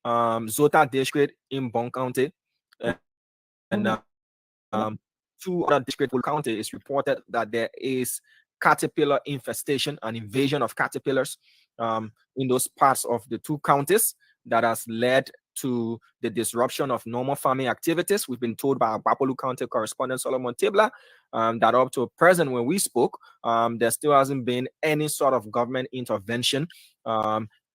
Zota district in Bong County, and two other districts in County, it's reported that there is caterpillar infestation and invasion of caterpillars in those parts of the two counties that has led to the disruption of normal farming activities. We've been told by our Bapolu County correspondent Solomon Tabler that up to present when we spoke, there still hasn't been any sort of government intervention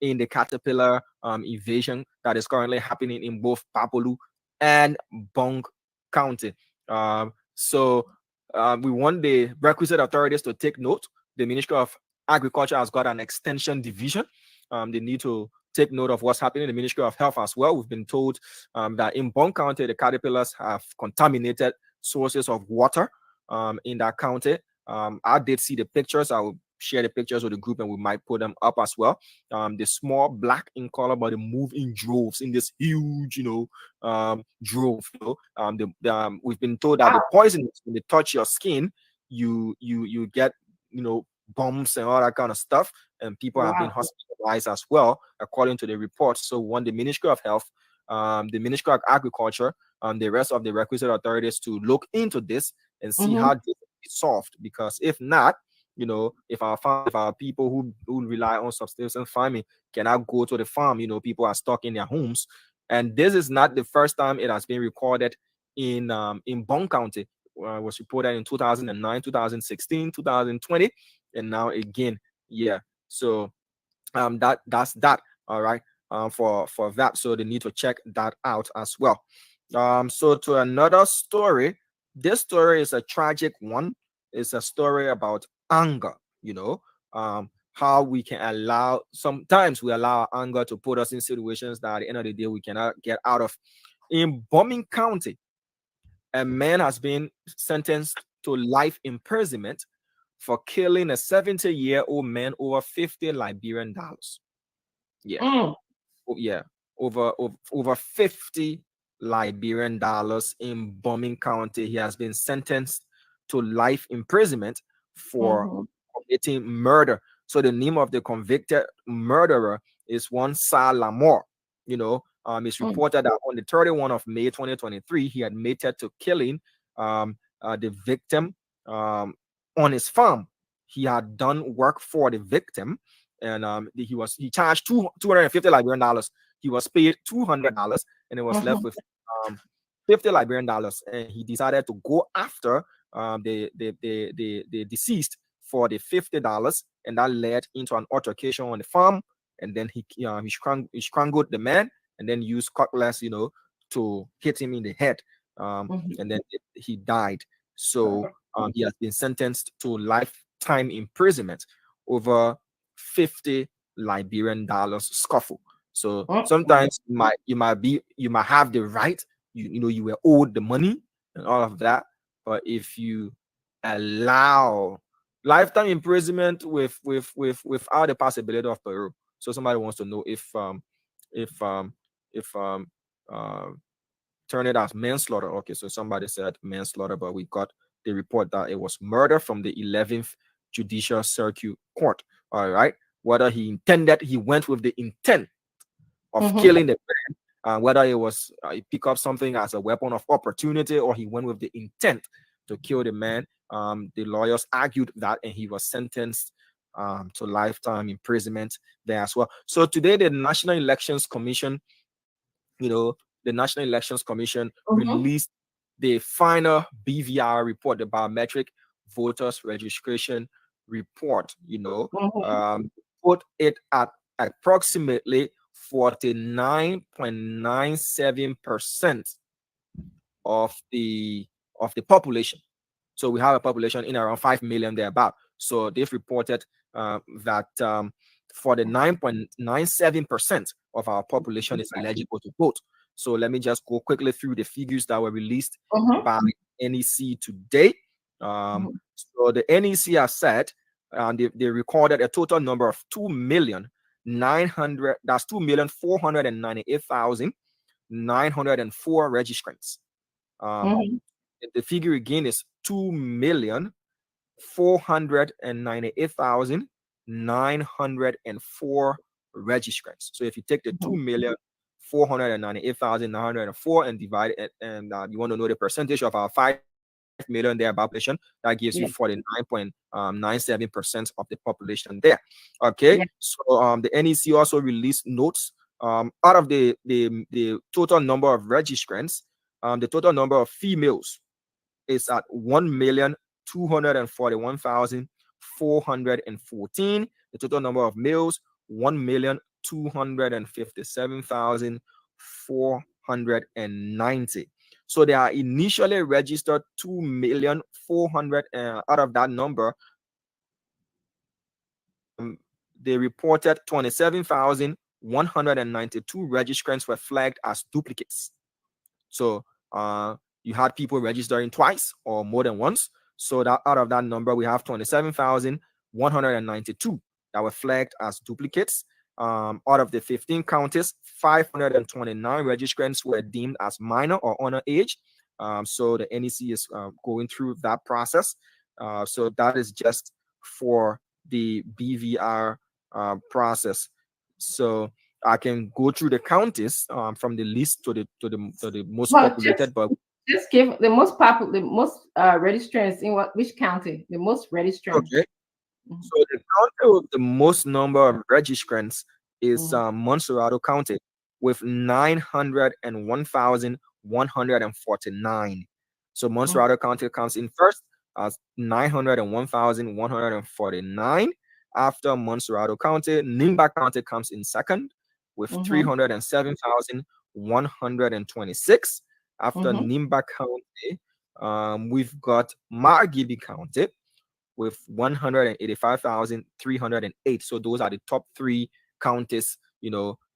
in the caterpillar invasion that is currently happening in both Bapolu and Bong County. We want the requisite authorities to take note. The Ministry of Agriculture has got an extension division. They need to take note of what's happening in the Ministry of Health as well. We've been told that in Bong County, the caterpillars have contaminated sources of water in that county. I did see the pictures. I will share the pictures with the group and we might put them up as well. The small black in color, but they move in droves in this huge, drove. We've been told that the poison, when they touch your skin, you get, bumps and all that kind of stuff. And people have been hospitalized as well, according to the report. So one, the Ministry of Health, the Ministry of Agriculture, and the rest of the requisite authorities to look into this and see how this is solved. Because if not, if our people who rely on subsistence farming cannot go to the farm, people are stuck in their homes. And this is not the first time it has been recorded in Bong County. It was reported in 2009, 2016, 2020, and now again. Yeah. So that's that. All right. For that. So they need to check that out as well. So to another story. This story is a tragic one. It's a story about anger, how we can sometimes we allow anger to put us in situations that at the end of the day we cannot get out of. In Bombing County, a man has been sentenced to life imprisonment for killing a 70-year-old man over 50 Liberian dollars. Yeah. Yeah. Over 50 Liberian dollars in Bombing County. He has been sentenced to life imprisonment for committing murder. So the name of the convicted murderer is one Sir Lamore. It's reported that on the 31st of May 2023, he admitted to killing the victim on his farm. He had done work for the victim, and he charged 250 Liberian dollars. He was paid $200, and it was left with 50 Liberian dollars. And he decided to go after the deceased for the $50, and that led into an altercation on the farm. And then he strangled the man, and then used cutlass, to hit him in the head. And then he died. So he has been sentenced to lifetime imprisonment over 50 Liberian dollars scuffle. So sometimes you might have the right, you were owed the money and all of that, but if you allow lifetime imprisonment without the possibility of parole. So somebody wants to know if turn it as manslaughter. Okay, so somebody said manslaughter, but we got the report that it was murder from the 11th Judicial Circuit Court. All right, whether he went with the intent of killing the man, whether it was he picked up something as a weapon of opportunity, or he went with the intent to kill the man. The lawyers argued that, and he was sentenced to lifetime imprisonment there as well. So today, the National Elections Commission, released the final BVR report, the biometric voters registration report. Put it at approximately 49.97% of the population. So we have a population in around 5 million thereabout. So they've reported that 49.97% of our population is eligible to vote. So let me just go quickly through the figures that were released by NEC today. So the NEC has said they recorded a total number of 2,498,904 registrants. The figure again is 2,498,904 registrants. So if you take the 2,498,904 498,904 and divide it, and you want to know the percentage of our 5 million there population, that gives you Yeah. 49.97% of the population there. Okay, Yeah. so the NEC also released notes out of the total number of registrants. The total number of females is at 1,241,414. The total number of males, 1,257,490. So they are initially registered 2,400,000. Out of that number, they reported 27,192 registrants were flagged as duplicates. So you had people registering twice or more than once. So that out of that number, we have 27,192 that were flagged as duplicates. Out of the 15 counties, 529 registrants were deemed as minor or underage. So the NEC is going through that process. So that is just for the BVR process. So I can go through the counties from the least to the most Well, populated, but just give the most popular, the most registrants in which county? The most registrants. okay. So the county with the most number of registrants is Montserrado County with 901,149. So Montserrado County comes in first as 901,149. After Montserrado County, Nimba County comes in second with 307,126. After Nimba County, we've got Margibi County with 185,308. So those are the top three counties,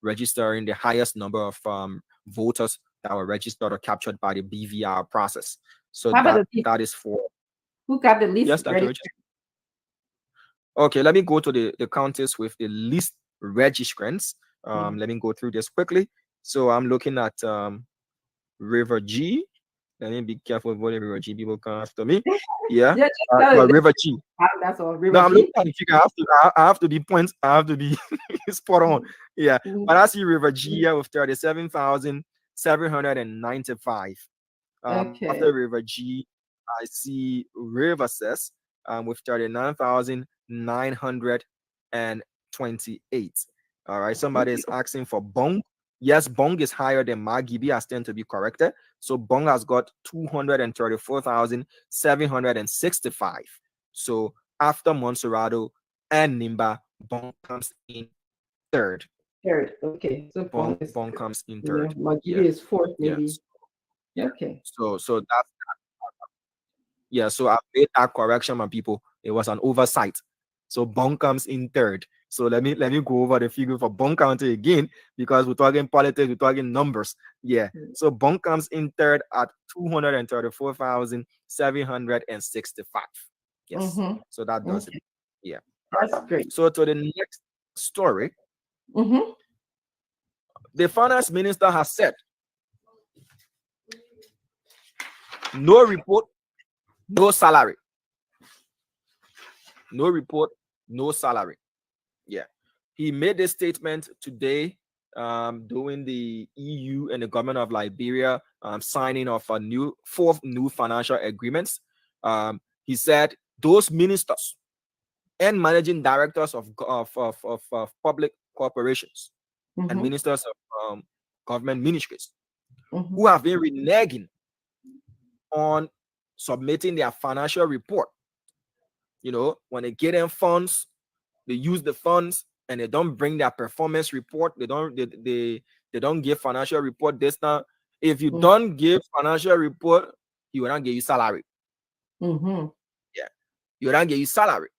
registering the highest number of voters that were registered or captured by the BVR process. So that is for who got the least. Yes, Dr. Richard. Okay, let me go to the counties with the least registrants. Let me go through this quickly. So I'm looking at River G. Let me be careful with what River G people come after me. Yeah, River G. That's all. River No, I'm G. looking at the figure. I have to be points. I have to be spot on. Yeah, but I see River G here with 37,795. Okay. After River G, I see River Cess with 39,928. All right, somebody is asking for Bong. Yes, Bong is higher than Margibi, as tend to be corrected. So Bong has got 234,765. So after Montserrado and Nimba, Bong comes in third. Third, okay. So Bong comes in third. Margibi is fourth, maybe. Yeah. Okay. So that's so I made that correction, my people. It was an oversight. So Bong comes in third. So let me go over the figure for Bong County again, because we're talking politics, we're talking numbers. Yeah. So Bong comes in third at 234,765. Yes. So that does it. Yeah. That's great. So to the next story. The finance minister has said, no report, no salary. No report, no salary. Yeah. He made this statement today during the EU and the government of Liberia signing of fourth new financial agreements. He said those ministers and managing directors of public corporations and ministers of government ministries who have been reneging on submitting their financial report. When they get in funds, they use the funds and they don't bring their performance report. They don't give financial report this time. If you don't give financial report, he will not give you salary. Yeah, you will not give you salary.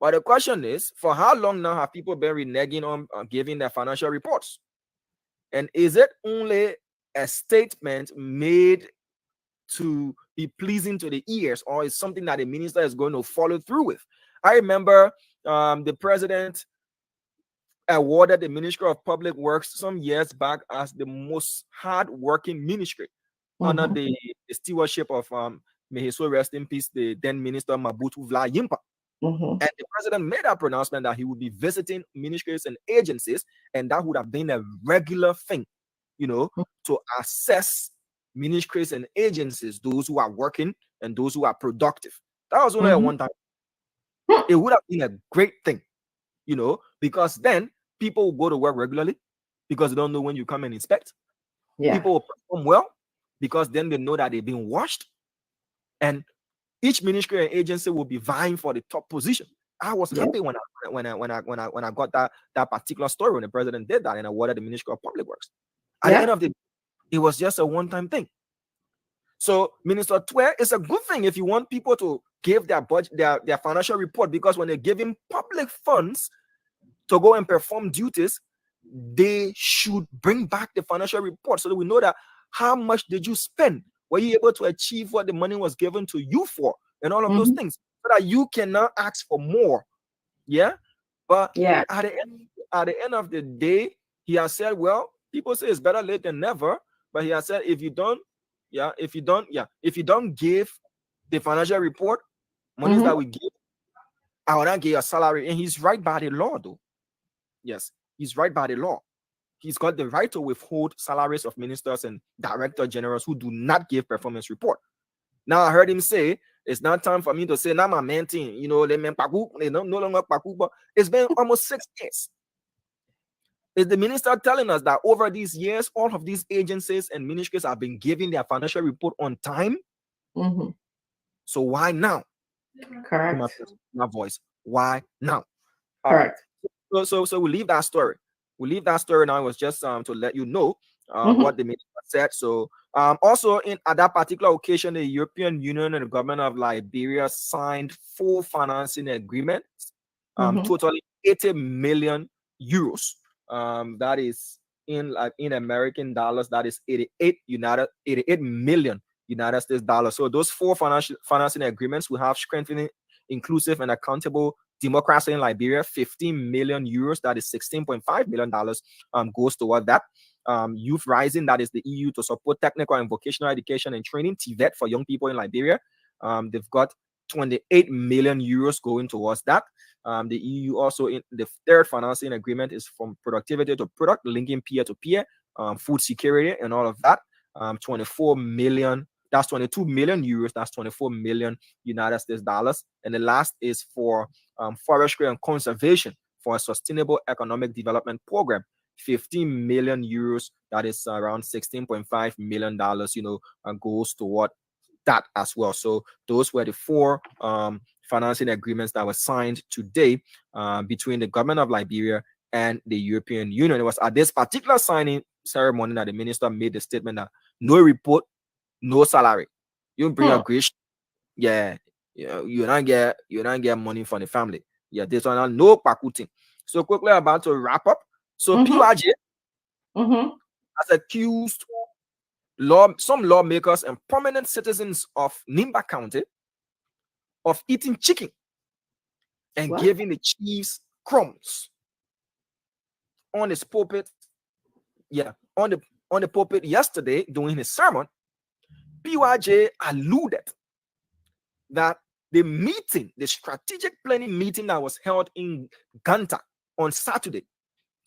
But the question is, for how long now have people been reneging on giving their financial reports? And is it only a statement made to be pleasing to the ears, or is something that the minister is going to follow through with? I remember the president awarded the Ministry of Public Works some years back as the most hard-working ministry under the stewardship of, may he so rest in peace, the then minister Mabutu Vla Yimpa. And the president made a pronouncement that he would be visiting ministries and agencies, and that would have been a regular thing. to assess ministries and agencies, those who are working and those who are productive. That was only a one time. It would have been a great thing, because then people will go to work regularly because they don't know when you come and inspect. Yeah. People will perform well because then they know that they've been washed, and each ministry and agency will be vying for the top position. I was happy when I got that particular story when the president did that and awarded the Ministry of Public Works. At the end of the day, it was just a one-time thing. So Minister Twe, it's a good thing if you want people to give their budget, their financial report, because when they're giving public funds to go and perform duties, they should bring back the financial report so that we know that how much did you spend? Were you able to achieve what the money was given to you for? And all of those things, so that you cannot ask for more. Yeah. But at the end of the day, he has said, well, people say it's better late than never. But he has said, if you don't give the financial report, monies that we give, I will not get your salary. And he's right by the law, though. Yes, he's right by the law. He's got the right to withhold salaries of ministers and director generals who do not give performance report. Now I heard him say, it's not time for me to say, now my man thing, no longer paku, but it's been almost 6 years. Is the minister telling us that over these years, all of these agencies and ministries have been giving their financial report on time? So why now? Correct. My voice. Why now? Correct. So we leave that story. Now. It was just to let you know what the minister said. So also at that particular occasion, the European Union and the government of Liberia signed full financing agreements, totaling 80 million euros. That is in American dollars, that is 88 million United States dollars. So those four financing agreements will have strengthening, inclusive, and accountable democracy in Liberia. 15 million euros, that is $16.5 million, goes toward that. Youth Rising, that is the EU to support technical and vocational education and training, TVET, for young people in Liberia. They've got 28 million euros going towards that. The EU also, in the third financing agreement, is from productivity to product, linking peer-to-peer, food security, and all of that. 24 million, that's 22 million euros, that's 24 million United States dollars. And the last is for forestry and conservation for a sustainable economic development program. 15 million euros, that is around $16.5 million, goes toward that as well. So those were the four financing agreements that were signed today between the government of Liberia and the European Union. It was at this particular signing ceremony that the minister made the statement that no report, no salary. You bring a great, you don't get money from the family. Yeah, this one no pakuting. So quickly about to wrap up. So PYJ has accused some lawmakers and prominent citizens of Nimba County of eating chicken and giving the chiefs crumbs on his pulpit. Yeah, on the pulpit yesterday during his sermon. PYJ alluded that the strategic planning meeting that was held in Ganta on Saturday,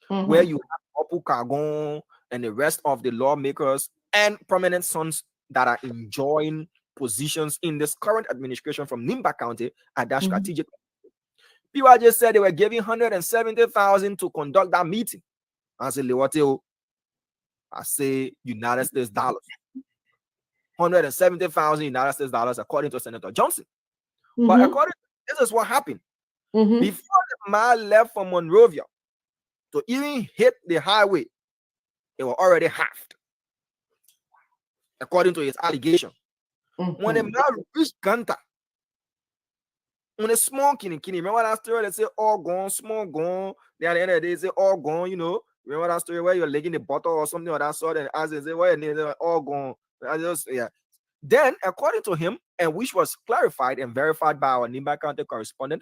where you have Opu Kagon and the rest of the lawmakers and prominent sons that are enjoying positions in this current administration from Nimba County at that strategic. PYJ said they were giving 170,000 to conduct that meeting. I say United States dollars. 170,000 United States dollars, according to Senator Johnson. But this is what happened. Before the man left from Monrovia to even hit the highway, they were already halved, according to his allegation. When the man reached Ganta, on a small kini, remember that story? They say all gone, small gone. Then at the end of the day, they say all gone, Remember that story where you're legging the bottle or something of that sort, and as they say, well, they're all gone. Then, according to him, and which was clarified and verified by our Nimba County correspondent,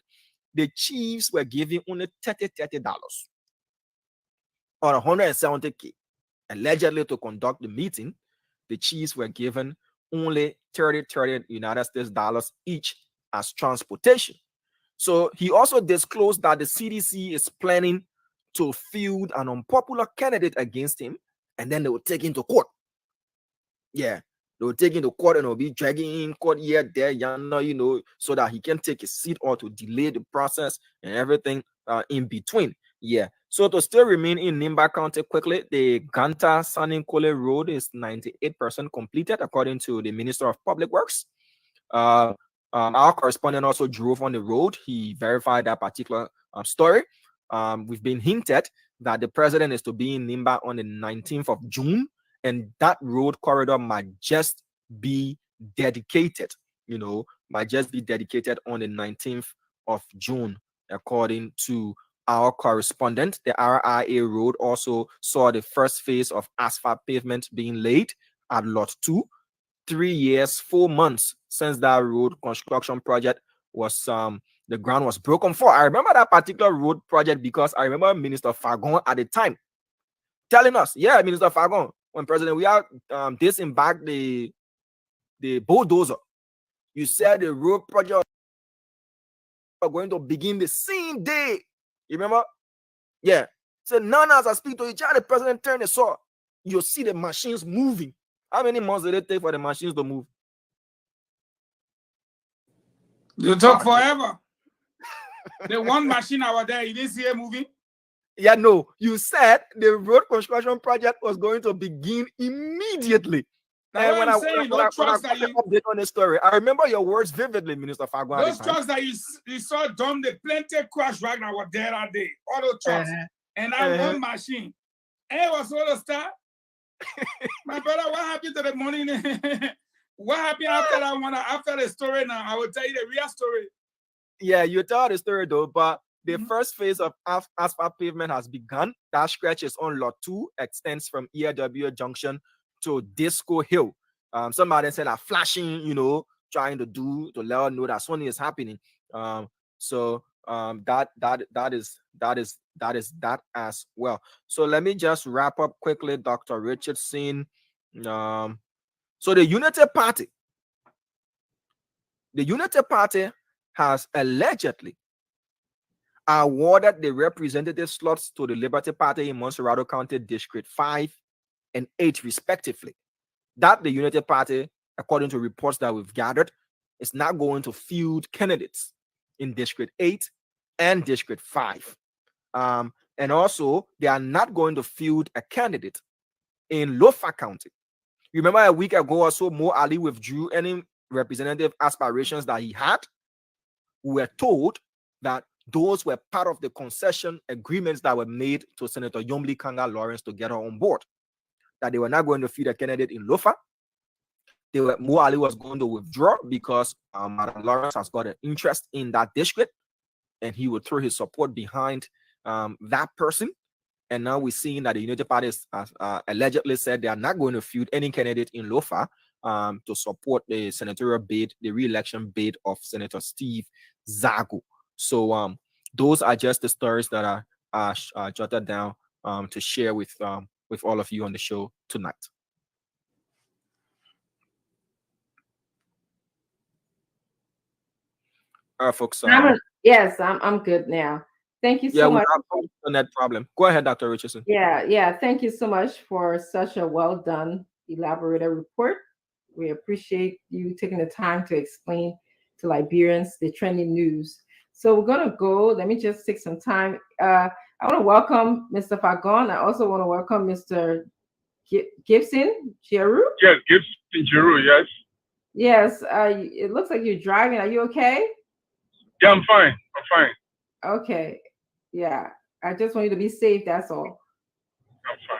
the chiefs were giving only $30 or $170K. Allegedly, to conduct the meeting, the chiefs were given only 30 United States dollars each as transportation. So he also disclosed that the CDC is planning to field an unpopular candidate against him and then they will take him to court. Yeah, they will take him to court and they'll be dragging him court here, there, yonder, so that he can take his seat or to delay the process and everything in between. Yeah. So to still remain in Nimba County quickly, the Ganta Saninkole Road is 98% completed, according to the Minister of Public Works. Our correspondent also drove on the road. He verified that particular story. We've been hinted that the president is to be in Nimba on the 19th of June, and that road corridor might just be dedicated, might just be dedicated on the 19th of June, according to our correspondent. The RIA road also saw the first phase of asphalt pavement being laid at Lot 2. 3 years, 4 months since that road construction project was the ground was broken for. I remember that particular road project because I remember Minister Fagon at the time telling us, Minister Fagon, when President we are disembarked the bulldozer, you said the road project was going to begin the same day. You remember? Yeah. So now as I speak to each other, the president turned and saw, you'll see the machines moving. How many months did it take for the machines to move? You took forever. The one machine out there, you didn't see it moving? Yeah, no. You said the road construction project was going to begin immediately. And when I update on the story, I remember your words vividly, Minister Fagon. Those trucks that you saw dumb, the plenty crash right now were there that day. All those trucks. And that one machine. And it was all the start. My brother, what happened to the morning? What happened after that one? After the story now, I will tell you the real story. Yeah, you tell the story though, but the first phase of asphalt pavement has begun. That stretch is on Lot 2, extends from ERW Junction to Disco Hill. Somebody said that flashing, trying to let us know that something is happening. So that is that as well. So let me just wrap up quickly, Dr. Richardson. So the Unity Party has allegedly awarded the representative slots to the Liberty Party in Montserrado County District 5 and 8 respectively. That the Unity Party, according to reports that we've gathered, is not going to field candidates in District 8 and District 5. And also, they are not going to field a candidate in Lofa County. Remember a week ago or so, Mo Ali withdrew any representative aspirations that he had. We were told that those were part of the concession agreements that were made to Senator Yomli Kanga Lawrence to get her on board. That they were not going to field a candidate in Lofa. Mo Ali was going to withdraw because Madam Lawrence has got an interest in that district, and he would throw his support behind that person. And now we're seeing that the Unity Party has allegedly said they are not going to field any candidate in Lofa to support the senatorial bid, the re-election bid of Senator Steve Zago. So those are just the stories that are jotted down to share with all of you on the show tonight. All right, folks. Yes, I'm good now. Thank you so much. On that problem. Go ahead, Dr. Richardson. Yeah. Thank you so much for such a well done, elaborated report. We appreciate you taking the time to explain to Liberians the trending news. So we're gonna go. Let me just take some time. I want to welcome Mr. Fagon. I also want to welcome Mr. Gibson Jeru. Yes, Gibson Jeru. Yes. Yes. It looks like you're driving. Are you okay? Yeah, I'm fine. Okay. Yeah. I just want you to be safe. That's all. I'm fine.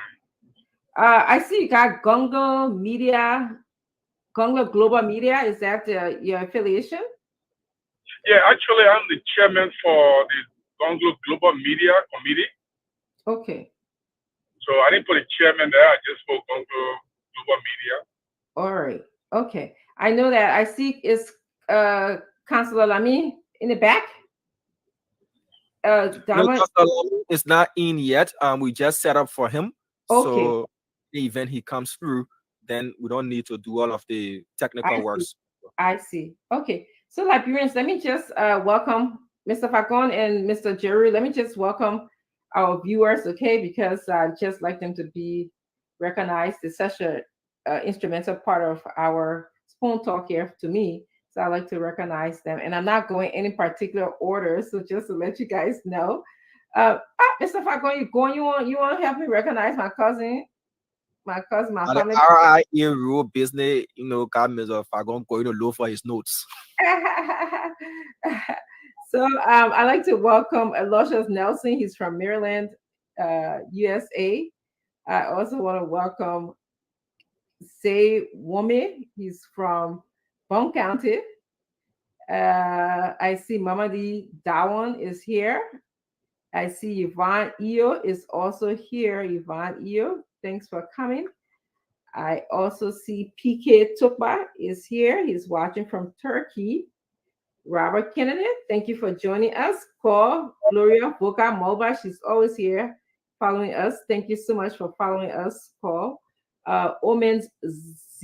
I see you got Gongo Global Media. Is that your affiliation? Yeah, actually, I'm the chairman for the Gongo Global Media Committee. Okay. So I didn't put a chairman there. I just put Gongo Global Media. All right. Okay. I know that. I see it's Councilor Lamy in the back. It's not in yet. We just set up for him. Okay. So the event he comes through, then we don't need to do all of the technical works. I see. Okay. So Liberians, let me just welcome Mr. Fagon and Mr. Jeru. Let me just welcome our viewers, okay? Because I just like them to be recognized. It's such a instrumental part of our Spoon Talk here to me. So I like to recognize them. And I'm not going any particular order. So just to let you guys know. Mr. Fagon, you want to help me recognize my cousin, my family. RIA rule business, got Mr. Fagon going to low for his notes. So I'd like to welcome Aloysius Nelson. He's from Maryland, USA. I also want to welcome Say Wome. He's from Bone County. I see Mamadi Dawan is here. I see Yvonne Eo is also here. Yvonne Eo, thanks for coming. I also see PK Tukba is here. He's watching from Turkey. Robert Kennedy, thank you for joining us. Call Gloria Boca Moba, she's always here following us. Thank you so much for following us, Paul. Omen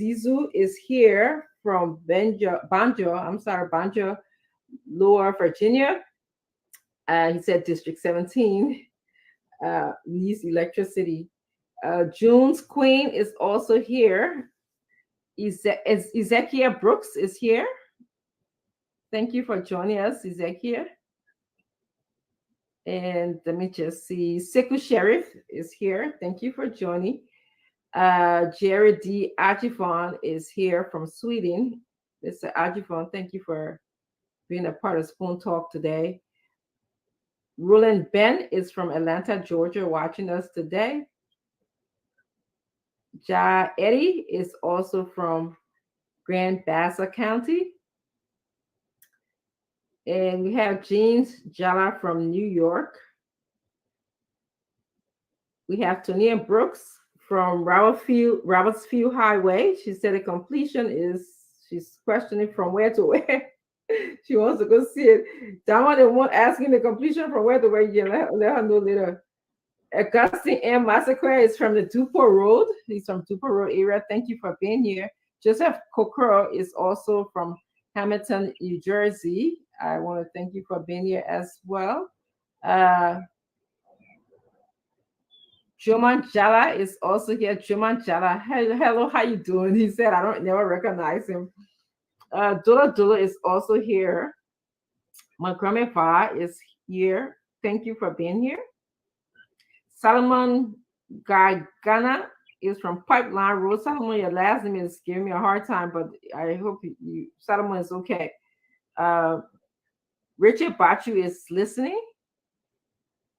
Zizu is here from Banjo, Lower Virginia. He said District 17 needs electricity. June's Queen is also here. Ezekiel Brooks is here. Thank you for joining us, Ezekiel. And let me just see. Sekou Sheriff is here. Thank you for joining. Jerry D. Ajifon is here from Sweden. Mr. Ajifon, thank you for being a part of Spoon Talk today. Roland Ben is from Atlanta, Georgia, watching us today. Ja Eddie is also from Grand Bassa County. And we have Jeans Jala from New York. We have Tonia Brooks from Robertsfield Highway. She said the completion is, she's questioning from where to where. She wants to go see it. That one, they won't asking the completion from where to where. You let her know later. Augustine M. Massacre is from the Dupont Road. He's from Dupont Road area. Thank you for being here. Joseph Kokoro is also from Hamilton, New Jersey. I want to thank you for being here as well. Joman Jala is also here. Joman Jala, hello, how you doing? He said, I don't never recognize him. Dula Dula is also here. Montgomery Va is here. Thank you for being here. Solomon Gargana is from Pipeline Road. Solomon, your last name is giving me a hard time, but I hope you Solomon is okay. Richard Bachu is listening.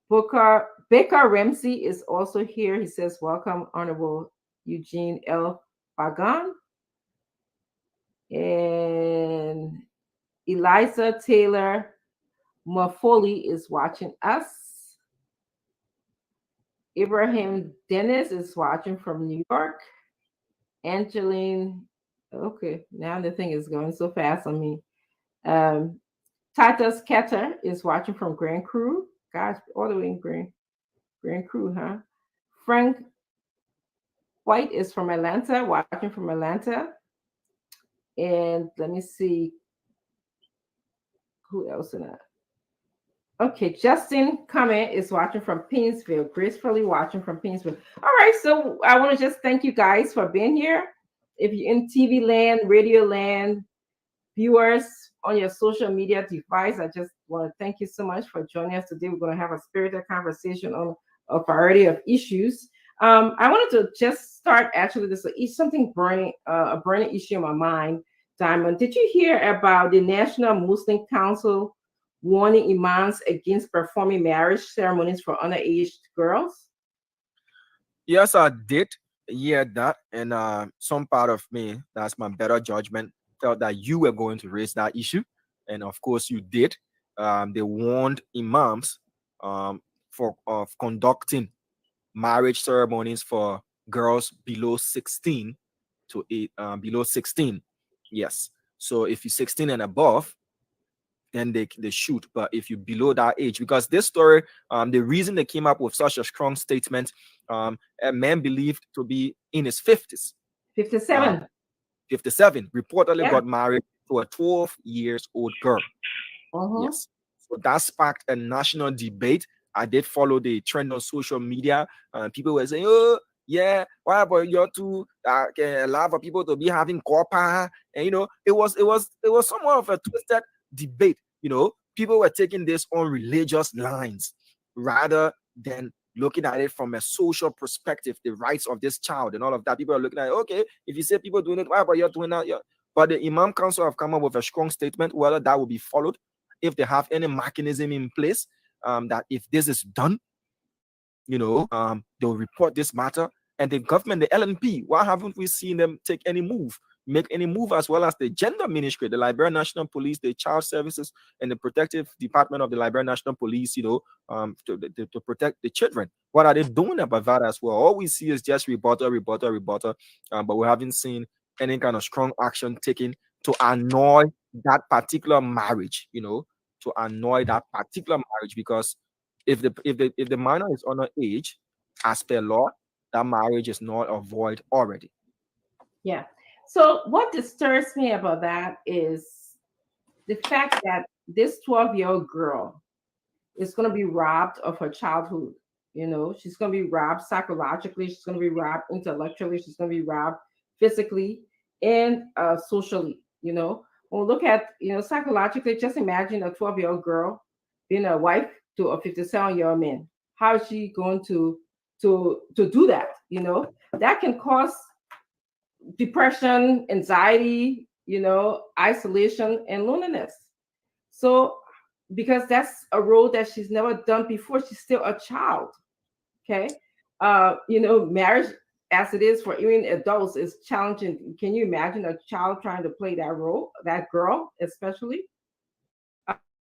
Baker Ramsey is also here. He says, welcome, Honorable Eugene L. Fagan. And Eliza Taylor Mafoli is watching us. Ibrahim Dennis is watching from New York. Angeline, okay, now the thing is going so fast on me. Titus Ketter is watching from Grand Cru. Gosh, all the way in Grand Cru, huh? Frank White is from Atlanta, watching from Atlanta. And let me see who else in that. Okay, Justin Comment is watching from Painesville, gracefully watching from Painesville. All right, so I want to just thank you guys for being here. If you're in TV land, radio land, viewers on your social media device, I just want to thank you so much for joining us today. We're going to have a spirited conversation on a variety of issues. I wanted to just start actually this is something a burning issue in my mind. Diamond, did you hear about the National Muslim Council warning imams against performing marriage ceremonies for underage girls? Yes, I did hear that, and some part of me, that's my better judgment, felt that you were going to raise that issue, and of course you did. They warned imams of conducting marriage ceremonies for girls below 16 to below 16. Yes, so if you're 16 and above, then they shoot. But if you're below that age, because this story, the reason they came up with such a strong statement, a man believed to be in his 50s, 57, 57, reportedly got married to a 12 years old girl. Yes, so that sparked a national debate. I did follow the trend on social media. People were saying, oh, yeah, why about you two can allow for people to be having copper? And it was somewhat of a twisted debate. People were taking this on religious lines rather than looking at it from a social perspective, the rights of this child and all of that. People are looking at it, okay, if you say people doing it, why about you're doing that? Yeah. But the Imam Council have come up with a strong statement, whether that will be followed, if they have any mechanism in place, that if this is done, they'll report this matter. And the government, the LNP, why haven't we seen them make any move, as well as the gender ministry, the Liberian National Police, the child services, and the protective department of the Liberian National Police, to protect the children? What are they doing about that as well? All we see is just rebuttal, but we haven't seen any kind of strong action taken to annoy that particular marriage, because if the minor is under age, as per law, that marriage is not a void already. Yeah. So what disturbs me about that is the fact that this 12-year-old girl is going to be robbed of her childhood. She's going to be robbed psychologically. She's going to be robbed intellectually. She's going to be robbed physically and socially. When we look at, psychologically, just imagine a 12-year-old girl being a wife to a 57-year-old man. How is she going to do that? That can cause depression, anxiety, isolation, and loneliness. So, because that's a role that she's never done before, she's still a child. Okay. Marriage as it is for even adults is challenging. Can you imagine a child trying to play that role, that girl, especially?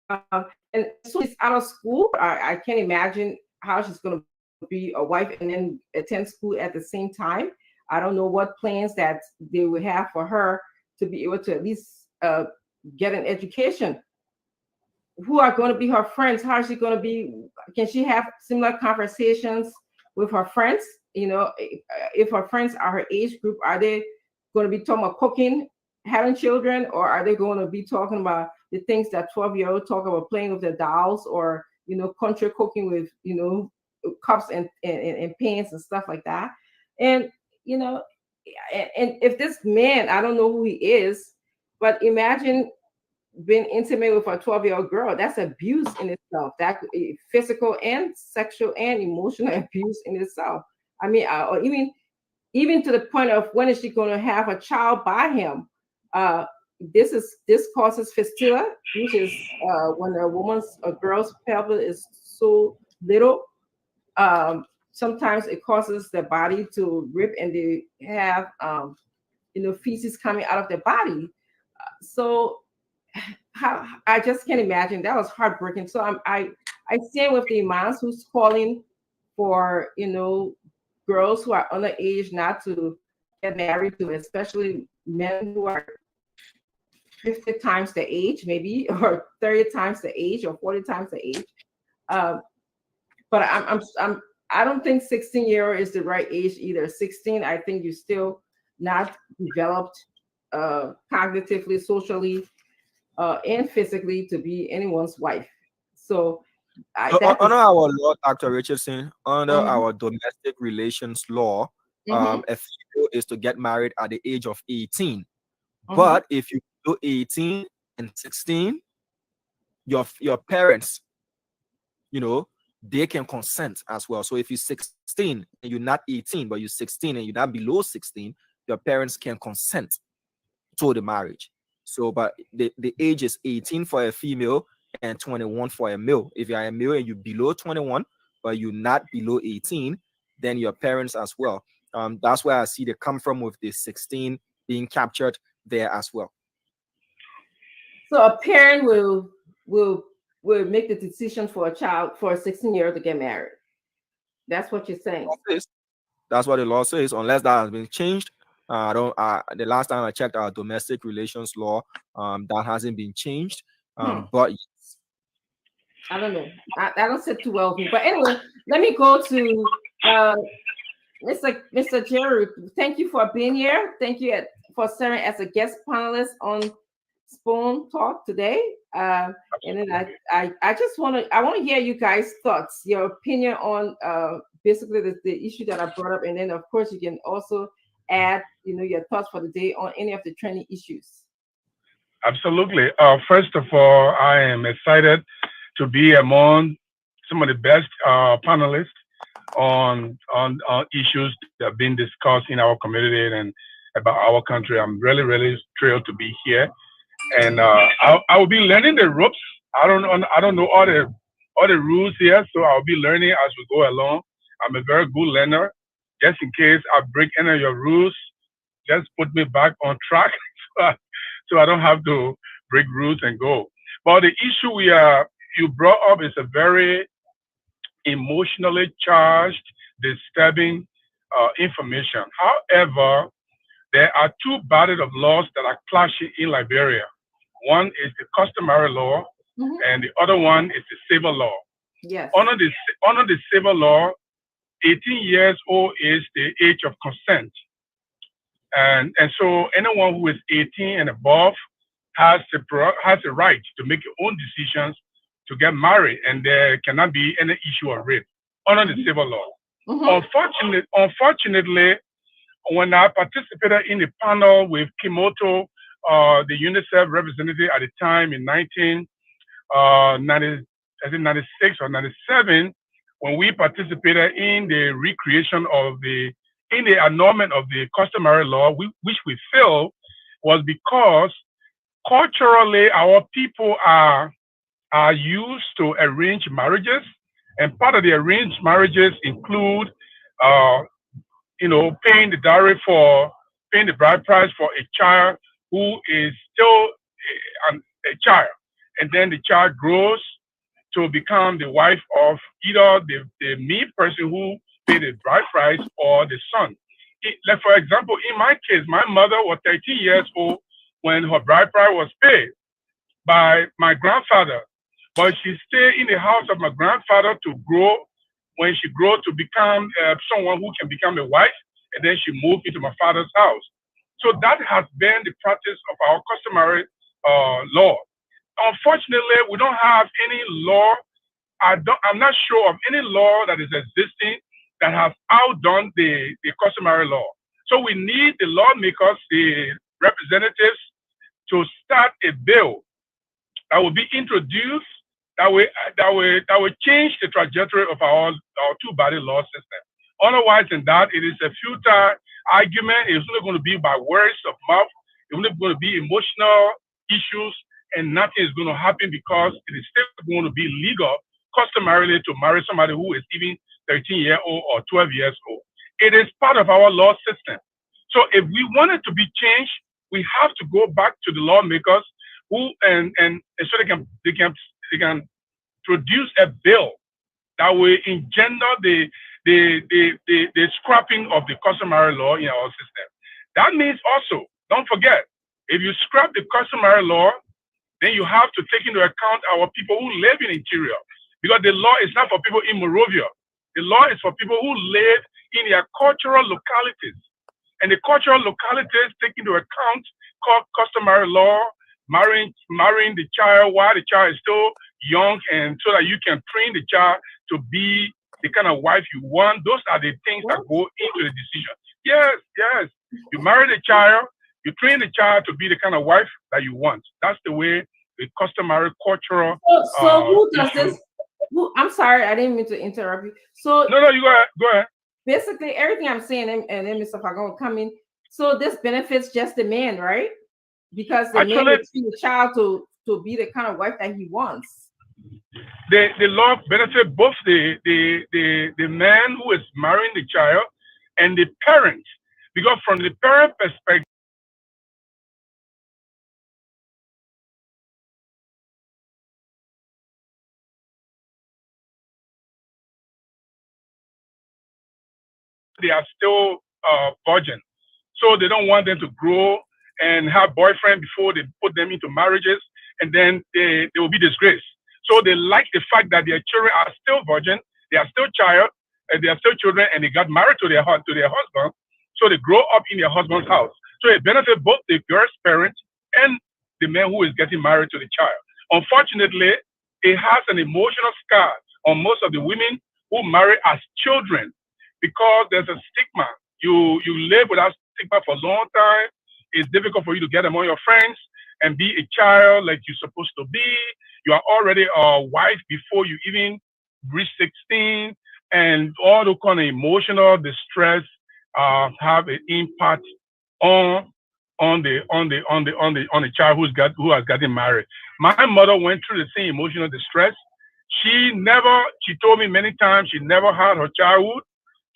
And so she's out of school. I can't imagine how she's going to be a wife and then attend school at the same time. I don't know what plans that they would have for her to be able to at least get an education. Who are going to be her friends? How is she going to be? Can she have similar conversations with her friends? If her friends are her age group, are they going to be talking about cooking, having children, or are they going to be talking about the things that 12-year-olds talk about, playing with their dolls, or country cooking with cups and pans and stuff like that? And and if this man, I don't know who he is, but imagine being intimate with a 12-year-old girl. That's abuse in itself. That physical and sexual and emotional abuse in itself. I mean, or even to the point of when is she going to have a child by him? This causes fistula, which is when a girl's pelvis is so little. Sometimes it causes the body to rip, and they have feces coming out of their body. So I just can't imagine. That was heartbreaking. So I stand with the imams who's calling for girls who are underage not to get married to, especially men who are 50 times the age, maybe, or 30 times the age, or 40 times the age. But I don't think 16-year is the right age either. 16, I think you're still not developed cognitively, socially, and physically to be anyone's wife. So under our law, Dr. Richardson, under our domestic relations law, a female is to get married at the age of 18. But if you do 18 and 16, your parents, they can consent as well. So if you're 16 and you're not 18, but you're 16 and you're not below 16, your parents can consent to the marriage. So, but the age is 18 for a female and 21 for a male. If you are a male and you're below 21, but you're not below 18, then your parents as well. That's where I see they come from with the 16 being captured there as well. So a parent will make the decision for a child, for a 16-year-old to get married. That's what you're saying. That's what the law says, unless that has been changed. The last time I checked our domestic relations law, that hasn't been changed. But I don't know. I don't sit too well with me. But anyway, let me go to Mr. Jerry. Thank you for being here. Thank you for serving as a guest panelist on Spoon Talk today. And then I just want to hear you guys' thoughts, your opinion on basically the issue that I brought up, and then of course you can also add, your thoughts for the day on any of the trending issues. Absolutely. First of all, I am excited to be among some of the best panelists on issues that have been discussed in our community and about our country. I'm really, really thrilled to be here, and I will be learning the ropes. I don't know all the rules here, so I'll be learning as we go along. I'm a very good learner. Just in case I break any of your rules, just put me back on track so I don't have to break rules and go. But the issue you brought up is a very emotionally charged, disturbing information. However, there are two bodies of laws that are clashing in Liberia. One is the customary law, and the other one is the civil law. Yes. Under the civil law, 18 years old is the age of consent. And so anyone who is 18 and above has the right to make their own decisions to get married, and there cannot be any issue of rape under the civil law. Unfortunately, when I participated in the panel with Kimoto, the UNICEF representative at the time in 1996 or 97, when we participated in the recreation in the annulment of the customary law, which we feel was because culturally our people are used to arranged marriages, and part of the arranged marriages include, paying the dowry paying the bride price for a child who is still a child, and then the child grows to become the wife of either the me person who paid the bride price or the son. Like for example, in my case, my mother was 13 years old when her bride price was paid by my grandfather, but she stayed in the house of my grandfather to grow. When she grew to become someone who can become a wife, and then she moved into my father's house. So that has been the practice of our customary law. Unfortunately, we don't have any law. I'm not sure of any law that is existing that has outdone the customary law. So we need the lawmakers, the representatives, to start a bill that will be introduced that will change the trajectory of our two-body law system. Otherwise than that, it is a futile argument. It's only going to be by words of mouth. It's only going to be emotional issues, and nothing is going to happen because it is still going to be legal customarily to marry somebody who is even 13-year-old or 12 years old. It is part of our law system. So if we want it to be changed, we have to go back to the lawmakers who and so they can produce a bill that will engender the scrapping of the customary law in our system. That means also, don't forget, if you scrap the customary law, then you have to take into account our people who live in interior, because the law is not for people in Monrovia. The law is for people who live in their cultural localities. And the cultural localities take into account customary law, marrying the child while the child is still young, and so that you can train the child to be the kind of wife you want. Those are the things that go into the decision. Yes. You marry the child, you train the child to be the kind of wife that you want. That's the way the customary cultural. So who does this? I'm sorry, I didn't mean to interrupt you. So no, you go ahead. Basically, everything I'm saying, and then Mr. Fagon will come in. So this benefits just the man, right? Because the man will train the child to be the kind of wife that he wants. The law benefits both the man who is marrying the child and the parents, because from the parent perspective, they are still virgin, so they don't want them to grow and have boyfriend before they put them into marriages, and then they will be disgraced. So they like the fact that their children are still virgin, they are still they are still children, and they got married to their husband, so they grow up in their husband's house. So it benefits both the girl's parents and the man who is getting married to the child. Unfortunately, it has an emotional scar on most of the women who marry as children because there's a stigma. You live with that stigma for a long time. It's difficult for you to get among your friends and be a child like you're supposed to be. You are already a wife before you even reach 16, and all the kind of emotional distress have an impact on the child who has gotten married. My mother went through the same emotional distress. She told me many times she never had her childhood.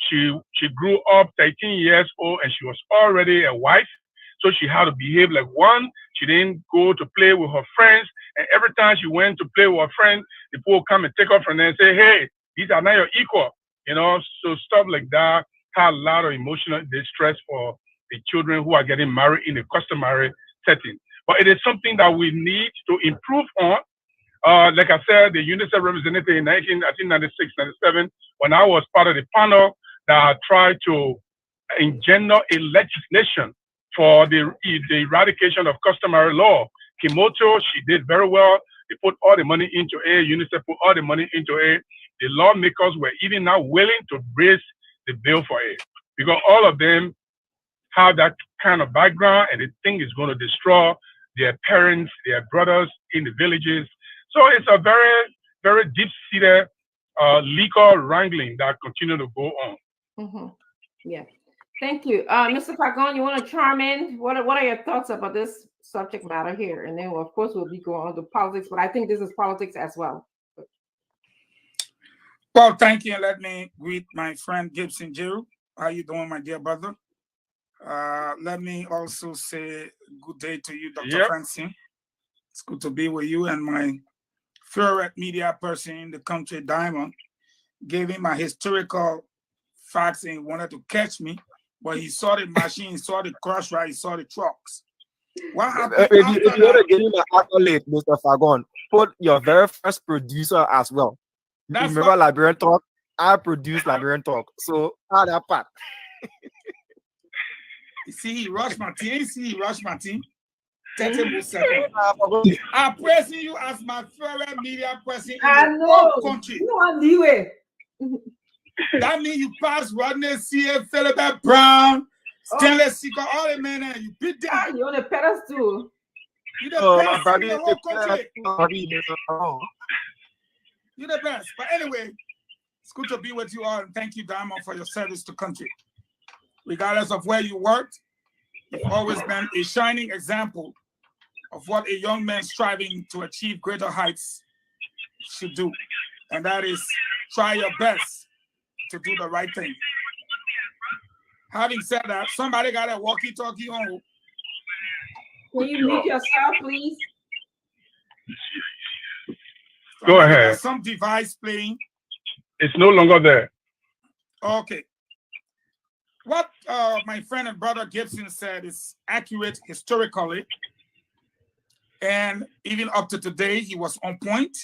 She grew up 13 years old and she was already a wife. So she had to behave like one. She didn't go to play with her friends. And every time she went to play with her friends, the people would come and take her from there and say, hey, these are not your equal. So stuff like that had a lot of emotional distress for the children who are getting married in a customary setting. But it is something that we need to improve on. Like I said, the UNICEF representative in 1996, 97, when I was part of the panel that tried to engender a legislation for the eradication of customary law. Kimoto, she did very well. They put all the money into it. UNICEF put all the money into it. The lawmakers were even now willing to raise the bill for it because all of them have that kind of background and they think it's going to destroy their parents, their brothers in the villages. So it's a very, very deep-seated legal wrangling that continue to go on. Mm-hmm. Yeah. Thank you. Mr. Fagon, you want to chime in? What are your thoughts about this subject matter here? And then, of course, we'll be going on to politics, but I think this is politics as well. Well, thank you. And let me greet my friend Gibson Jeru. How you doing, my dear brother? Let me also say good day to you, Dr. Francine. It's good to be with you and my favorite media person in the country, Diamond. Gave him my historical facts and he wanted to catch me. But he saw the machine, he saw the crush, right? He saw the trucks. What happened? If you want to give him an accolade, Mr. Fagon, put your very first producer as well. Remember Liberian Talk? I produced Liberian Talk. So, how that part? You see, he rushed my team. You see, he rushed my team. 30 more seconds. I'm praising you as my favorite media person in the whole country. That means you pass Rodney C.A., Philip Brown, Stanley Seeker, all the men, and you beat them. You're on the pedestal. You're the best in the whole country. You're the best. But anyway, it's good to be with you all, and thank you, Diamond, for your service to country. Regardless of where you worked, you've always been a shining example of what a young man striving to achieve greater heights should do. And that is try your best to do the right thing. Having said that, somebody got a walkie-talkie on. Can you mute yourself, please? Go ahead. Some device playing. It's no longer there. Okay. What my friend and brother Gibson said is accurate historically. And even up to today, he was on point.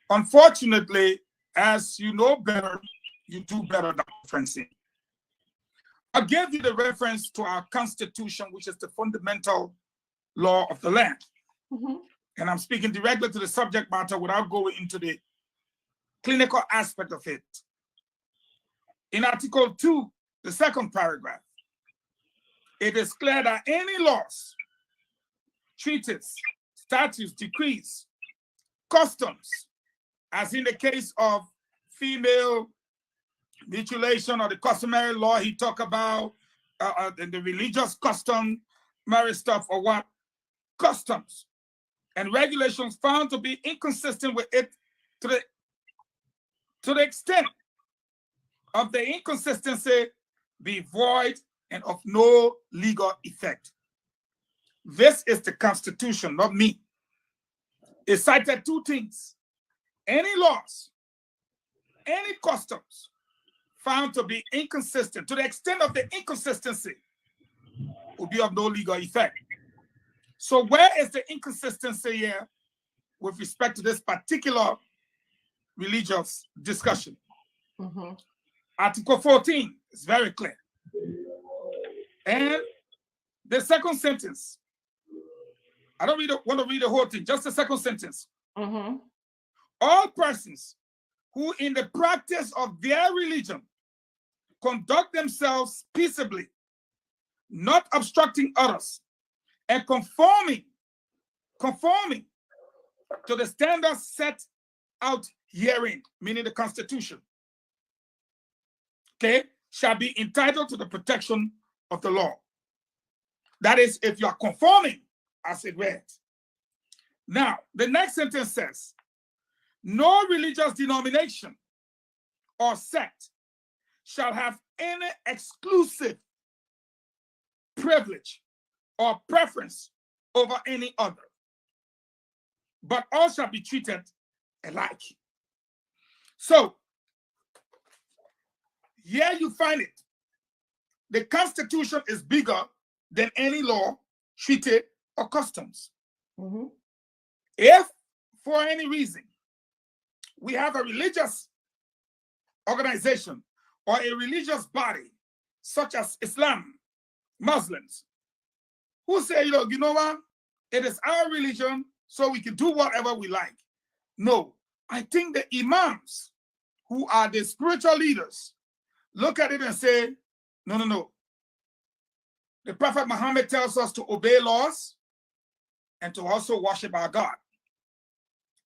Unfortunately, as you know better, you do better, Dr. Francine. I gave you the reference to our Constitution, which is the fundamental law of the land. Mm-hmm. And I'm speaking directly to the subject matter without going into the clinical aspect of it. In Article 2, the second paragraph, it is clear that any laws, treaties, statutes, decrees, customs, as in the case of female mutilation or the customary law he talked about, the religious customary stuff or what, customs and regulations found to be inconsistent with it to the extent of the inconsistency be void and of no legal effect. This is the Constitution, not me. It cited two things. Any laws, any customs found to be inconsistent, to the extent of the inconsistency, will be of no legal effect. So where is the inconsistency here with respect to this particular religious discussion? Mm-hmm. Article 14 is very clear. And the second sentence, I don't want to read the whole thing, just the second sentence. Mm-hmm. All persons who in the practice of their religion conduct themselves peaceably, not obstructing others, and conforming to the standards set out herein, meaning the Constitution, okay, shall be entitled to the protection of the law. That is, if you are conforming, as it read. Now, the next sentence says, no religious denomination or sect shall have any exclusive privilege or preference over any other, but all shall be treated alike. So, here you find it. The Constitution is bigger than any law, treaty, or customs. Mm-hmm. If, for any reason, we have a religious organization or a religious body, such as Islam, Muslims, who say, you know what? It is our religion, so we can do whatever we like. No, I think the imams, who are the spiritual leaders, look at it and say, no. The Prophet Muhammad tells us to obey laws and to also worship our God.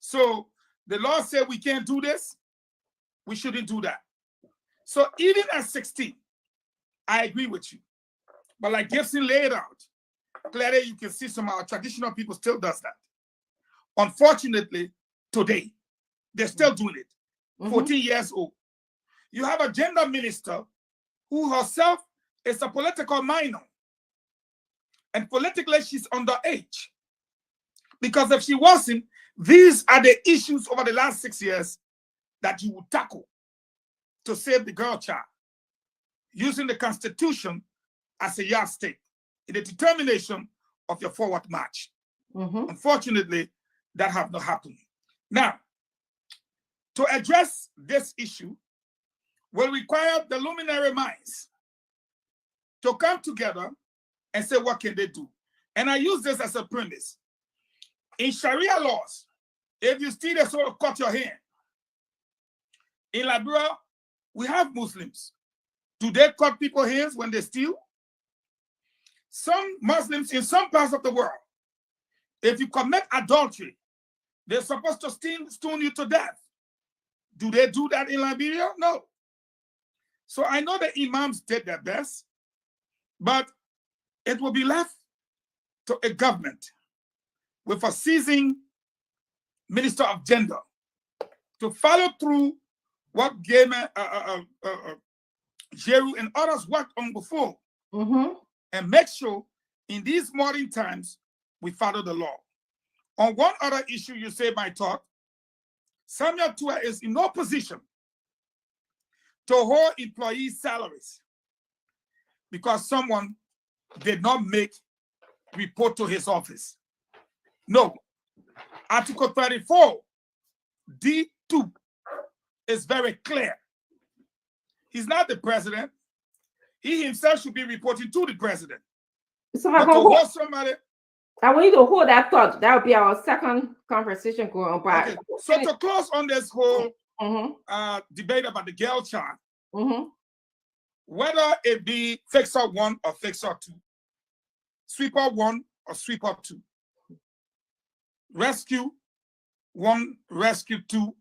So the law said we can't do this. We shouldn't do that. So even at 16, I agree with you. But like Gibson laid out, clearly you can see some of our traditional people still does that. Unfortunately, today, they're still doing it. 14 years old. You have a gender minister who herself is a political minor. And politically, she's underage. Because if she wasn't, these are the issues over the last 6 years that you would tackle to save the girl child, using the Constitution as a yardstick in the determination of your forward march. Unfortunately, that have not happened. Now, to address this issue will require the luminary minds to come together and say, what can they do? And I use this as a premise. In Sharia laws, if you steal a sword, cut your hand. In Liberia, we have Muslims. Do they cut people's hands when they steal? Some Muslims in some parts of the world, if you commit adultery, they're supposed to stone you to death. Do they do that in Liberia? No. So I know the imams did their best, but it will be left to a government with a seasoned minister of gender to follow through what Jeru and others worked on before, and make sure in these modern times we follow the law. On one other issue, you say my thought, Samuel Tua is in no position to hold employees' salaries because someone did not make report to his office. No. Article 34, D2 is very clear. He's not the president. He himself should be reporting to the president. So but to hold somebody. I want you to hold that thought. That would be our second conversation going on. Okay. So to close on this whole debate about the girl child, whether it be fixer 1 or fixer 2, sweeper 1 or sweeper 2, rescue 1, rescue 2,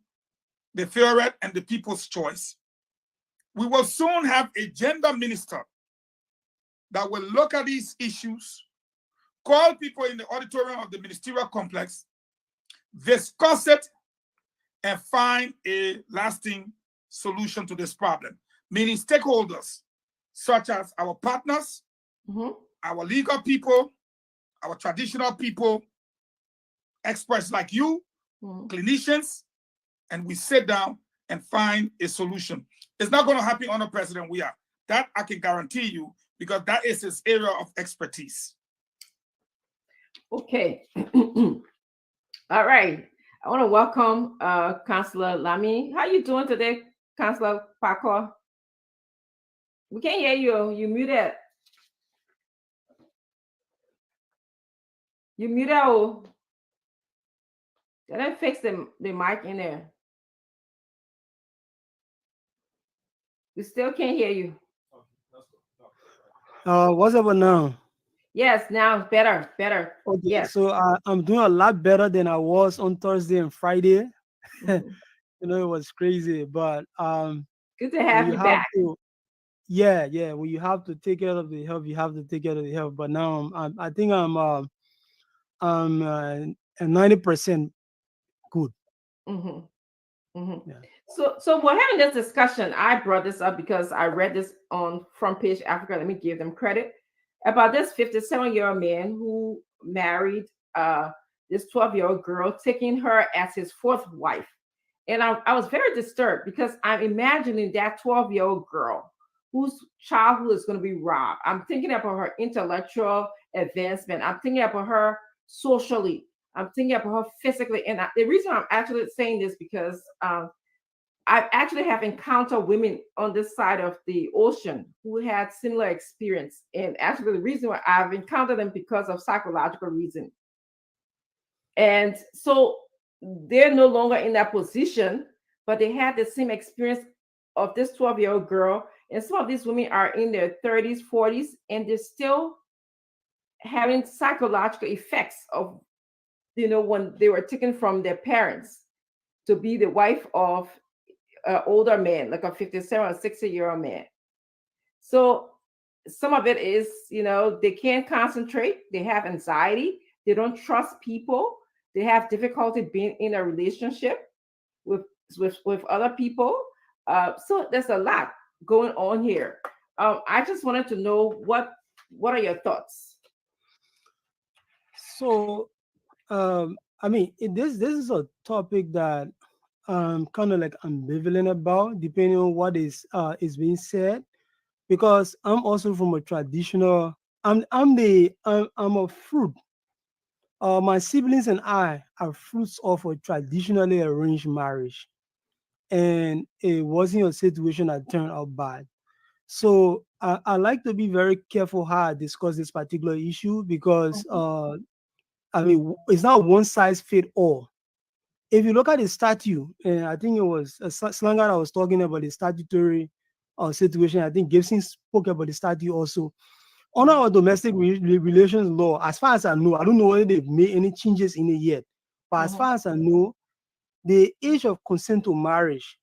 the favorite and the people's choice, we will soon have a gender minister that will look at these issues, call people in the auditorium of the ministerial complex, discuss it, and find a lasting solution to this problem. Meaning stakeholders, such as our partners, our legal people, our traditional people, experts like you, clinicians, and we sit down and find a solution. It's not going to happen under President Weah. That I can guarantee you, because that is his area of expertise. Okay. All right. I want to welcome Councillor Lami. How you doing today, Councillor Parkour? We can't hear you. You muted. You muted. Oh. Can I fix the mic in there? We still can't hear you. What's up now? Yes, now better, better. Okay, Yes. so I'm doing a lot better than I was on Thursday and Friday. Mhm. It was crazy, but Good to when have you you have back. to, yeah, when you have to take care of the health, you have to take care of the health. But now I think I'm 90% good. Hmm. Hmm. Yeah. So we're having this discussion. I brought this up because I read this on Front Page Africa. Let me give them credit about this 57-year-old man who married this 12-year-old girl, taking her as his fourth wife. And I was very disturbed because I'm imagining that 12-year-old girl whose childhood is going to be robbed. I'm thinking about her intellectual advancement. I'm thinking about her socially. I'm thinking about her physically. And the reason I'm actually saying this because I actually have encountered women on this side of the ocean who had similar experience. And actually, the reason why I've encountered them because of psychological reason. And so they're no longer in that position, but they had the same experience of this 12-year-old girl. And some of these women are in their 30s, 40s, and they're still having psychological effects of, when they were taken from their parents to be the wife of an older man, like a 57 or 60-year-old man. So some of it is, they can't concentrate, they have anxiety, they don't trust people, they have difficulty being in a relationship with with other people. So there's a lot going on here. I just wanted to know what are your thoughts? So I mean, this is a topic that I'm kind of like ambivalent about, depending on what is being said, because I'm also from a traditional. I'm a fruit. My siblings and I are fruits of a traditionally arranged marriage, and it wasn't a situation that turned out bad. So I like to be very careful how I discuss this particular issue because I mean it's not one size fit all. If you look at the statute, and I think it was Slanger I was talking about the statutory situation. I think Gibson spoke about the statute also. On our domestic relations law, as far as I know, I don't know whether they've made any changes in it yet. But as Mhm. far as I know, the age of consent to marriage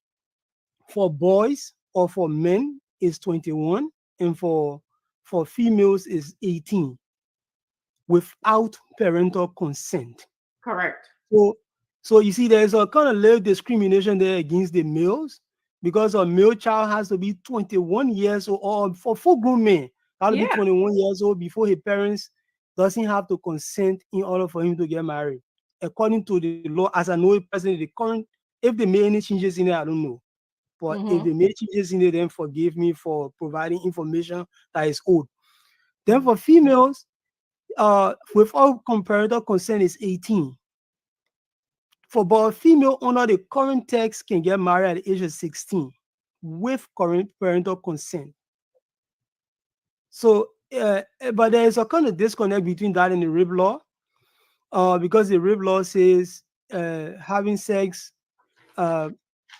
for boys or for men is 21, and for females is 18 without parental consent. Correct. So, so you see, there's a kind of little discrimination there against the males because a male child has to be 21 years old, or for full-grown men, got to be Yeah. 21 years old before his parents doesn't have to consent in order for him to get married. According to the law, as I know it presently, the current, if they made any changes in it, I don't know. But if Hmm. they made changes in it, then forgive me for providing information that is old. Then for females, without parental consent is 18. For but a female under the current text can get married at the age of 16 with current parental consent. So, but there is a kind of disconnect between that and the rape law, because the rape law says having sex uh,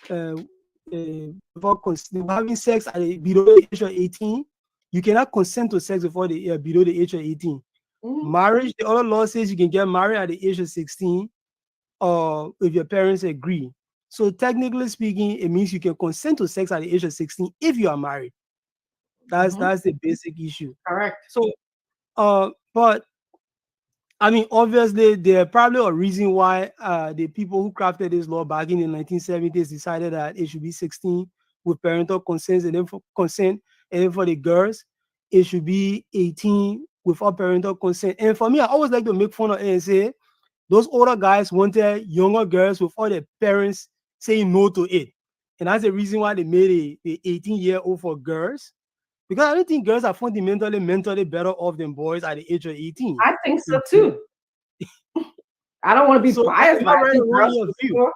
uh, before having sex below the age of 18, you cannot consent to sex before the below the age of 18. Hmm. Marriage, the other law says you can get married at the age of 16 if your parents agree. So technically speaking, it means you can consent to sex at the age of 16 if you are married. Hmm. That's the basic issue. Correct. So but I mean, obviously, there probably a reason why the people who crafted this law back in the 1970s decided that it should be 16 with parental consent, and then for consent, and then for the girls, it should be 18 without parental consent. And for me, I always like to make fun of it and say those older guys wanted younger girls without their parents saying no to it. And that's the reason why they made a 18-year-old for girls. Because I don't think girls are fundamentally mentally better off than boys at the age of 18. I think so Okay. too. I don't want to be So biased, if but I I read think the wrong girls in your view. score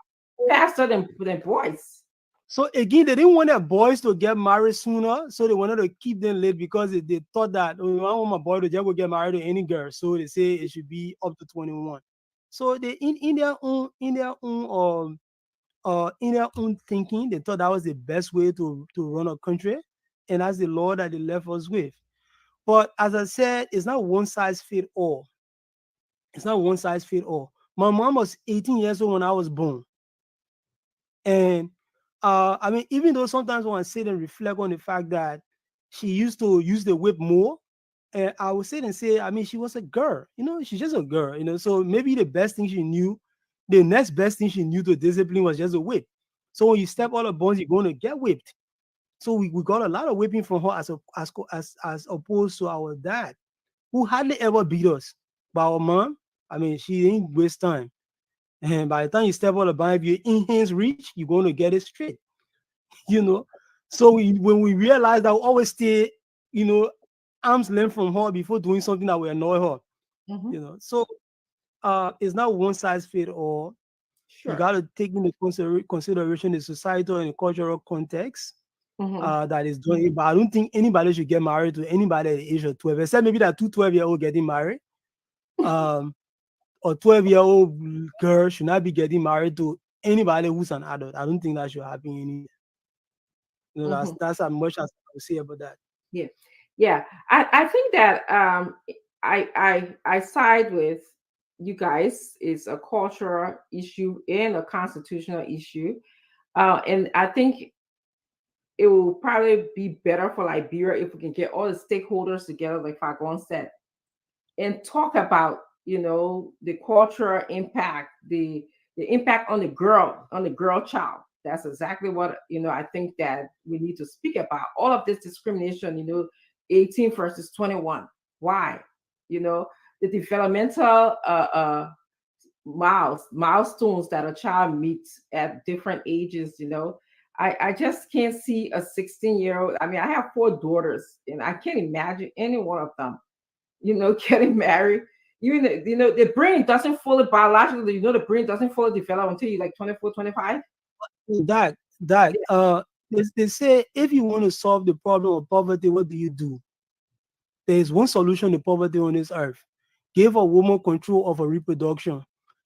faster than boys. So again, they didn't want their boys to get married sooner, so they wanted to keep them late because they thought that, oh, I don't want my boy to just go get married to any girl. So they say it should be up to 21. So they in their own thinking, they thought that was the best way to run a country, and that's the law that they left us with. But as I said, it's not one size fit all. It's not one size fit all. My mom was 18 years old when I was born. And I mean, even though sometimes when I sit and reflect on the fact that she used to use the whip more, and I would sit and say, I mean, she was a girl, she's just a girl, so maybe the best thing she knew, the next best thing she knew to discipline was just a whip. So when you step all the bones, you're going to get whipped. So we got a lot of whipping from her as opposed to our dad, who hardly ever beat us. But our mom, I mean, she didn't waste time. And by the time you step on the bone, if your in hands reach, you're going to get it straight. So when we realize that we always stay, arm's length from her before doing something that will annoy her. So it's not one size fit all. Sure. You got to take into consideration the societal and cultural context that is doing it. But I don't think anybody should get married to anybody at the age of 12, except maybe that 12-year-old getting married. Or 12-year-old girl should not be getting married to anybody who's an adult. I don't think that should happen anywhere. That's as much as I would say about that. Yeah. I think that I side with you guys. It's a cultural issue and a constitutional issue, and I think it will probably be better for Liberia if we can get all the stakeholders together, like Fagon said, and talk about the cultural impact, the impact on the girl child. That's exactly what I think that we need to speak about. All of this discrimination, 18 versus 21. Why? The developmental milestones that a child meets at different ages. I just can't see a 16-year-old. I mean, I have 4 daughters, and I can't imagine any one of them, getting married. Even the brain doesn't fully biologically, the brain doesn't fully develop until you're like 24, 25. They say if you want to solve the problem of poverty, what do? There is one solution to poverty on this earth: give a woman control of her reproduction.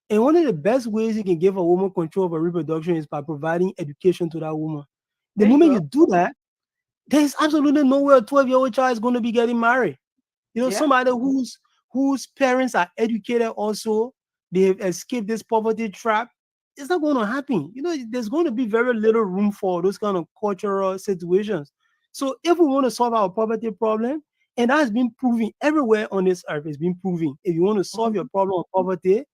And one of the best ways you can give a woman control of her reproduction is by providing education to that woman. The moment you do that, there is absolutely nowhere a 12-year-old child is going to be getting married. Somebody whose parents are educated also, they have escaped this poverty trap. It's not going to happen. There's going to be very little room for those kind of cultural situations. So if we want to solve our poverty problem, and that's been proven everywhere on this earth, it's been proven. If you want to solve your problem of poverty,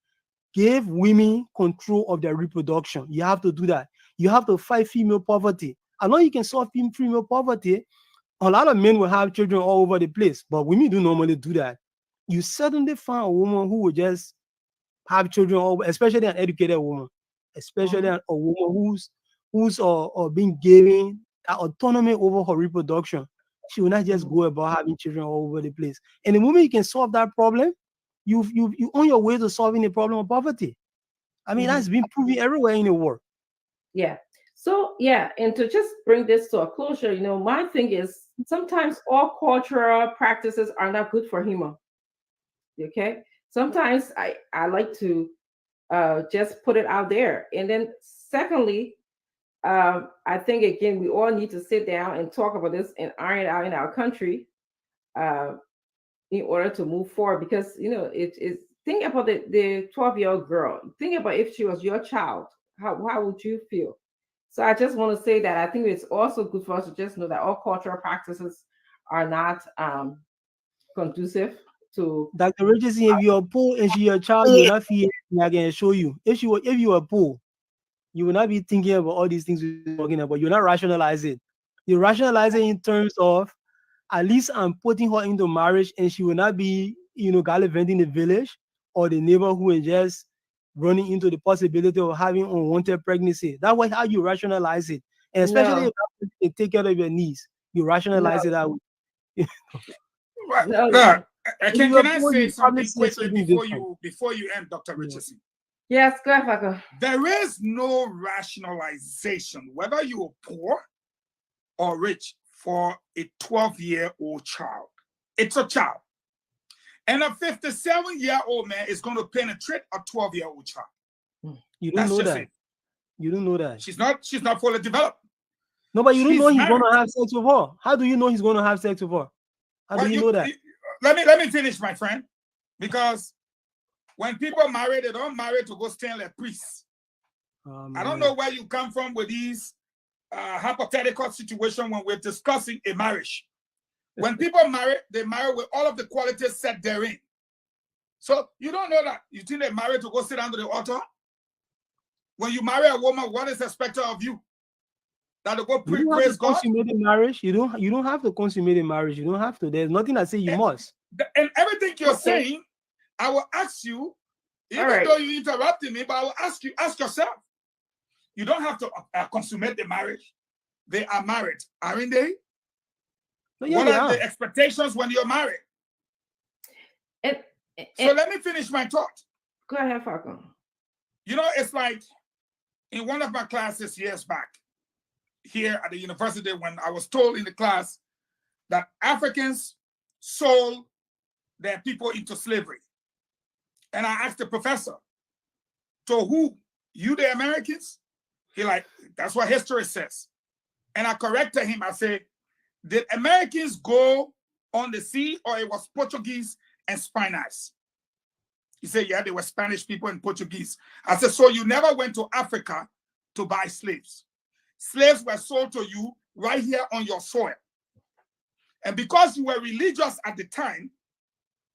give women control of their reproduction. You have to do that. You have to fight female poverty. I know you can solve female poverty. A lot of men will have children all over the place, but women do normally do that. You suddenly find a woman who will just have children, especially an educated woman, especially a woman who's being given autonomy over her reproduction. She will not just go about having children all over the place. And the moment you can solve that problem, you on your way to solving the problem of poverty. I mean, that's been proven everywhere in the world. Yeah. So and to just bring this to a closure, my thing is sometimes all cultural practices are not good for human. Okay. Sometimes I like to just put it out there. And then secondly, I think again we all need to sit down and talk about this and iron it out in our country in order to move forward. Because it's think about the 12-year-old girl. Think about if she was your child, how would you feel? So I just want to say that I think it's also good for us to just know that all cultural practices are not conducive to. Dr. Richardson, if you're poor and she's your child, you will not feel anything I can show you. If you were poor, you will not be thinking about all these things we're talking about. You'll not rationalize it. You rationalize it in terms of, at least I'm putting her into marriage and she will not be, gallivanting the village or the neighborhood and just running into the possibility of having unwanted pregnancy. That's how you rationalize it. And especially if you can take care of your needs, you rationalize it out. Can I say something quickly before you end, Dr. Richardson? Yes, go ahead, Paco. There is no rationalization, whether you are poor or rich, for a 12-year-old child. It's a child. And a 57-year-old man is going to penetrate a 12-year-old child. You don't know that. You don't know that. She's not fully developed. No, but you don't know he's going to have sex with her. How do you know he's going to have sex with her? How do you know that? Let me finish, my friend, because when people marry, they don't marry to go stand like priests. I don't know where you come from with these hypothetical situations when we're discussing a marriage. When people marry, they marry with all of the qualities set therein. So you don't know that. You think they marry to go sit under the altar? When you marry a woman, what is expected of you? That to go praise God? Consummate the marriage. You don't have to consummate the marriage. You don't have to. There's nothing that say you must. And everything you're saying, I will ask you, even though you interrupted me, but I will ask yourself. You don't have to consummate the marriage. They are married, aren't they? What are the expectations when you're married? So let me finish my thought. Go ahead, Falcon. You know, it's like in one of my classes years back here at the university, when I was told in the class that Africans sold their people into slavery. And I asked the professor, to who? You, the Americans? He like, that's what history says. And I corrected him. I said, did Americans go on the sea, or it was Portuguese and Spaniards? He said, yeah, they were Spanish people and Portuguese. I said, so you never went to Africa to buy slaves. Slaves were sold to you right here on your soil. And because you were religious at the time,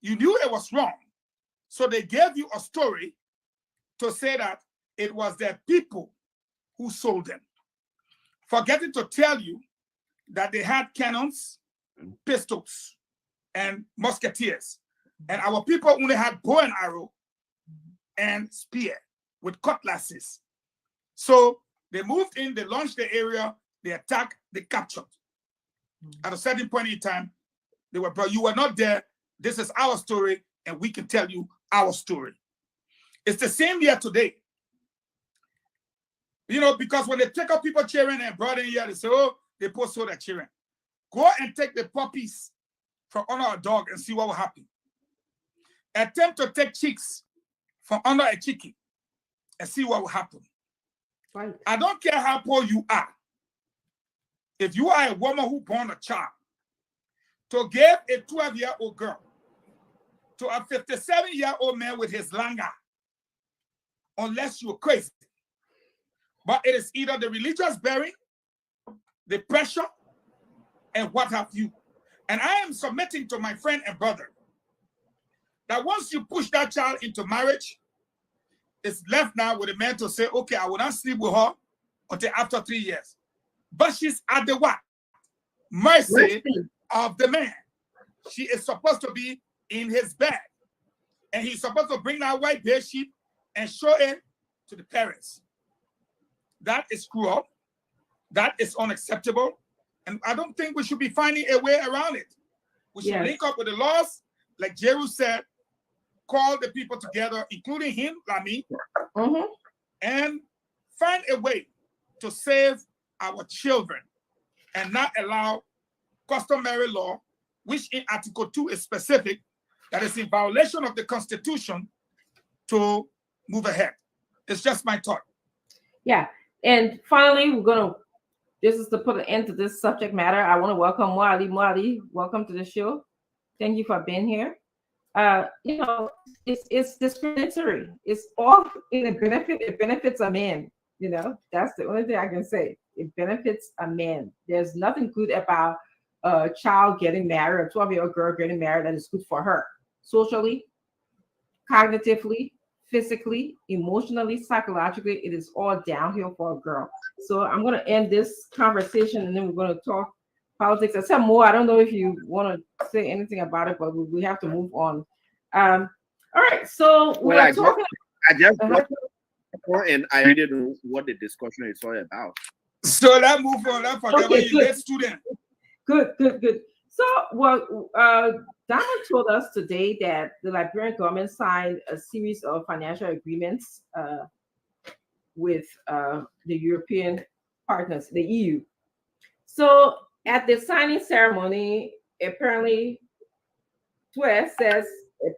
you knew it was wrong. So they gave you a story to say that it was their people who sold them, forgetting to tell you that they had cannons, pistols, and musketeers. And our people only had bow and arrow and spear with cutlasses. So they moved in, they launched the area, they attacked, they captured. At a certain point in time, they were, bro, you were not there. This is our story, and we can tell you our story. It's the same here today. You know, because when they take up people children and brought in here, they say, oh, they post their children. Go and take the puppies from under a dog and see what will happen. Attempt to take chicks from under a chicken and see what will happen. Right. I don't care how poor you are. If you are a woman who born a child, to give a 12-year-old girl to a 57-year-old man with his langa, unless you're crazy. But it is either the religious bearing, the pressure, and what have you. And I am submitting to my friend and brother that once you push that child into marriage, it's left now with the man to say, okay, I will not sleep with her until after 3 years. But she's at the what? Mercy of the man. She is supposed to be in his bed. And he's supposed to bring that white bear sheep and show it to the parents. That is cruel. That is unacceptable. And I don't think we should be finding a way around it. We should link up with the laws, like Jeru said, call the people together, including him, Lami, and find a way to save our children and not allow customary law, which in Article 2 is specific, that is in violation of the Constitution, to move ahead. It's just my thought. Yeah. And finally, this is to put an end to this subject matter. I want to welcome Mwali. Mwali, welcome to the show. Thank you for being here. You know, it's discriminatory. It's all in the benefit. It benefits a man. You know, that's the only thing I can say. It benefits a man. There's nothing good about a child getting married, a 12-year-old girl getting married that is good for her. Socially, cognitively, physically, emotionally, psychologically, it is all downhill for a girl. So I'm going to end this conversation, and then we're going to talk politics. I said more. I don't know if you want to say anything about it, but we have to move on. All right. So we're talking. I just and I really don't know what the discussion is all about. So let's move on. Let's forget about you, student. Good. So, Diamond told us today that the Liberian government signed a series of financial agreements with the European partners, the EU. So, at the signing ceremony, apparently, Twe says,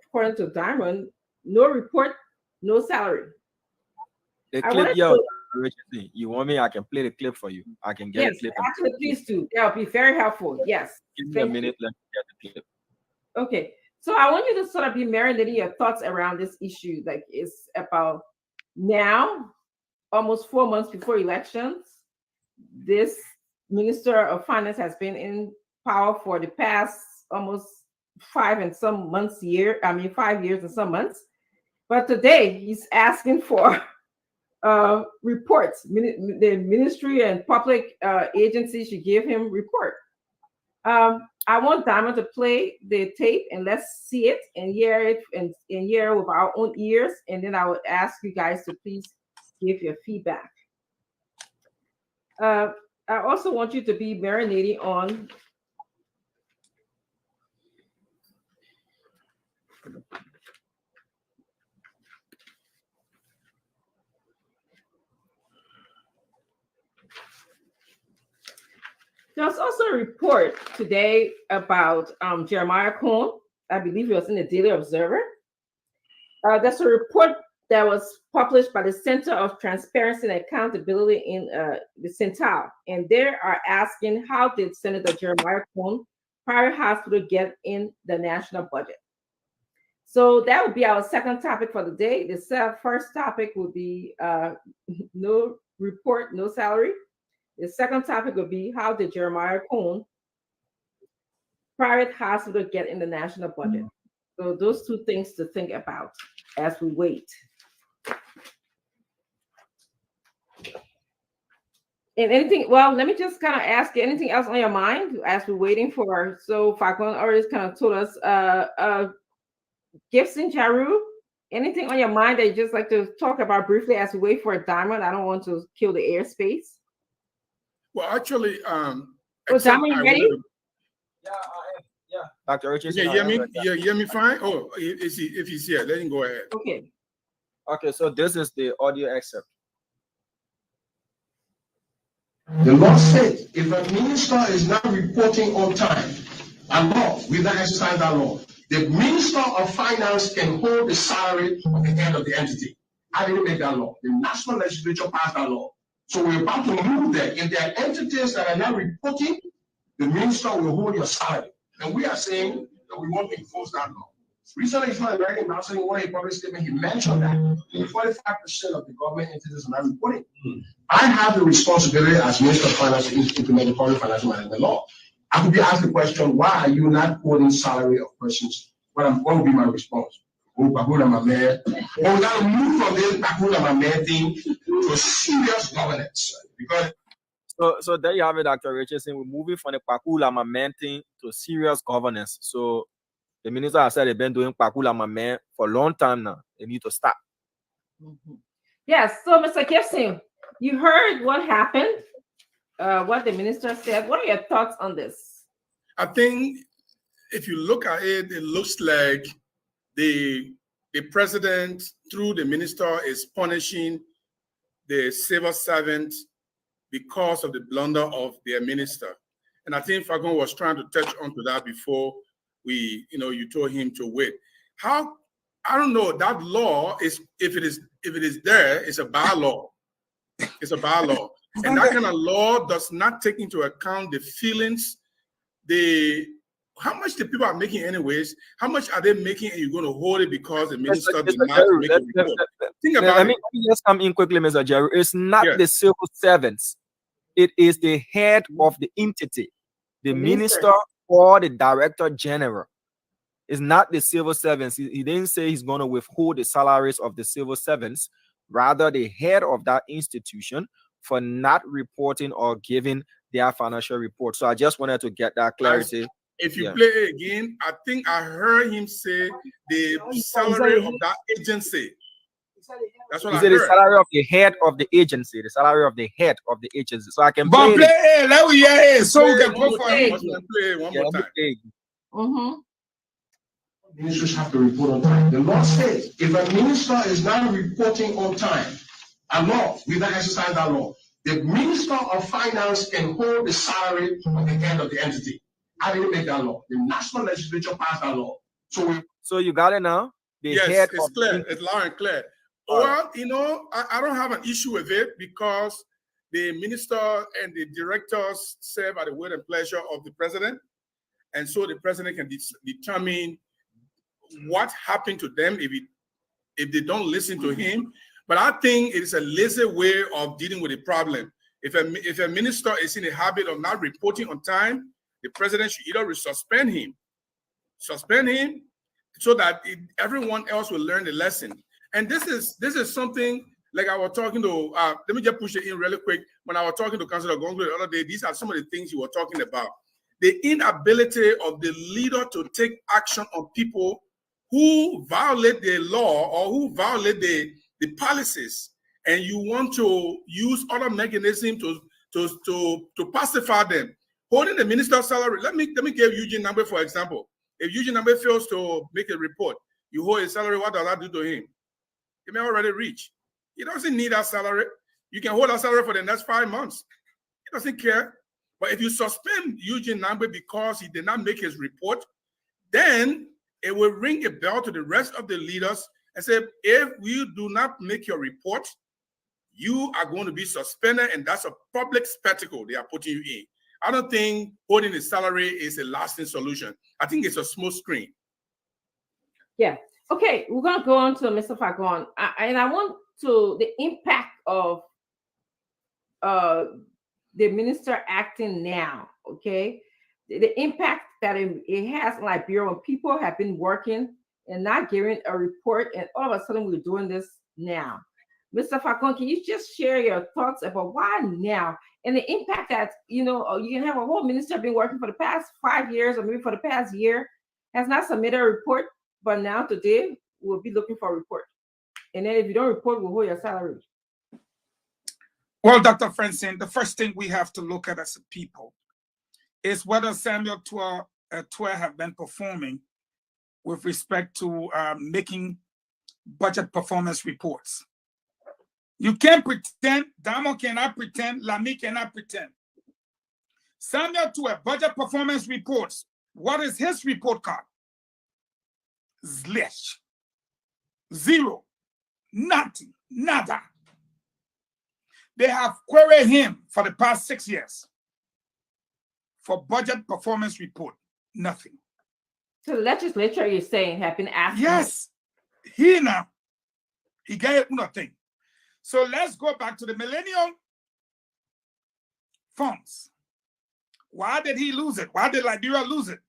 according to Diamond, no report, no salary. Richardson, you want me? I can play the clip for you. I can get Yes, a clip. actually, please do. That would be very helpful. Yes. Give me a Thank you. minute. Let me get the clip. Okay, so I want you to sort of be marinating your thoughts around this issue. Like, it's about now, almost 4 months before elections. This Minister of Finance has been in power for the past almost 5 years and some months. But today he's asking for reports. The ministry and public agencies should give him report. I want Diamond to play the tape and let's see it and hear it and hear it with our own ears. And then I would ask you guys to please give your feedback. I also want you to be marinating on there's also a report today about Jeremiah Cohn. I believe it was in the Daily Observer. That's a report that was published by the Center of Transparency and Accountability in the Central. And they are asking, how did Senator Jeremiah Cohn private hospital get in the national budget? So that would be our second topic for the day. The first topic would be no report, no salary. The second topic would be, how did Jeremiah Cohn private hospital get in the national budget? So those two things to think about as we wait. And anything, well, let me just kind of ask you, anything else on your mind as we're waiting for, so Farquhar already kind of told us, Gibson Jaru, anything on your mind that you just like to talk about briefly as we wait for a Diamond? I don't want to kill the airspace. Well, actually, Diamond, you ready? Yeah. Dr. Richardson. You hear me? You hear me fine? Oh, if he's here, let him go ahead. Okay. Okay, so this is the audio excerpt. The law says if a minister is not reporting on time, a law, we don't exercise that law. The Minister of Finance can hold the salary of the head of the entity. I didn't make that law. The national legislature passed that law. So we're about to move there. If there are entities that are not reporting, the minister will hold your salary. And we are saying that we want to enforce that law. Recently, it's not American Council, in one of his public statement, he mentioned that 45% of the government entities are not reporting. I have the responsibility as Minister of Finance to implement the public financial management law. I could be asked the question, why are you not holding salary of persons? What would be my response? Oh, Bakula Mameh. Oh, we got to move from this Bakula Mameh thing to serious governance. Because So there you have it, Dr. Richardson. We're moving from the Pakula Mameh thing to serious governance. So the minister has said they've been doing Pakula Mameh for a long time now. They need to stop. Yes, so Mr. Gibson, you heard what happened, what the minister said. What are your thoughts on this? I think if you look at it, it looks like the president, through the minister, is punishing the civil servant because of the blunder of their minister. And I think Fagon was trying to touch onto that before you told him to wait. How, I don't know, that law is, if it is there, it's a bylaw. It's a bylaw. And that kind of law does not take into account the feelings, how much the people are making anyways, how much are they making, and you're going to hold it because the minister did not make a report. Think about it. Let me just come in quickly, Mr. Jerry. It's not the civil servants. It is the head of the entity, the minister or the director general. It's not the civil servants. He didn't say he's going to withhold the salaries of the civil servants, rather the head of that institution for not reporting or giving their financial report. So I just wanted to get that clarity. If you play it again, I think I heard him say the salary of that agency. That's what I heard. The salary of the head of the agency, the salary of the head of the agency. So I can play it. Let me hear it. So we can go for it. Play it one more time. Ministers have to report on time. The law says if a minister is not reporting on time, a law, we don't exercise that law. The Minister of Finance can hold the salary of the head of the entity. I didn't make that law. The national legislature passed that law. So you got it now? Yes, it's clear. It's loud and clear. Well, you know, I don't have an issue with it because the minister and the directors serve at the will and pleasure of the president. And so the president can determine what happened to them if they don't listen to him. But I think it is a lazy way of dealing with the problem. If a minister is in the habit of not reporting on time, the president should either suspend him so that everyone else will learn the lesson. And this is something like I was talking to, let me just push it in really quick. When I was talking to Councillor Gongo the other day, these are some of the things you were talking about. The inability of the leader to take action on people who violate the law or who violate the policies, and you want to use other mechanisms to pacify them. Holding the minister's salary. Let me give Eugene Nambwe for example. If Eugene Nambwe fails to make a report, you hold his salary. What does that do to him? He may already reach. He doesn't need that salary. You can hold that salary for the next 5 months. He doesn't care. But if you suspend Eugene Nambwe because he did not make his report, then it will ring a bell to the rest of the leaders and say, if you do not make your report, you are going to be suspended, and that's a public spectacle they are putting you in. I don't think holding the salary is a lasting solution. I think it's a smoke screen. Yeah. Okay, we're going to go on to Mr. Fagon. And I want to, the impact of the minister acting now, okay? The impact that it has in Liberia when people have been working and not giving a report, and all of a sudden we're doing this now. Mr. Fagon, can you just share your thoughts about why now? And the impact that, you know, you can have a whole minister been working for the past 5 years or maybe for the past year, has not submitted a report, but now today we'll be looking for a report. And then if you don't report, we'll hold your salary. Well, Dr. Francine, the first thing we have to look at as a people is whether Samuel Tuah have been performing with respect to making budget performance reports. You can't pretend, Damo cannot pretend, Lami cannot pretend. Samuel Tuah, budget performance reports. What is his report card? Zlish. Zero. Nothing. Nada. They have queried him for the past 6 years for budget performance report. Nothing. So the legislature, you're saying, have been asking. Yes. He gave nothing. So let's go back to the Millennium Funds. Why did he lose it? Why did Liberia lose it?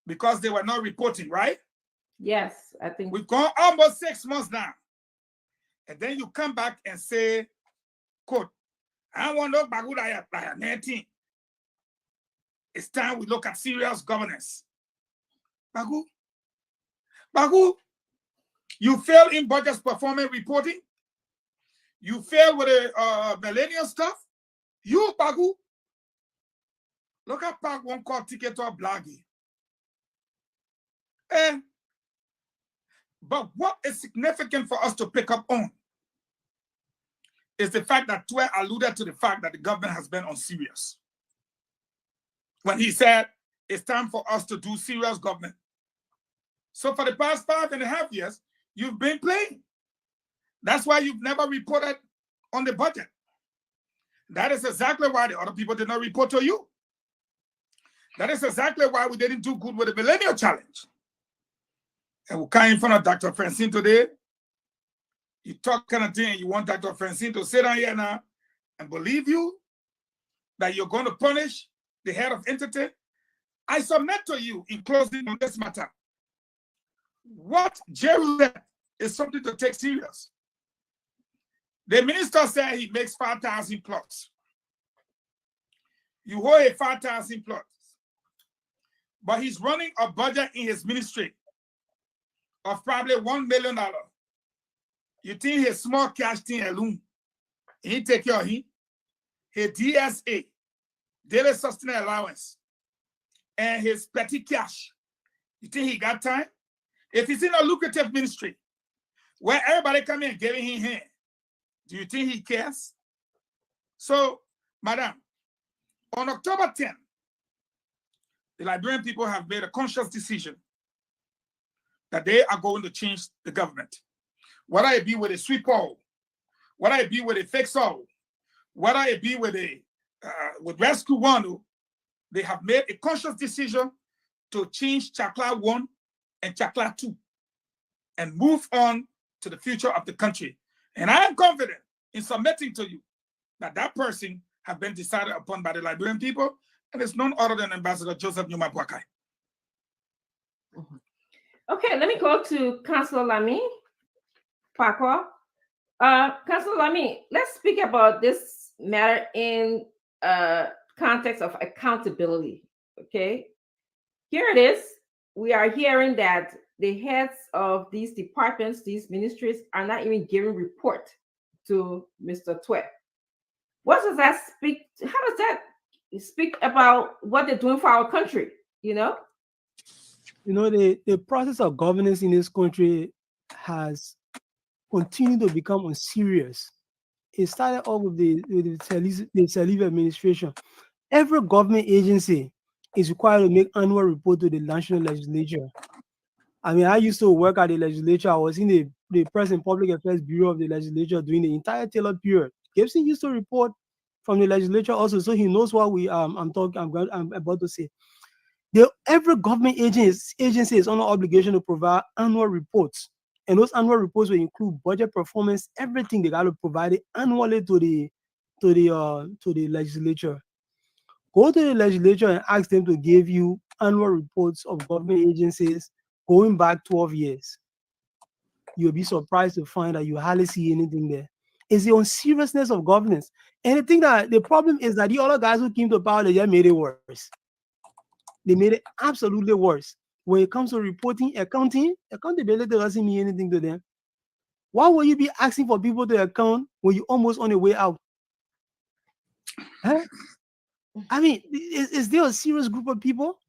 Because they were not reporting, right? Yes, I think. We've gone almost 6 months now. And then you come back and say, quote, I want to look back at 19. It's time we look at serious governance. Bagu, you fail in budget performance reporting. You fail with the millennial stuff. You, Bagu, look at Park one called ticket or blaggy. But what is significant for us to pick up on is the fact that Tuah alluded to the fact that the government has been unserious. When he said, it's time for us to do serious government. So for the past 5.5 years, you've been playing. That's why you've never reported on the budget. That is exactly why the other people did not report to you. That is exactly why we didn't do good with the Millennial Challenge. And we came in front of Dr. Francine today. You talk kind of thing, you want Dr. Francine to sit down here now and believe you that you're going to punish the head of entity. I submit to you in closing on this matter. What Jerry said is something to take serious. The minister said he makes 5,000 plots. You hold a 5,000 plots, but he's running a budget in his ministry of probably $1 million. You think his small cash thing alone, he take care of him? His DSA, daily sustenance allowance, and his petty cash. You think he got time? If he's in a lucrative ministry where everybody come in giving him hand, do you think he cares? So, madam, on October 10th, the Liberian people have made a conscious decision that they are going to change the government. whether it be with a sweeper, whether it be with a fixer, whether it be with a with Rescue One, they have made a conscious decision to change Chakla 1 and Chakla 2 and move on to the future of the country. And I am confident in submitting to you that that person has been decided upon by the Liberian people, and it's none other than Ambassador Joseph Numa Boakai. Okay, let me go to Councillor Lami Farquhar. Councillor Lami, let's speak about this matter in context of accountability. Okay, here it is. We are hearing that the heads of these departments, these ministries, are not even giving report to Mr. Twe. What does that speak? How does that speak about what they're doing for our country? You know, the process of governance in this country has continued to become unserious. It started off with the Saliva administration. Every government agency is required to make annual report to the national legislature. I mean, I used to work at the legislature. I was in the Press and Public Affairs Bureau of the legislature during the entire Taylor period. Gibson used to report from the legislature also, so he knows what I'm about to say. Every government agency is under obligation to provide annual reports, and those annual reports will include budget performance, everything they got to provide it annually to the legislature. Go to the legislature and ask them to give you annual reports of government agencies going back 12 years. You'll be surprised to find that you hardly see anything there. It's the unseriousness of governance. And I think that the problem is that the other guys who came to power, they just made it worse. They made it absolutely worse. When it comes to reporting, accountability doesn't mean anything to them. Why will you be asking for people to account when you're almost on the way out? Huh? I mean, is there a serious group of people?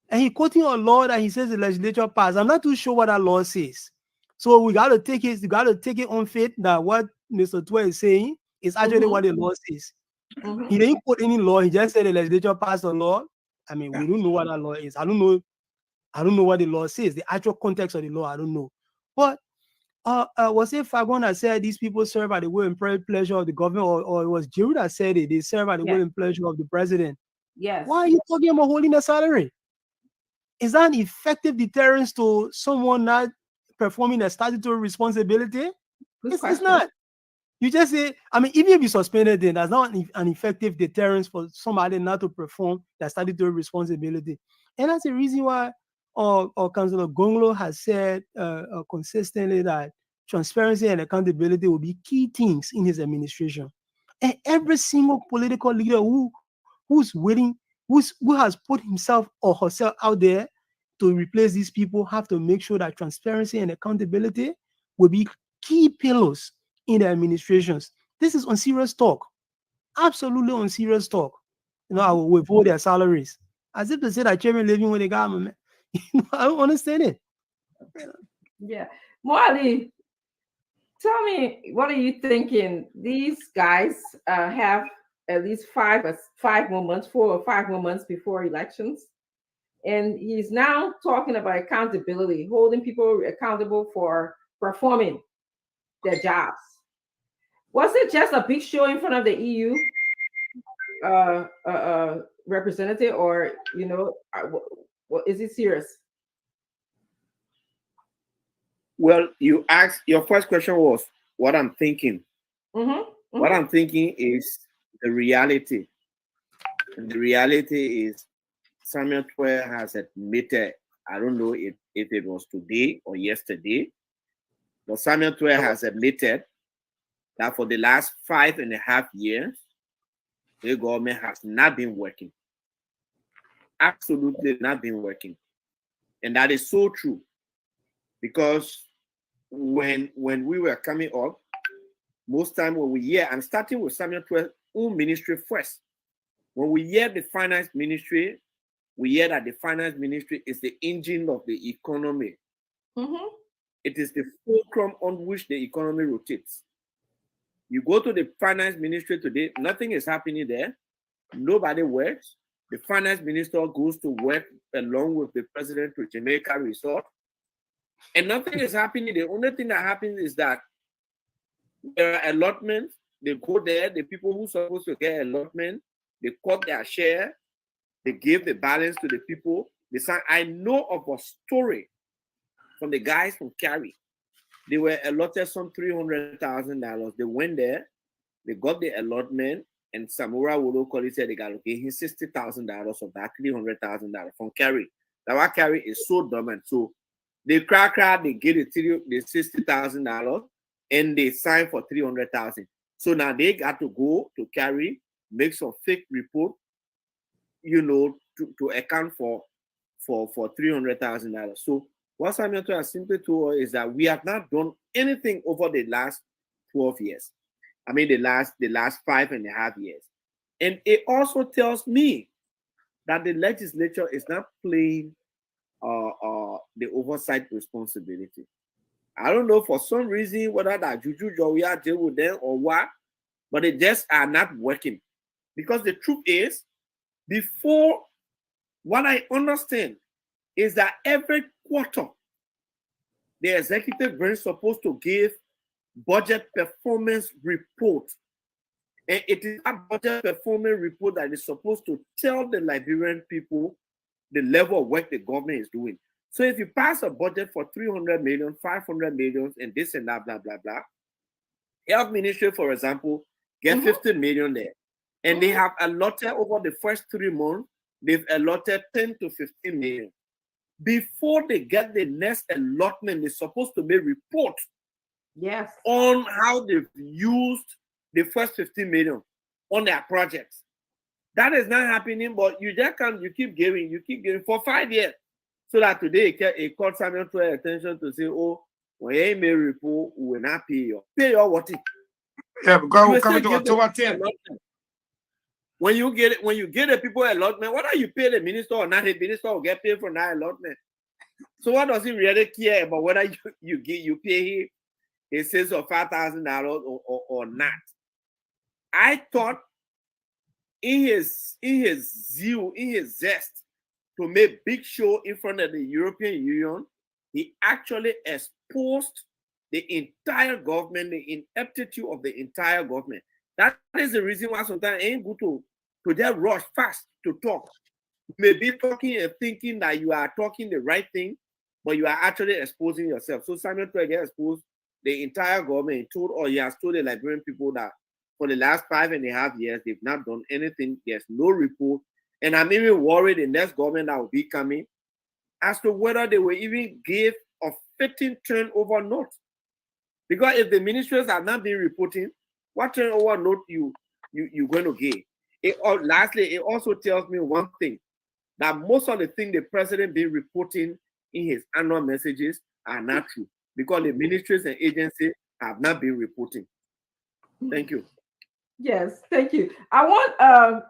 And he quoting a law that he says the legislature passed. I'm not too sure what that law says. So we got to take it on faith that what Mr. Twe is saying is actually what the law says. He didn't quote any law. He just said the legislature passed a law. I mean, we don't know what that law is. I don't know what the law says. The actual context of the law, I don't know. But was it Fagon that said these people serve at the will and pleasure of the government, or it was Jiru that said it? They serve at the will and pleasure of the president. Yes. Why are you talking about holding a salary? Is that an effective deterrence to someone not performing a statutory responsibility? It's not. You just say, I mean, even if you suspended them, that's not an effective deterrence for somebody not to perform their statutory responsibility. And that's the reason why Councillor Gonglo has said consistently that transparency and accountability will be key things in his administration. And every single political leader who has put himself or herself out there to replace these people have to make sure that transparency and accountability will be key pillars in the administrations. This is unserious talk. Absolutely unserious talk. I will withhold their salaries. As if to say that chairman living with the government. I don't understand it. Yeah. Mwali, tell me, what are you thinking? These guys have at least 4 or 5 more months before elections. And he's now talking about accountability, holding people accountable for performing their jobs. Was it just a big show in front of the EU representative, or, is it serious? Well, you asked, your first question was what I'm thinking. What I'm thinking is the reality. And the reality is Samuel Twe has admitted, I don't know if it was today or yesterday, but Samuel Twe has admitted that for the last 5.5 years, the government has not been working. Absolutely not been working. And that is so true. Because when we were coming up, most time when we hear, and starting with Samuel Twe's own ministry first, when we hear the finance ministry, we hear that the finance ministry is the engine of the economy. It is the fulcrum on which the economy rotates. You go to the finance ministry today, nothing is happening there. Nobody works. The finance minister goes to work along with the president to Jamaica Resort. And nothing is happening. The only thing that happens is that there are allotments. They go there. The people who are supposed to get allotment, they cut their share. They give the balance to the people. They say, I know of a story from the guys from Cary. They were allotted some $300,000. They went there, they got the allotment, and Samura Wodo said they got $60,000 of that $300,000 from Cary. That Cary is so dormant. So they crack, they get the $60,000 and they sign for $300,000. So now they got to go to Cary, make some fake report, to account for $300,000. So what Samuel has simply told us is that we have not done anything over the last 12 years. I mean, the last 5.5 years. And it also tells me that the legislature is not playing the oversight responsibility. I don't know for some reason whether that Juju Joya deal with them or what, but they just are not working. Because the truth is, before, what I understand is that every quarter, the executive branch is supposed to give budget performance report. And it is a budget performance report that is supposed to tell the Liberian people the level of work the government is doing. So if you pass a budget for 300 million, 500 million, and this and that, blah, blah, blah, Health Ministry, for example, get 50 million there. And they have allotted over the first 3 months, they've allotted 10 to 15 million. Before they get the next allotment, they're supposed to make reports on how they've used the first 15 million on their projects. That is not happening, but you just can't, you keep giving for 5 years. So that today it caught Samuel to attention to say, oh, when you may report, we will not pay you. Pay your what? Yeah, because we're coming to October 10th. When you get the people allotment, whether you pay the minister or not, the minister will get paid for that allotment. So what does he really care about whether you pay him a sense of $5,000 or not? I thought in his zeal, in his zest to make big show in front of the European Union, he actually exposed the entire government, the ineptitude of the entire government. That is the reason why sometimes it ain't good to just rush fast to talk. You may be talking and thinking that you are talking the right thing, but you are actually exposing yourself. So Samuel Twege exposed the entire government. He has told the Liberian people that for the last 5.5 years, they've not done anything. There's no report. And I'm even worried the next government that will be coming as to whether they will even give a fitting turnover note. Because if the ministries have not been reporting, what turnover note you're going to give? Lastly, it also tells me one thing, that most of the things the president been reporting in his annual messages are not true, because the ministries and agencies have not been reporting. Thank you. Yes, thank you. I want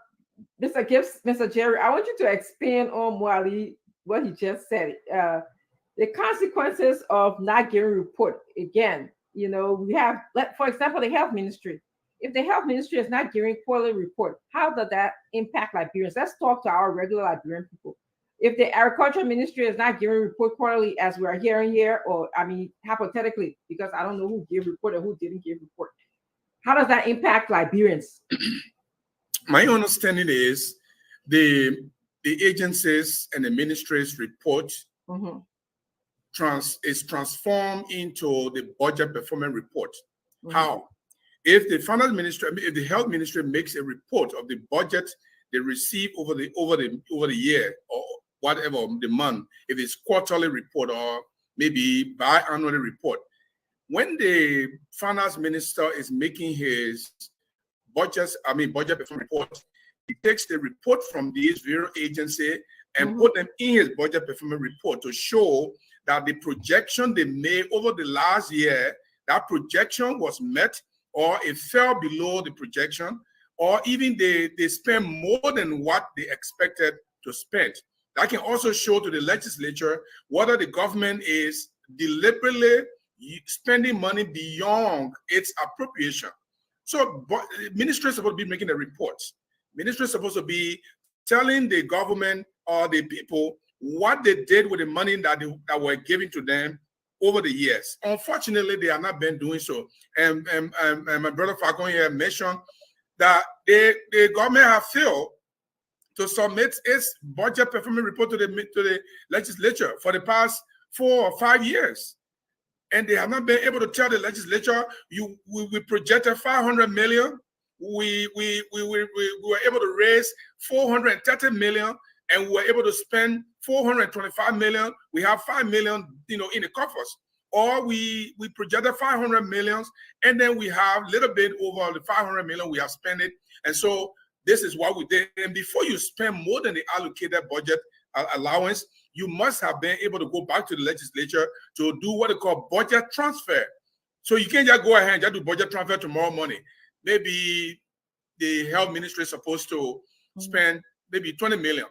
Mr. Jerry, I want you to expand on what he just said. The consequences of not getting report. Again, we have, for example, the health ministry. If the health ministry is not giving quarterly report, how does that impact Liberians? Let's talk to our regular Liberian people. If the agriculture ministry is not giving report quarterly, as we are hearing here, or hypothetically, because I don't know who gave report and who didn't give report, how does that impact Liberians? My understanding is the agencies and the ministries report is transformed into the budget performance report. How? If the finance ministry, if the health ministry makes a report of the budget they receive over the year or whatever the month, if it's quarterly report or maybe biannual report, when the finance minister is making his budget performance report, he takes the report from these various agencies and put them in his budget performance report to show that the projection they made over the last year, that projection was met, or it fell below the projection, or even they spent more than what they expected to spend. That can also show to the legislature whether the government is deliberately spending money beyond its appropriation. So ministry is supposed to be making the reports. Ministry is supposed to be telling the government or the people what they did with the money that were given to them over the years. Unfortunately, they have not been doing so. And my brother Falcon here mentioned that the government have failed to submit its budget performance report to the legislature for the past 4 or 5 years. And they have not been able to tell the legislature, we projected 500 million. We were able to raise 430 million, and we were able to spend 425 million. We have 5 million, in the coffers. Or we projected 500 millions, and then we have a little bit over the 500 million we have spent it. And so this is what we did. And before you spend more than the allocated budget allowance, you must have been able to go back to the legislature to do what they call budget transfer. So you can't just go ahead and just do budget transfer tomorrow morning. Maybe the health ministry is supposed to spend maybe 20 million.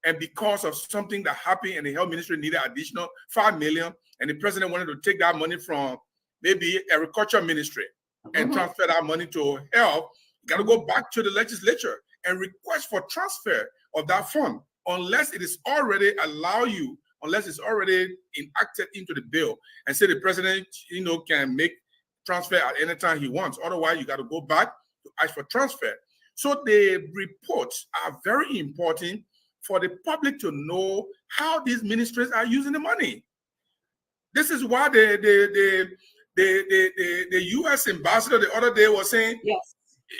And because of something that happened and the health ministry needed additional 5 million, and the president wanted to take that money from maybe agriculture ministry and transfer that money to health, you got to go back to the legislature and request for transfer of that fund, unless it is already unless it's already enacted into the bill, and say the president, can make transfer at any time he wants. Otherwise, you got to go back to ask for transfer. So the reports are very important for the public to know how these ministries are using the money. This is why the U.S. ambassador the other day was saying, yes,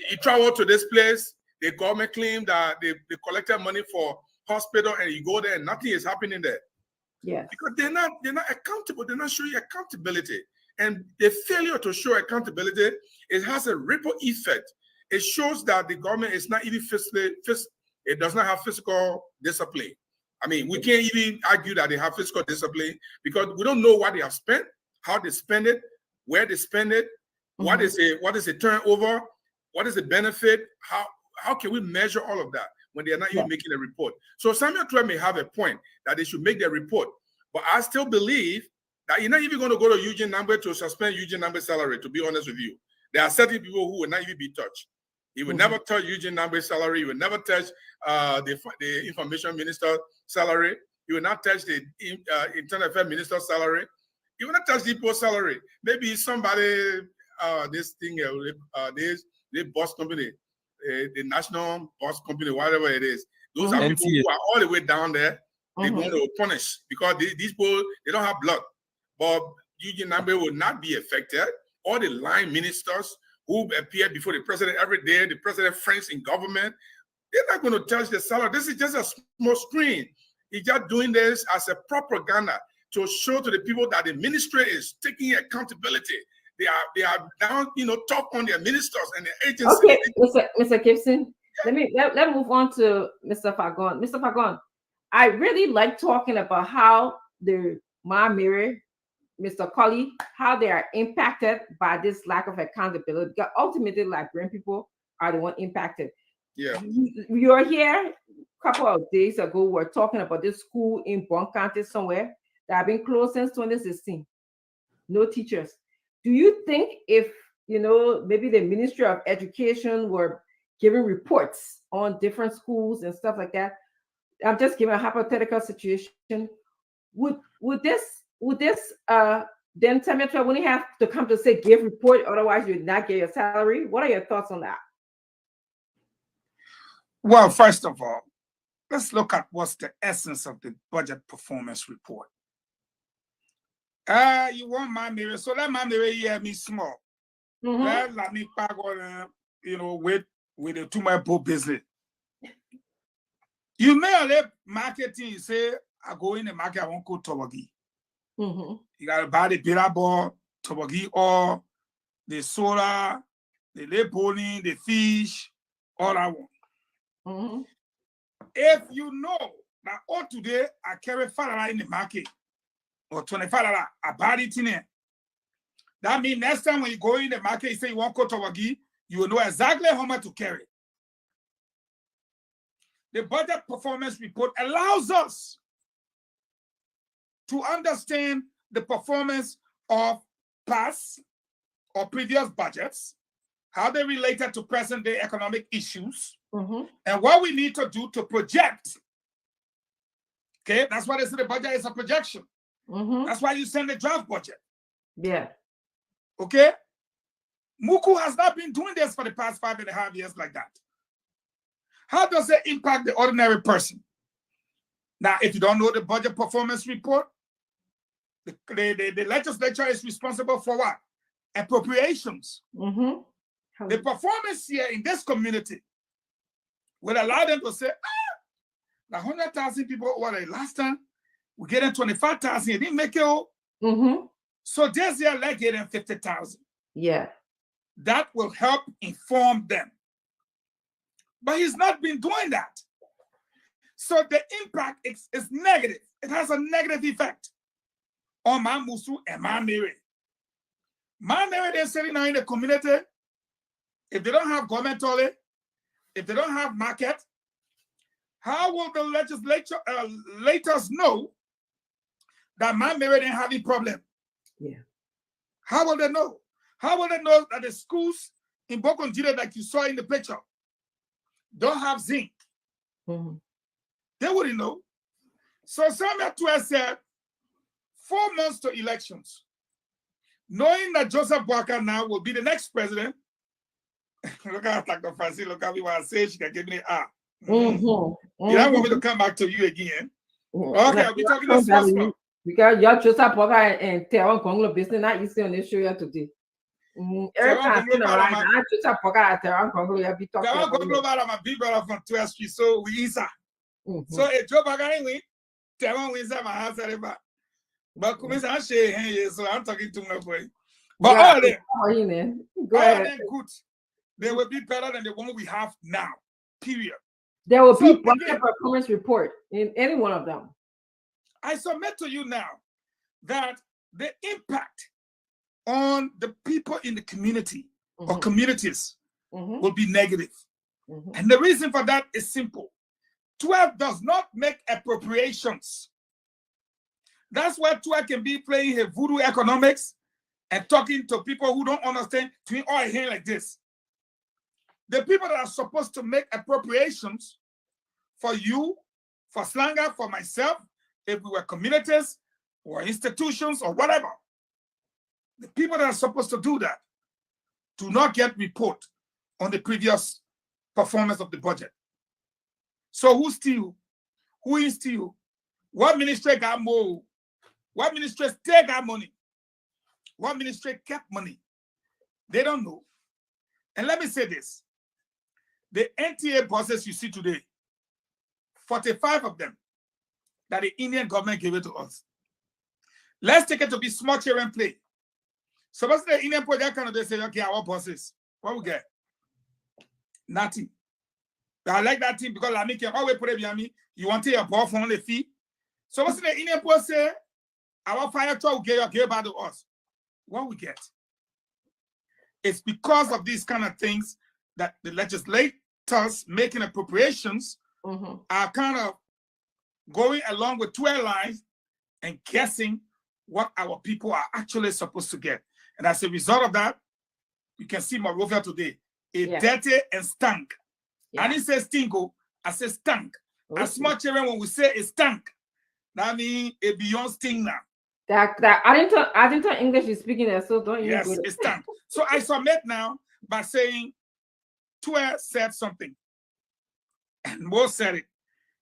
he traveled to this place. The government claimed that they collected money for hospital, and you go there and nothing is happening there. yes, Because they're not accountable. They're not showing accountability. And the failure to show accountability, it has a ripple effect. It shows that the government is not even it does not have fiscal discipline. I mean, we can't even argue that they have fiscal discipline because we don't know what they have spent, how they spend it, where they spend it, what is the turnover, what is the benefit, how can we measure all of that when they are not even making a report? So Samuel Twe may have a point that they should make their report, but I still believe that you're not even going to go to Eugene Nangbe to suspend Eugene Nangbe's salary, to be honest with you. There are certain people who will not even be touched. He will never touch Eugene Nangbe's salary. He will never touch the information minister's salary. He will not touch the internal affairs minister's salary. He will not touch the post salary. Maybe somebody, the boss company, the national boss company, whatever it is. Those are people who are all the way down there. They want to punish because these people, they don't have blood. But Eugene Nangbe will not be affected. All the line ministers who appear before the president every day, the president friends in government, they're not going to touch the salary. This is just a small screen. He's just doing this as a propaganda to show to the people that the ministry is taking accountability. They are down, talk on their ministers and their agencies. Okay, Mr. Gibson, let me move on to Mr. Fagon. Mr. Fagon, I really like talking about how the Maamere, Mr. Colley, how they are impacted by this lack of accountability. Because ultimately, Liberian people are the one impacted. Yeah. You are here a couple of days ago. We're talking about this school in Bon County somewhere that have been closed since 2016. No teachers. Do you think if, maybe the Ministry of Education were giving reports on different schools and stuff like that, I'm just giving a hypothetical situation, would this then Samuel Twe wouldn't have to come to say give report, otherwise you'd not get your salary? What are your thoughts on that? Well, first of all, let's look at what's the essence of the budget performance report. You want Maamere, so let Maamere hear me small. Let me back on, with the too business. You may have marketing, say, I go in the market, I won't go Tobagi. You got to buy the Birabo, Tobagi, or the soda, the leponing, the fish, all I want. If you know that all today I carry $5 in the market or $25, I buy it in there. That means next time when you go in the market, you say you want to go Tobagi, you will know exactly how much to carry. The budget performance report allows us to understand the performance of past or previous budgets, how they related to present-day economic issues, and what we need to do to project. Okay, that's why they say the budget is a projection. That's why you send the draft budget. Yeah. Okay? Muku has not been doing this for the past 5.5 years like that. How does it impact the ordinary person? Now, if you don't know the budget performance report, the legislature is responsible for what? Appropriations. The performance here in this community will allow them to say, the 100,000 people were the last time, we get in 25,000, it didn't make it all. So this year, let's get in 50,000. Yeah. That will help inform them. But he's not been doing that. So the impact is negative. It has a negative effect on my Musu and my Mary. My Mary, they're sitting now in the community. If they don't have government toilet, if they don't have market, how will the legislators know that my Mary didn't have a problem? Yeah. How will they know? How will they know that the schools in Bokonjire, like you saw in the picture, don't have zinc? They wouldn't know. So Samuel Tuer said, 4 months to elections, knowing that Joseph Boakai now will be the next president. Look at Dr. Francis, look at me when I say she can give me an You don't want me to come back to you again. Okay, I'll be talking to Small. Because your Joseph Boakai and Terran Congo business not easy on this show here today. Every time I Joseph Boakai Terran Congo, you'll be talking about my big brother from 12th Street, so we answer. So if Joe Boakai win, Terran wins my house at the back. But so I'm talking too much for you. But all of them, good. They will be better than the one we have now. Period. There will be budget performance report in any one of them. I submit to you now that the impact on the people in the community or communities will be negative. And the reason for that is simple. 12 does not make appropriations. That's why 12 can be playing a voodoo economics and talking to people who don't understand, doing all here like this. The people that are supposed to make appropriations for you, for Slanga, for myself, if we were communities or institutions or whatever, the people that are supposed to do that do not get report on the previous performance of the budget. So who steal? Who is steal? What ministry got more? What ministry still got money? What ministry kept money? They don't know. And let me say this. The NTA buses you see today, 45 of them, that the Indian government gave it to us. Let's take it to be small children play. So what's the Indian project kind of they say, okay, our buses, what we get? Nothing. But I like that thing because I make always put it behind me. You want to take your ball from the fee. So what's the Indian post say? Our fire truck will give back to us. What we get? It's because of these kind of things that the legislators making appropriations are kind of going along with 12 lines and guessing what our people are actually supposed to get. And as a result of that, you can see Monrovia today. It's dirty and stank. I didn't say stingo, I said stank. As small children, when we say it stank, that means it beyond sting now. That I didn't know English is speaking there, so don't yes, it's stank. So I submit now by saying Tuer said something. And Mo said it.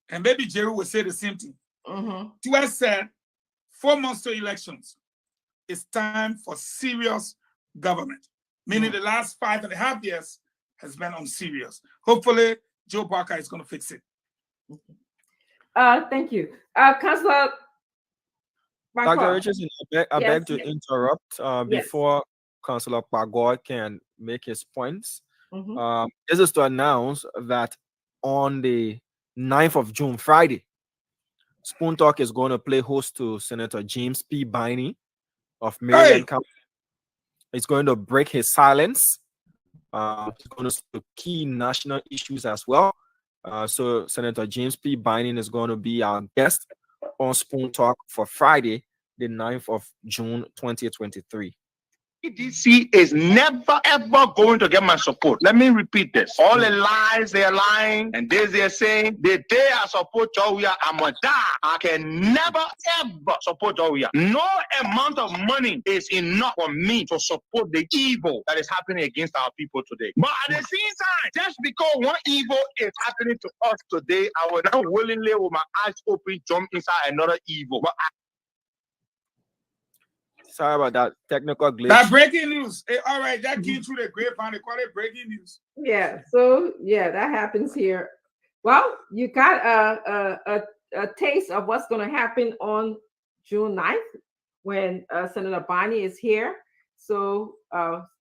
And maybe Jerry will say the same thing. Tuer said 4 months to elections. It's time for serious government. Meaning the last 5.5 years has been unserious. Hopefully, Joe Boakai is going to fix it. Thank you. Councillor Dr. Richardson, I beg to interrupt before Councillor Kpagoy can make his points. This is to announce that on the 9th of June, Friday, Spoon Talk is going to play host to Senator James P. Biney of Maryland County. It's going to break his silence. It's going to speak key national issues as well. So Senator James P. Biney is going to be our guest on Spoon Talk for Friday, the 9th of June, 2023. EDC is never ever going to get my support. Let me repeat this. All the lies they are lying and this they are saying, the day I support Jawia, I'm gonna die. I can never ever support Jawia. No amount of money is enough for me to support the evil that is happening against our people today. But at the same time, just because one evil is happening to us today, I will not willingly with my eyes open jump inside another evil. But Sorry about that technical glitch. That breaking news. All right, that came through the grapevine. They call it breaking news. Yeah. So yeah, that happens here. Well, you got a taste of what's going to happen on June 9th when Senator Bonnie is here. So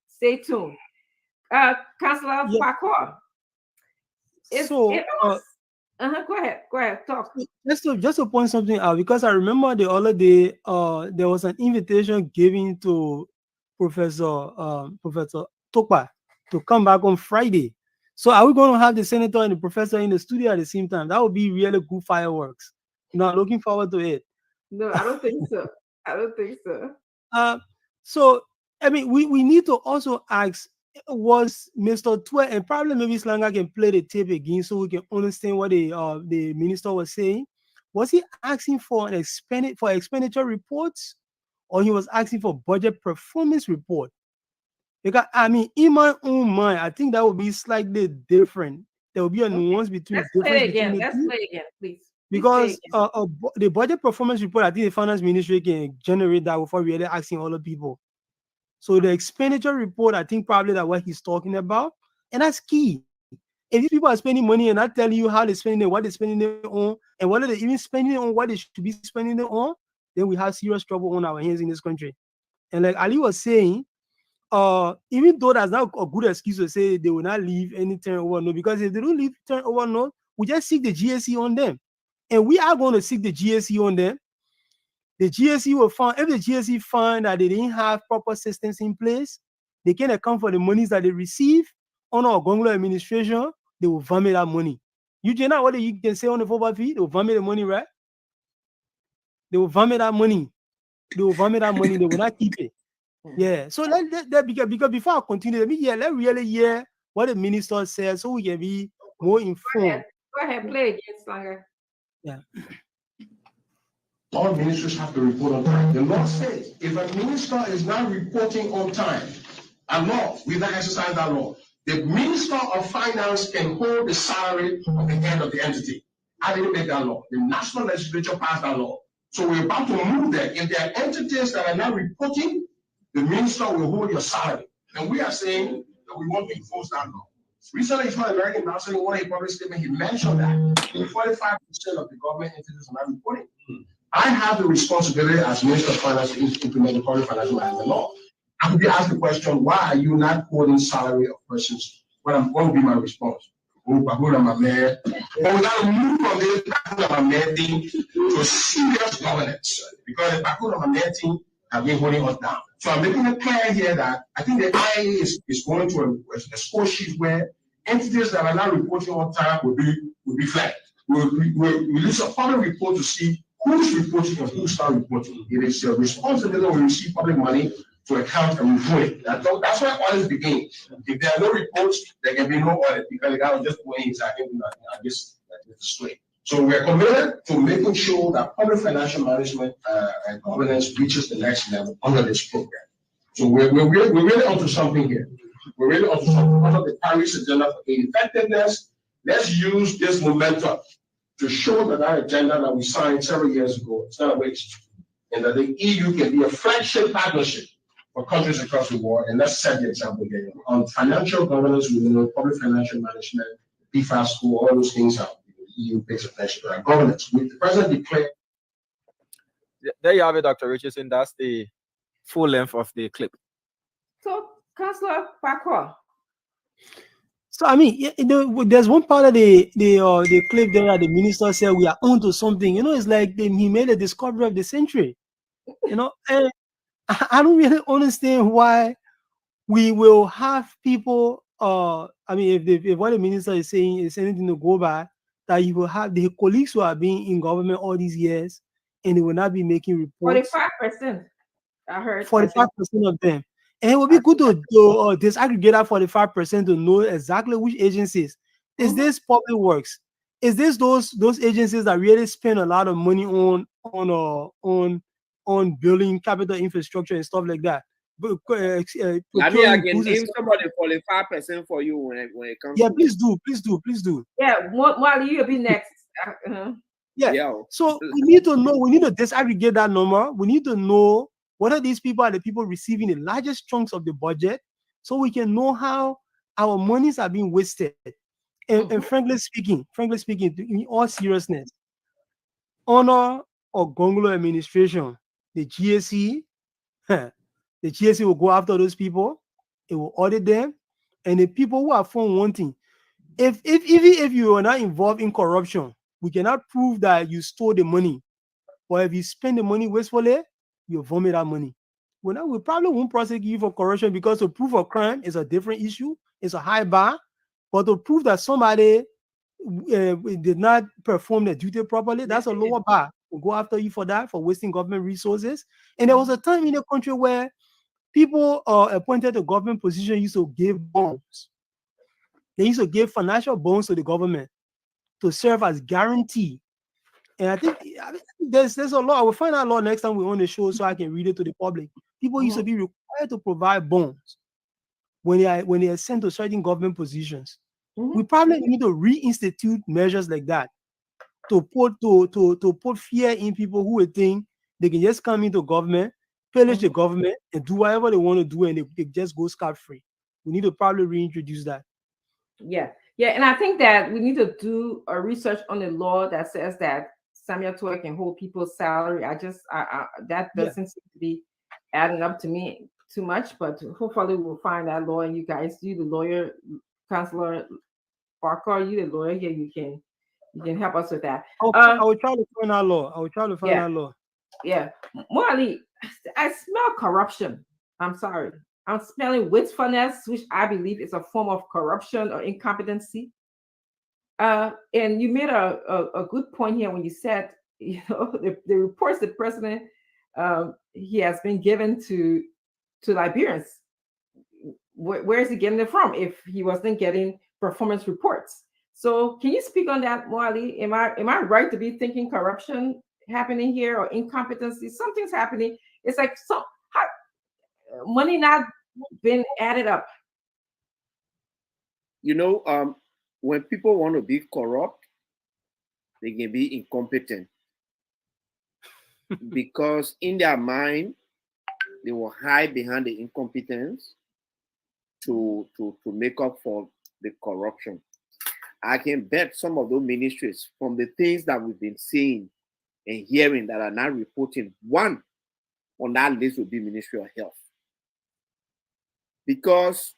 stay tuned. Councilor Farquhar. Go ahead, talk. Just to point something out, because I remember the other day, there was an invitation given to Professor Tokpa to come back on Friday. So are we going to have the senator and the professor in the studio at the same time? That would be really good fireworks. I'm looking forward to it. No, I don't think so. I don't think so. So I mean, we need to also ask, was Mr. Twe, and probably maybe Slanga can play the tape again so we can understand what the minister was saying. Was he asking for expenditure reports, or he was asking for budget performance report? Because I mean, in my own mind, I think that would be slightly different. There will be a nuance between. Let's play again, please. Because the budget performance report, I think the finance ministry can generate that before really asking other people. So the expenditure report, I think probably that's what he's talking about. And that's key. If these people are spending money and not telling you how they're spending it, what they're spending it on, and whether they're even spending it on what they should be spending it on, then we have serious trouble on our hands in this country. And like Ali was saying, even though that's not a good excuse to say they will not leave any turnover note, because if they don't leave turnover note, we just seek the GSE on them. And we are going to seek the GSE on them. The GSE will find, if the GSE find that they didn't have proper systems in place, they can account for the monies that they receive on our Gonglo administration, they will vomit that money. You know what you can say on the 4x fee? They will vomit the money, right? They will vomit that money. They will vomit that money. They will not keep it. Yeah. So because before I continue, let really hear what the minister says so we can be more informed. Go ahead, play again, Slanger. Yeah. All ministers have to report on time. The law says if a minister is not reporting on time, a law, we don't exercise that law. The Minister of Finance can hold the salary of the head of the entity. I didn't make that law. The National Legislature passed that law. So we're about to move there. If there are entities that are not reporting, the minister will hold your salary. And we are saying that we want to enforce that law. Recently, it's my American National, in one of his public statement, he mentioned that 45% of the government entities are not reporting. I have the responsibility as Minister of Finance to implement the public financial management law. I could be asked the question, why are you not holding salary of persons? What will be my response? But we got to move from this Bakuna thing to serious governance, because the Bakuna thing have been holding us down. So I'm making it clear here that I think the IA is going to a score sheet where entities that are not reporting on time will be flagged. We'll release a public report to see who's reporting and who's not reporting. It is your responsibility when you receive public money to account and report it. That's why audits begin. If there are no reports, there can be no audit, because the guy will just go inside and this display. So we're committed to making sure that public financial management and governance reaches the next level under this program. So we're really onto something here. We're really onto something under the Paris agenda for effectiveness. Let's use this momentum to show that our agenda that we signed several years ago is not a waste, and that the EU can be a flagship partnership for countries across the world. And let's set the example here. On financial governance, we know public financial management, PFAS school, all those things are the EU pays attention to. Governance, with the president declared. There you have it, Dr. Richardson. That's the full length of the clip. So, Councillor Farquhar. So I mean, there's one part of the clip there that the minister said we are onto something. It's like he made a discovery of the century. And I don't really understand why we will have people. I mean, if what the minister is saying is anything to go by, that you will have the colleagues who are being in government all these years, and they will not be making reports. 45%. I heard 45% of them. And it would be good to disaggregate that 45% to know exactly which agencies. Is this public works? Is this those agencies that really spend a lot of money on building capital infrastructure and stuff like that? I mean, I can name somebody 45% for you when it comes. Yeah, to please do. Yeah, Wally, you'll be next. Yeah. So we need to know. We need to disaggregate that number. We need to know whether these people are the people receiving the largest chunks of the budget, so we can know how our monies are being wasted. And frankly speaking, in all seriousness, under Ogonglo administration, the GSC will go after those people. It will audit them, and the people who are found wanting. Even if you are not involved in corruption, we cannot prove that you stole the money. But if you spend the money wastefully, you vomit that money. We probably won't prosecute you for corruption, because to prove a crime is a different issue. It's a high bar. But to prove that somebody did not perform their duty properly, that's a lower bar. We'll go after you for that, for wasting government resources. And there was a time in the country where people appointed to government position used to give bonds. They used to give financial bonds to the government to serve as guarantee. And I think there's a law. I will find out law next time we're on the show so I can read it to the public. People used to be required to provide bonds when they are sent to certain government positions. We probably need to reinstitute measures like that to put fear in people who would think they can just come into government, pillage the government, and do whatever they want to do, and they just go scot-free. We need to probably reintroduce that. Yeah, and I think that we need to do a research on the law that says that Samuel Tuah can hold people's salary. That doesn't seem to be adding up to me too much, but hopefully we'll find that law. And you guys, you the lawyer, Councilor Parker, you the lawyer here, you can help us with that. I will try to find that law. Yeah, Mwali, I smell corruption. I'm sorry. I'm smelling wastefulness, which I believe is a form of corruption or incompetency. And you made a good point here when you said, the reports the president he has been given to Liberians. Where is he getting it from if he wasn't getting performance reports? So can you speak on that, Mwali? Am I right to be thinking corruption happening here or incompetency? Something's happening. It's like money not been added up. When people want to be corrupt, they can be incompetent because in their mind they will hide behind the incompetence to make up for the corruption. I can bet some of those ministries, from the things that we've been seeing and hearing that are not reporting, one on that list will be Ministry of Health. Because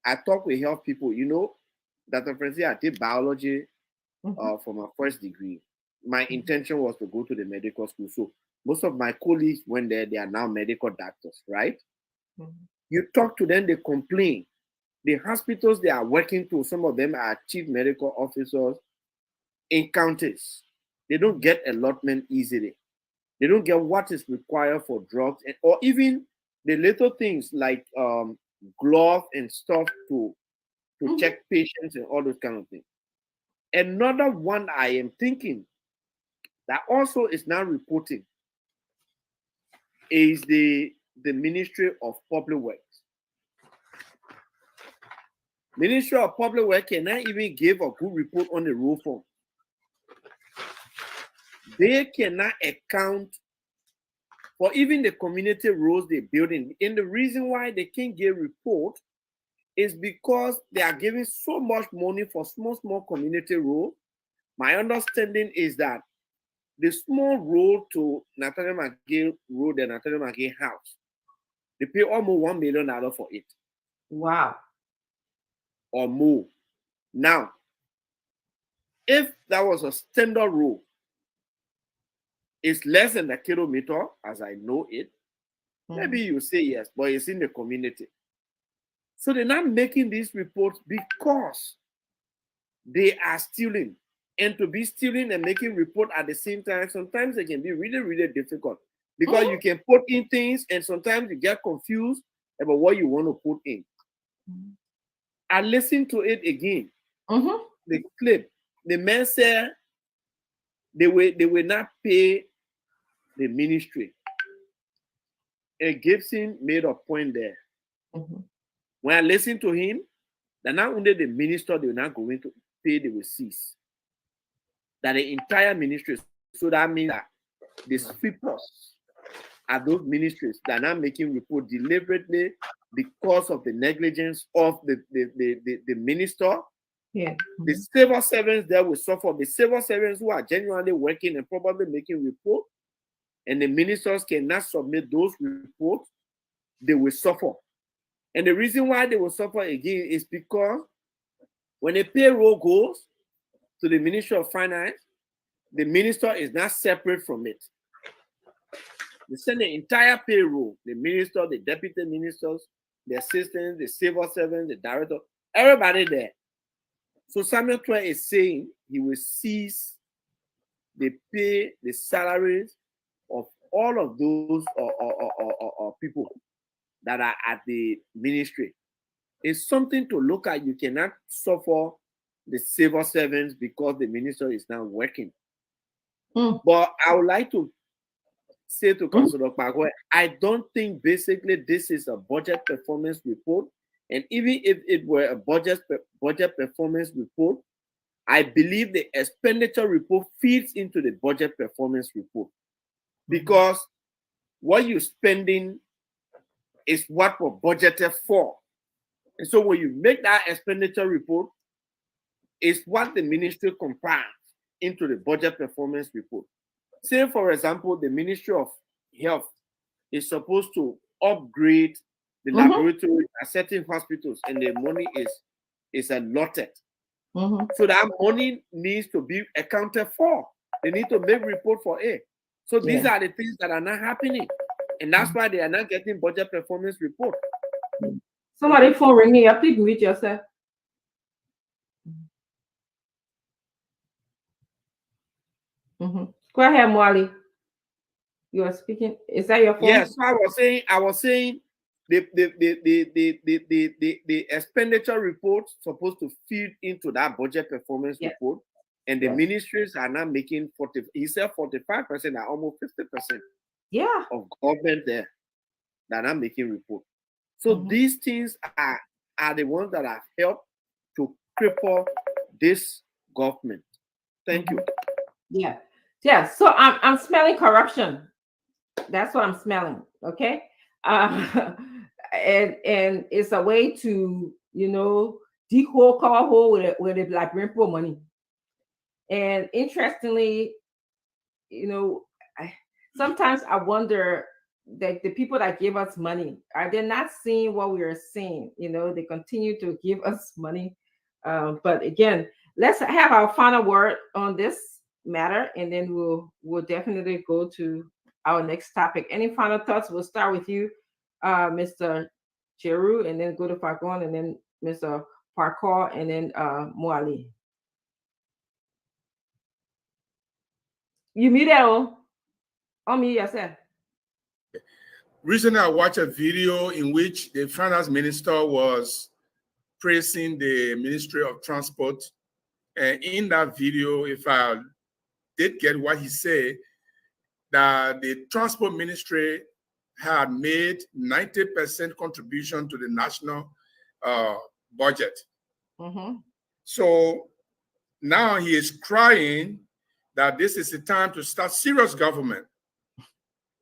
I talk with health people, Dr. Francis, I did biology for my first degree. My intention was to go to the medical school. So most of my colleagues went there, they are now medical doctors, right? You talk to them, they complain. The hospitals they are working to, some of them are chief medical officers in counties. They don't get allotment easily. They don't get what is required for drugs, or even the little things like glove and stuff to check patients and all those kind of things. Another one I am thinking that also is now reporting is the Ministry of Public Works. Ministry of Public Works cannot even give a good report on the road form. They cannot account for even the community roads they're building. And the reason why they can't give report is because they are giving so much money for small community roads. My understanding is that the small road to Nathaniel McGill Road and Nathaniel McGill House, they pay almost $1 million for it. Wow. Or more. Now, if that was a standard road, it's less than a kilometer, as I know it. Maybe you say yes, but it's in the community. So they're not making these reports because they are stealing. And to be stealing and making report at the same time, sometimes it can be really, really difficult because you can put in things and sometimes you get confused about what you want to put in. I listened to it again. The clip. The man said they will not pay the ministry. And Gibson made a point there. When I listened to him, that not only the minister they were not going to pay, they will cease. That the entire ministry. So that means that the sweepers at those ministries that are not making report deliberately because of the negligence of the minister. Yeah. The civil servants that will suffer. The civil servants who are genuinely working and probably making report, and the ministers cannot submit those reports, they will suffer. And the reason why they will suffer again is because when a payroll goes to the Ministry of Finance, the minister is not separate from it. They send the entire payroll, the minister, the deputy ministers, the assistants, the civil servants, the director, everybody there. So Samuel Twelve is saying he will cease the pay, the salaries of all of those people that are at the ministry. It's something to look at. You cannot suffer the civil servants because the minister is not working. But I would like to say to Councillor Kpakwe, I don't think basically this is a budget performance report. And even if it were a budget performance report, I believe the expenditure report feeds into the budget performance report. Because what you're spending is what we're budgeted for. And so when you make that expenditure report, it's what the ministry compiles into the budget performance report. Say, for example, the Ministry of Health is supposed to upgrade the laboratory at certain hospitals, and the money is allotted. So that money needs to be accounted for. They need to make report for it. So these are the things that are not happening. And that's why they are not getting budget performance report. Somebody phone ringing up. Please mute yourself. Go ahead, Mwali. You are speaking. Is that your phone? Yes, I was saying the expenditure report supposed to feed into that budget performance report, and the ministries are not making 40. He said 45% are almost 50%. Yeah. Of government there that are not making report. So these things are the ones that have helped to cripple this government. Thank you. Yeah. Yeah. So I'm smelling corruption. That's what I'm smelling. Okay. And it's a way to, dig hole, cover hole with the like rainbow money. And interestingly, sometimes I wonder that the people that give us money, are they not seeing what we are seeing? They continue to give us money. But again, let's have our final word on this matter, and then we'll definitely go to our next topic. Any final thoughts? We'll start with you, Mr. Cheru, and then go to Fargon, and then Mr. Parkour, and then Mwali. You mute that all? Unmute yourself. Recently, I watched a video in which the finance minister was praising the Ministry of Transport. And in that video, if I did get what he said, that the transport ministry had made 90% contribution to the national budget. So now he is crying that this is the time to start serious government.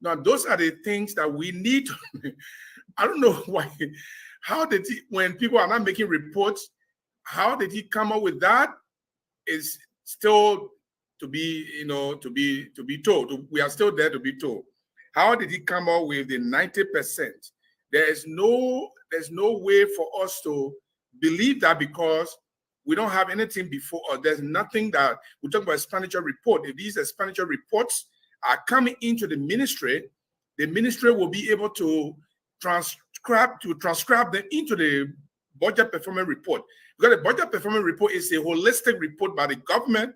Now, those are the things that we need. I don't know why. How did he, when people are not making reports, how did he come up with that? Is still to be, to be told. We are still there to be told. How did he come up with the 90%? There's no way for us to believe that, because we don't have anything before, or there's nothing that we talk about expenditure report. If these expenditure reports are coming into the ministry will be able to transcribe them into the budget performance report. Because the budget performance report is a holistic report by the government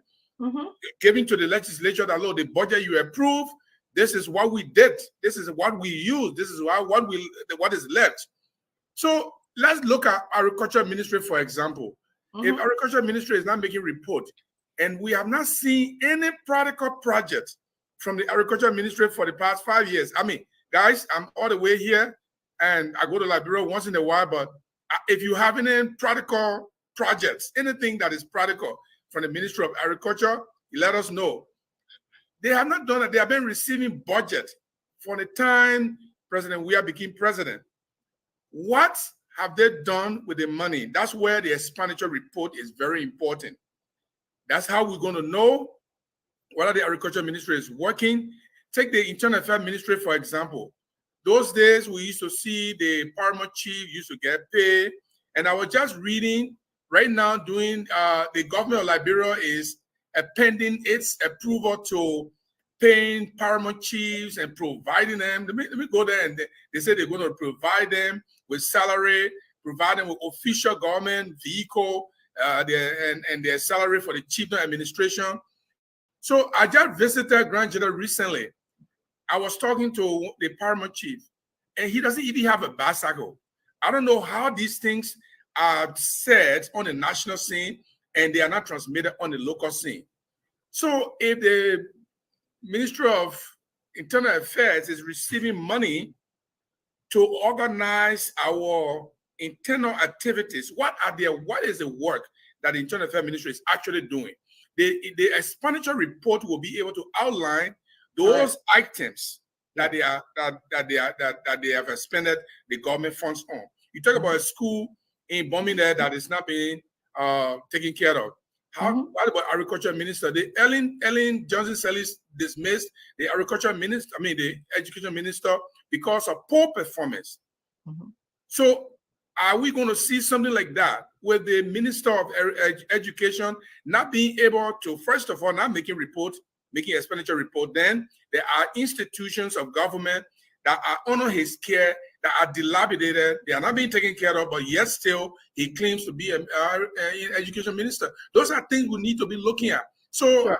giving to the legislature that, look, the budget you approve, this is what we did, this is what we used, this is what is left. So let's look at Agriculture Ministry, for example. If Agriculture Ministry is not making report, and we have not seen any practical project from the Agriculture Ministry for the past 5 years. I mean, guys, I'm all the way here, and I go to Liberia once in a while, but if you have any practical projects, anything that is practical from the Ministry of Agriculture, you let us know. They have not done it. They have been receiving budget for the time President Weah became president. What have they done with the money? That's where the expenditure report is very important. That's how we're going to know whether the Agriculture Ministry is working. Take the Internal Affairs Ministry, for example. Those days, we used to see the paramount chief used to get paid. And I was just reading right now, the government of Liberia is pending its approval to paying paramount chiefs and providing them. Let me go there, and they say they're going to provide them with salary, provide them with official government vehicle, and their salary for the chieftain administration. So I just visited Grand General recently. I was talking to the paramount chief, and he doesn't even have a bicycle. I don't know how these things are said on the national scene and they are not transmitted on the local scene. So if the Ministry of Internal Affairs is receiving money to organize our internal activities, what is the work that the Internal Affairs Ministry is actually doing? The expenditure report will be able to outline those items that they have expended the government funds on. You talk about a school in Birmingham that is not being taken care of. What about Agriculture Minister? The Ellen Johnson-Sirleaf dismissed the Agriculture Minister, the Education Minister, because of poor performance. So are we going to see something like that with the Minister of Education not being able to, first of all, not making expenditure report? Then there are institutions of government that are under his care, that are dilapidated, they are not being taken care of, but yet still he claims to be an education minister. Those are things we need to be looking at. So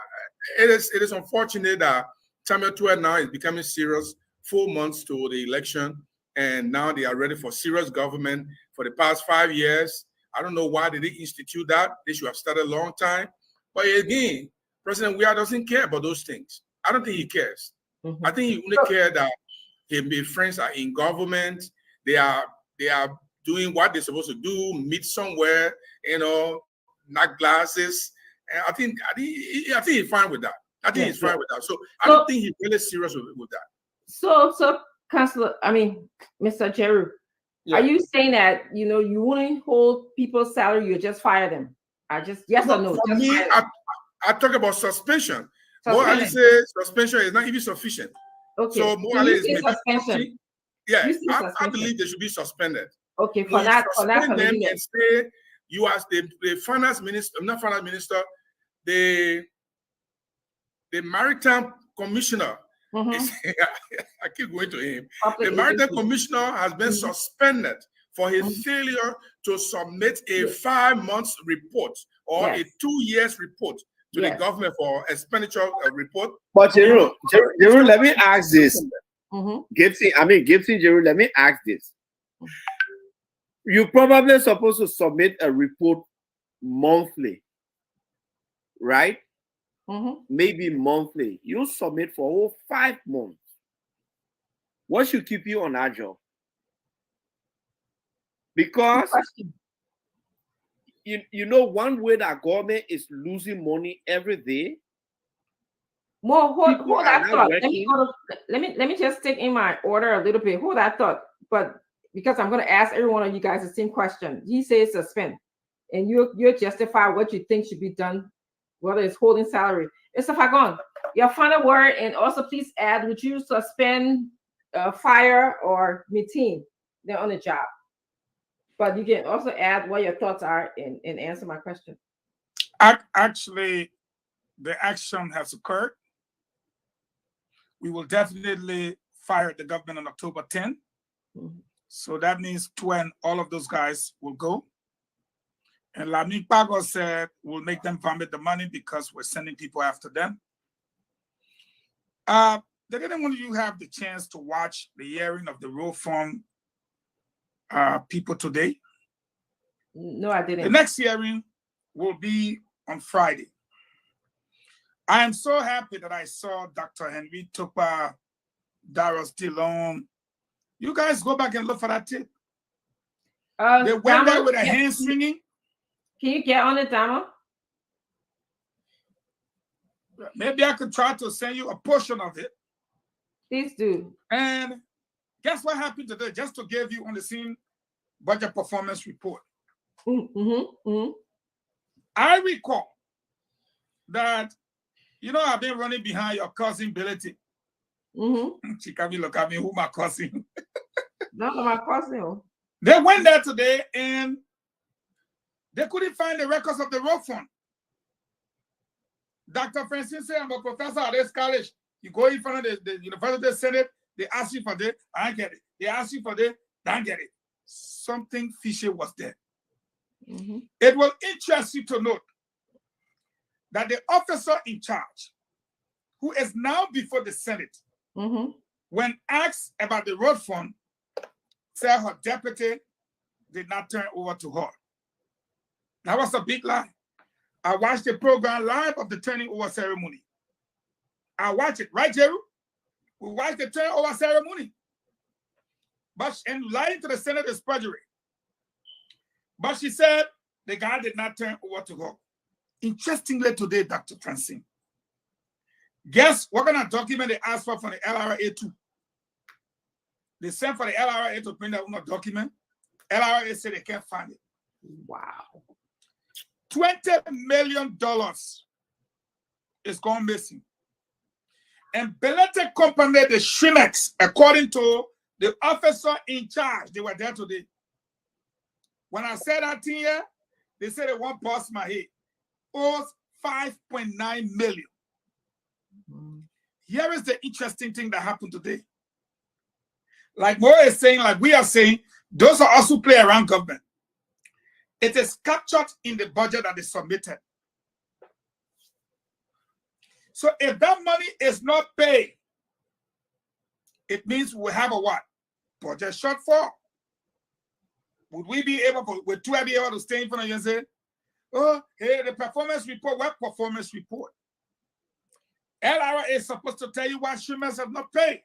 it is unfortunate that Samuel Tuah now is becoming serious 4 months to the election, and now they are ready for serious government for the past 5 years. I don't know why they didn't institute that. They should have started a long time. But again, President Weah doesn't care about those things. I don't think he cares. I think he only cares that his friends are in government. They are doing what they're supposed to do, meet somewhere, knock glasses. And I think he's fine with that. I think he's fine with that. So I don't think he's really serious with that. So Councilor, Mr. Jerry, are you saying that you wouldn't hold people's salary, you just fire them? Yes or no? For me, I talk about suspension. Mo Ali says suspension is not even sufficient. Okay. So Mo Ali is suspension. Yeah, I believe they should be suspended. Okay, for that. Them and say you as the finance minister, not finance minister, the maritime commissioner. I keep going to him. The maritime commissioner has been suspended for his failure to submit a 5 months report or a 2 years report to the government for expenditure report. But Jeru, let me ask this. Gibson, Jeru, let me ask this. You're probably supposed to submit a report monthly, right? Maybe monthly. You submit for all 5 months. What should keep you on that job? Because one way that government is losing money every day. More hold that thought. Let me just take in my order a little bit. Hold that thought, but because I'm going to ask every one of you guys the same question. He says suspend, and you justify what you think should be done, whether it's holding salary. Mr. Fagon, your final word, and also please add: would you suspend, fire, or meeting them on the job? But you can also add what your thoughts are and answer my question. Actually, the action has occurred. We will definitely fire the government on October 10th. So that means all of those guys will go. And Lamin Pago said we'll make them vomit the money because we're sending people after them. Did anyone of you have the chance to watch the hearing of the Reform people today. No, I didn't. The next hearing will be on Friday. I am so happy that I saw Dr. Henry Tupa, Darius Dillon. You guys go back and look for that tape. They went there with a hand swinging. Can you get on it, Dama? Maybe I could try to send you a portion of it. Please do. And guess what happened today? Just to give you on the scene budget performance report. I recall that, you know, I've been running behind your cousin Billy. She can look at me, who my cousin? Not my cousin. They went there today and they couldn't find the records of the road fund. Dr. Francis said, I'm a professor at this college. You go in front of the University Senate, they ask you for this, I get it. They ask you for this, I get it. Something fishy was there. It will interest you to note that the officer in charge, who is now before the Senate, when asked about the road fund, said her deputy did not turn over to her. That was a big lie. I watched the program live of the turning over ceremony. I watched it, right, Jeru? We watched the turn over ceremony. But and lying to the Senate is perjury. But she said the guy did not turn over to her. Interestingly today, Dr. Francine, guess what kind of document they asked for from the LRA 2? They sent for the LRA to print out a document. LRA said they can't find it. Wow. $20 million is gone missing. And Belete Company, the Shrinex, according to the officer in charge, they were there today. When I said that thing here, they said they won't bust my head. Owes $5.9 million. Here is the interesting thing that happened today. Like Mo is saying, like we are saying, those are also play around government. It is captured in the budget that is submitted. So if that money is not paid, it means we have a what? Budget shortfall. Would we be able to, would two be able to stay in front of you and say, oh, hey, the performance report, what performance report? LRA is supposed to tell you why streamers have not paid.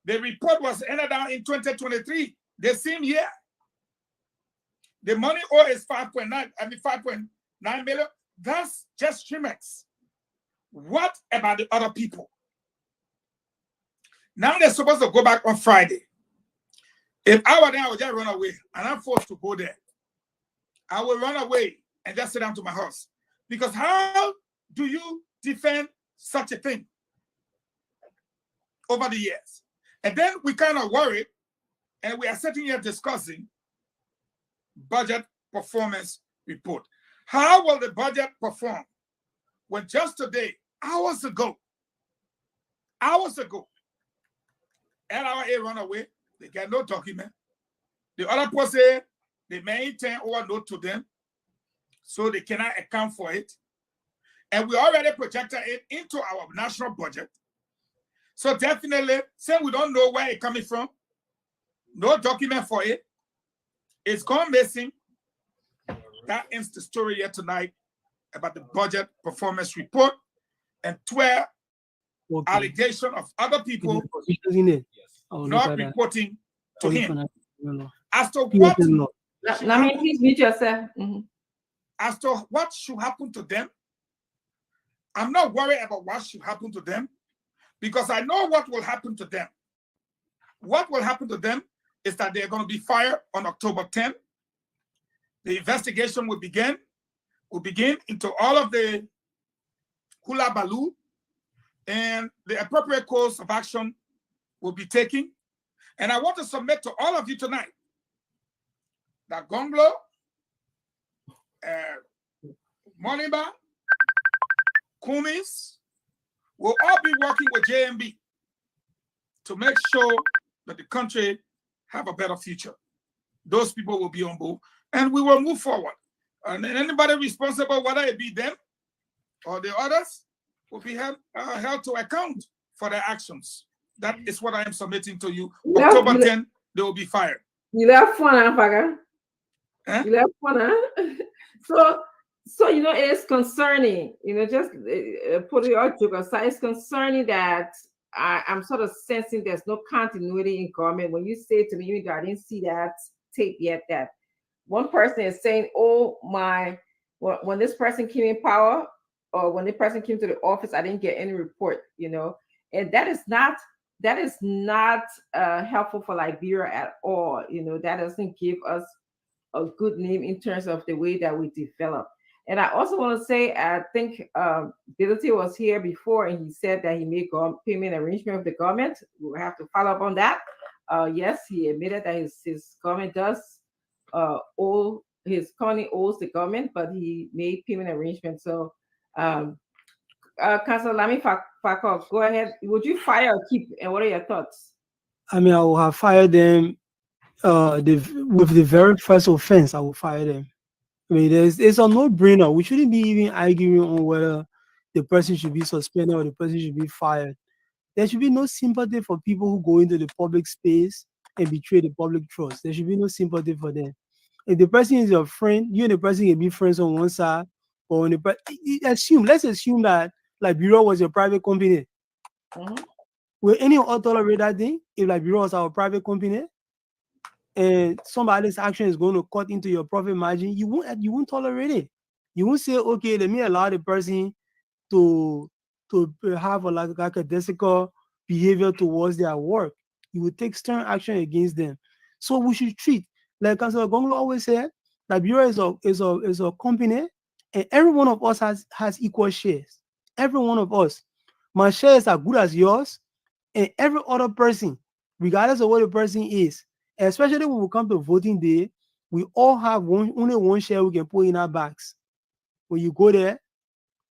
The report was ended out in 2023, the same year. The money owed is 5.9 million. That's just Streamex. What about the other people? Now they're supposed to go back on Friday. If I were there, I would just run away, and I'm forced to go there. I will run away and just sit down to my house. Because how do you defend such a thing over the years? And then we kind of worried, and we are sitting here discussing budget performance report. How will the budget perform when just today, hours ago, LRA run away, they get no document. The other person say they maintain over note to them, so they cannot account for it. And we already projected it into our national budget. So definitely, since we don't know where it's coming from, no document for it, it's gone missing. That ends the story here tonight about the budget performance report and 12 allegations of other people not reporting to him. As to what, please mute yourself. As to what should happen to them, I'm not worried about what should happen to them because I know what will happen to them. What will happen to them is that they're going to be fired on October 10th. The investigation will begin into all of the hula baloo, and the appropriate course of action will be taken. And I want to submit to all of you tonight that Gonglo, Moniba, Kumis will all be working with JMB to make sure that the country have a better future. Those people will be on board, and we will move forward. And anybody responsible, whether it be them or the others, will be held to account for their actions. That is what I am submitting to you. October 10th, they will be fired. You left fun, huh, Faga? Huh? You left fun, huh? So you know, it's concerning. You know, just put your joke aside. It's concerning that I'm sort of sensing there's no continuity in government. When you say to me, you know, I didn't see that tape yet. That one person is saying, "Oh my, when this person came in power, or when the person came to the office, I didn't get any report." You know, and that is not helpful for Liberia at all. You know, that doesn't give us a good name in terms of the way that we develop. And I also want to say, I think Bility was here before, and he said that he made payment arrangement with the government. We'll have to follow up on that. Yes, he admitted that his government does his county owes the government, but he made payment arrangements. So, Councilor Lami Fakok, go ahead. Would you fire or keep? And what are your thoughts? I mean, I will have fired them with the very first offense. I will fire them. I mean, it's a no-brainer. We shouldn't be even arguing on whether the person should be suspended or the person should be fired. There should be no sympathy for people who go into the public space and betray the public trust. There should be no sympathy for them. If the person is your friend, you and the person can be friends on one side, or on the let's assume that Liberia was your private company. Will anyone tolerate that thing if Liberia was our private company? And somebody's action is going to cut into your profit margin, you won't tolerate it. You won't say, okay, let me allow the person to have a lackadaisical behavior towards their work. You will take stern action against them. So we should treat, like Councilor Gonglo always said, Liberia is a company, and every one of us has equal shares. Every one of us. My shares are good as yours, and every other person, regardless of what the person is. Especially when we come to voting day, we all have only one share we can put in our bags. When you go there,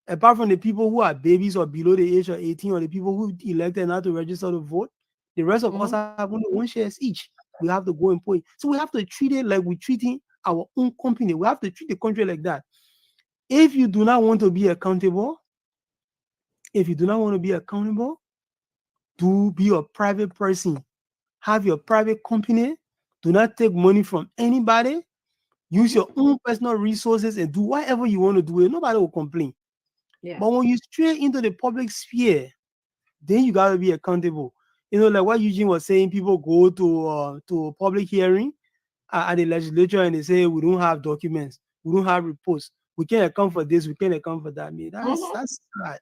apart from the people who are babies or below the age of 18, or the people who elected not to register to vote, the rest of us have only one share each. We have to go and put it. So we have to treat it like we're treating our own company. We have to treat the country like that. If you do not want to be accountable, do be a private person. Have your private company. Do not take money from anybody. Use your own personal resources and do whatever you want to do. And nobody will complain. Yeah. But when you stray into the public sphere, then you got to be accountable. You know, like what Eugene was saying, people go to a public hearing at the legislature and they say, we don't have documents. We don't have reports. We can't account for this. We can't account for that. I mean, that's sad.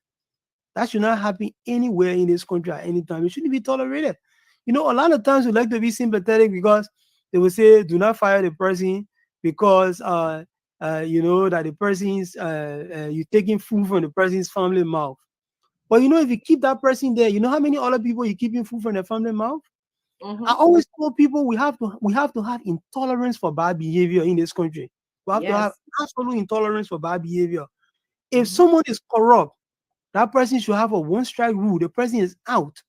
That should not happen anywhere in this country at any time. It shouldn't be tolerated. You know, a lot of times we like to be sympathetic because they will say, do not fire the person because, you know, that the person's, you're taking food from the person's family mouth. But, you know, if you keep that person there, you know how many other people you're keeping food from their family mouth? I always tell people we have to have intolerance for bad behavior in this country. We have to have absolute intolerance for bad behavior. If someone is corrupt, that person should have a one-strike rule. The person is out.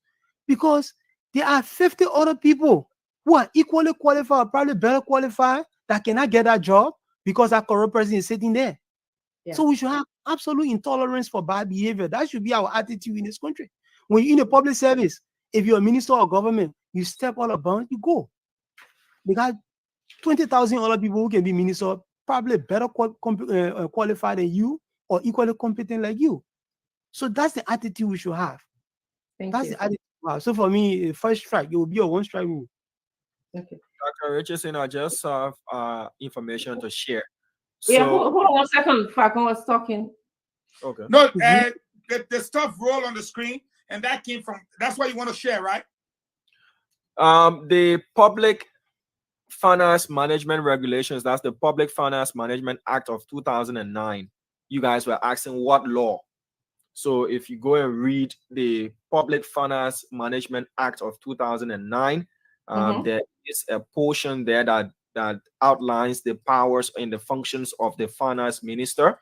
Because there are 50 other people who are equally qualified, probably better qualified, that cannot get that job because that corrupt person is sitting there. Yeah. So we should have absolute intolerance for bad behavior. That should be our attitude in this country. When you're in the public service, if you're a minister or government, you step out of bounds, you go. We got 20,000 other people who can be minister, probably better qualified than you or equally competent like you. So that's the attitude we should have. That's the attitude. Wow. So for me, first strike, it will be a one-strike rule. Okay. Dr. Richardson, I just have information to share. Yeah, hold on 1 second. Falcon was talking. Okay. No, the stuff roll on the screen, and that came from. That's what you want to share, right? The Public Finance Management Regulations. That's the Public Finance Management Act of 2009. You guys were asking what law. So if you go and read the Public Finance Management Act of 2009, there is a portion there that outlines the powers and the functions of the finance minister.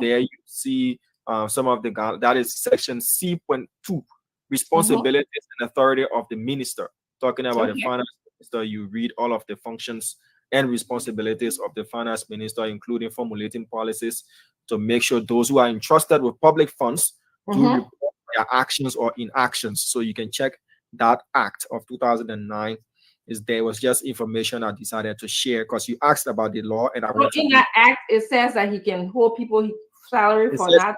There you see some of that is section C.2, responsibilities and authority of the minister. Talking about the finance minister, you read all of the functions and responsibilities of the finance minister, including formulating policies to make sure those who are entrusted with public funds do report their actions or inactions. So you can check that act of 2009 There was just information I decided to share because you asked about the law, and I So want to. in that act, it says that he can hold people salary for says not.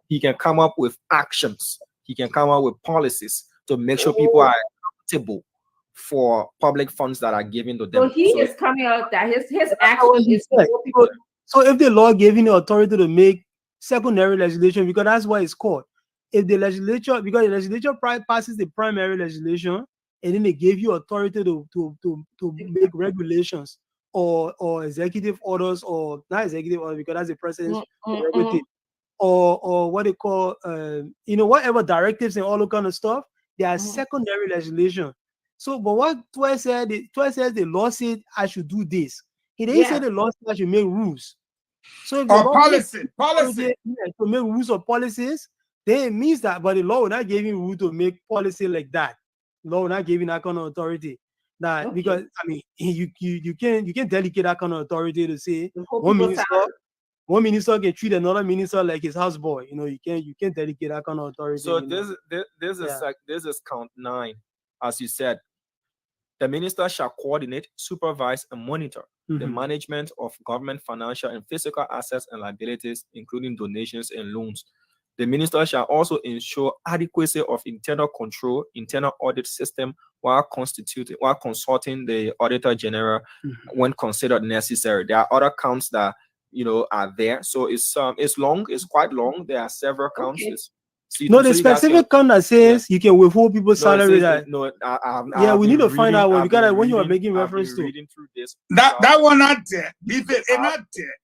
He can come up with actions. He can come up with policies to make sure people are accountable for public funds that are given to them. So he is coming out that his action is to said. hold people. So if the law gave him the authority to make secondary legislation, because that's what it's called. If the legislature, because the legislature passes the primary legislation, and then they gave you authority to make regulations or executive orders, or not executive orders, because that's the president's prerogative, or what they call whatever directives and all that kind of stuff. They are secondary legislation. So, but what Twe said, says the law said I should do this. He didn't say the law said I should make rules. So if the law policy. To make rules or policies, then it means that, but the law will not give him rule to make policy like that. Law will not give him that kind of authority. That because I mean you can't delegate that kind of authority to say one minister can treat another minister like his houseboy. You can't delegate that kind of authority. So this is count 9, as you said. The minister shall coordinate, supervise, and monitor the management of government financial and physical assets and liabilities, including donations and loans. The minister shall also ensure adequacy of internal control, internal audit system while consulting the Auditor General when considered necessary. There are other counts that are there. So it's long, it's quite long. There are several counts. The specific count that says you can withhold people's salary. We need to find out because when you are making reference to reading through this, that one not there. Leave it, it's not there.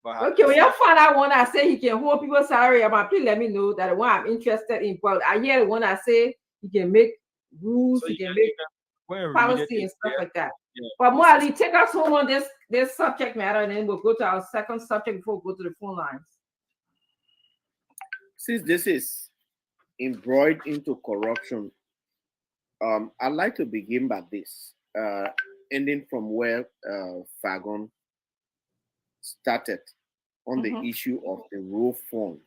Okay, when you find out one that say he can hold people's salary, please let me know that the one I'm interested in. But I hear the one that say he can make rules, he can make policy and stuff like that. Yeah. But Moali, take us home on this subject matter, and then we'll go to our second subject before we go to the phone lines. Since this is embroiled into corruption, I'd like to begin by this, ending from where Fagon started on the issue of the raw funds.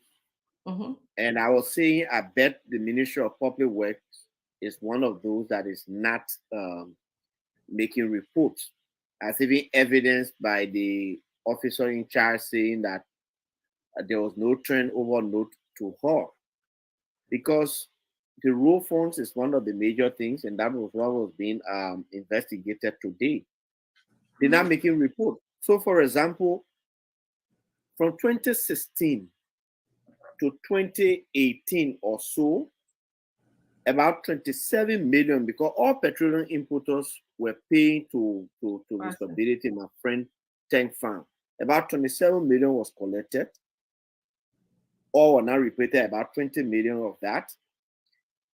And I was saying, I bet the Ministry of Public Works is one of those that is not making reports, as even evidenced by the officer in charge saying that there was no turnover note to her, because the raw funds is one of the major things, and that was what was being investigated today. They're not making report. So, for example, from 2016 to 2018 or so, about 27 million, because all petroleum importers were paying to Mr. Bidity, my friend, Tank Farm. About 27 million was collected. All were now reported, about 20 million of that.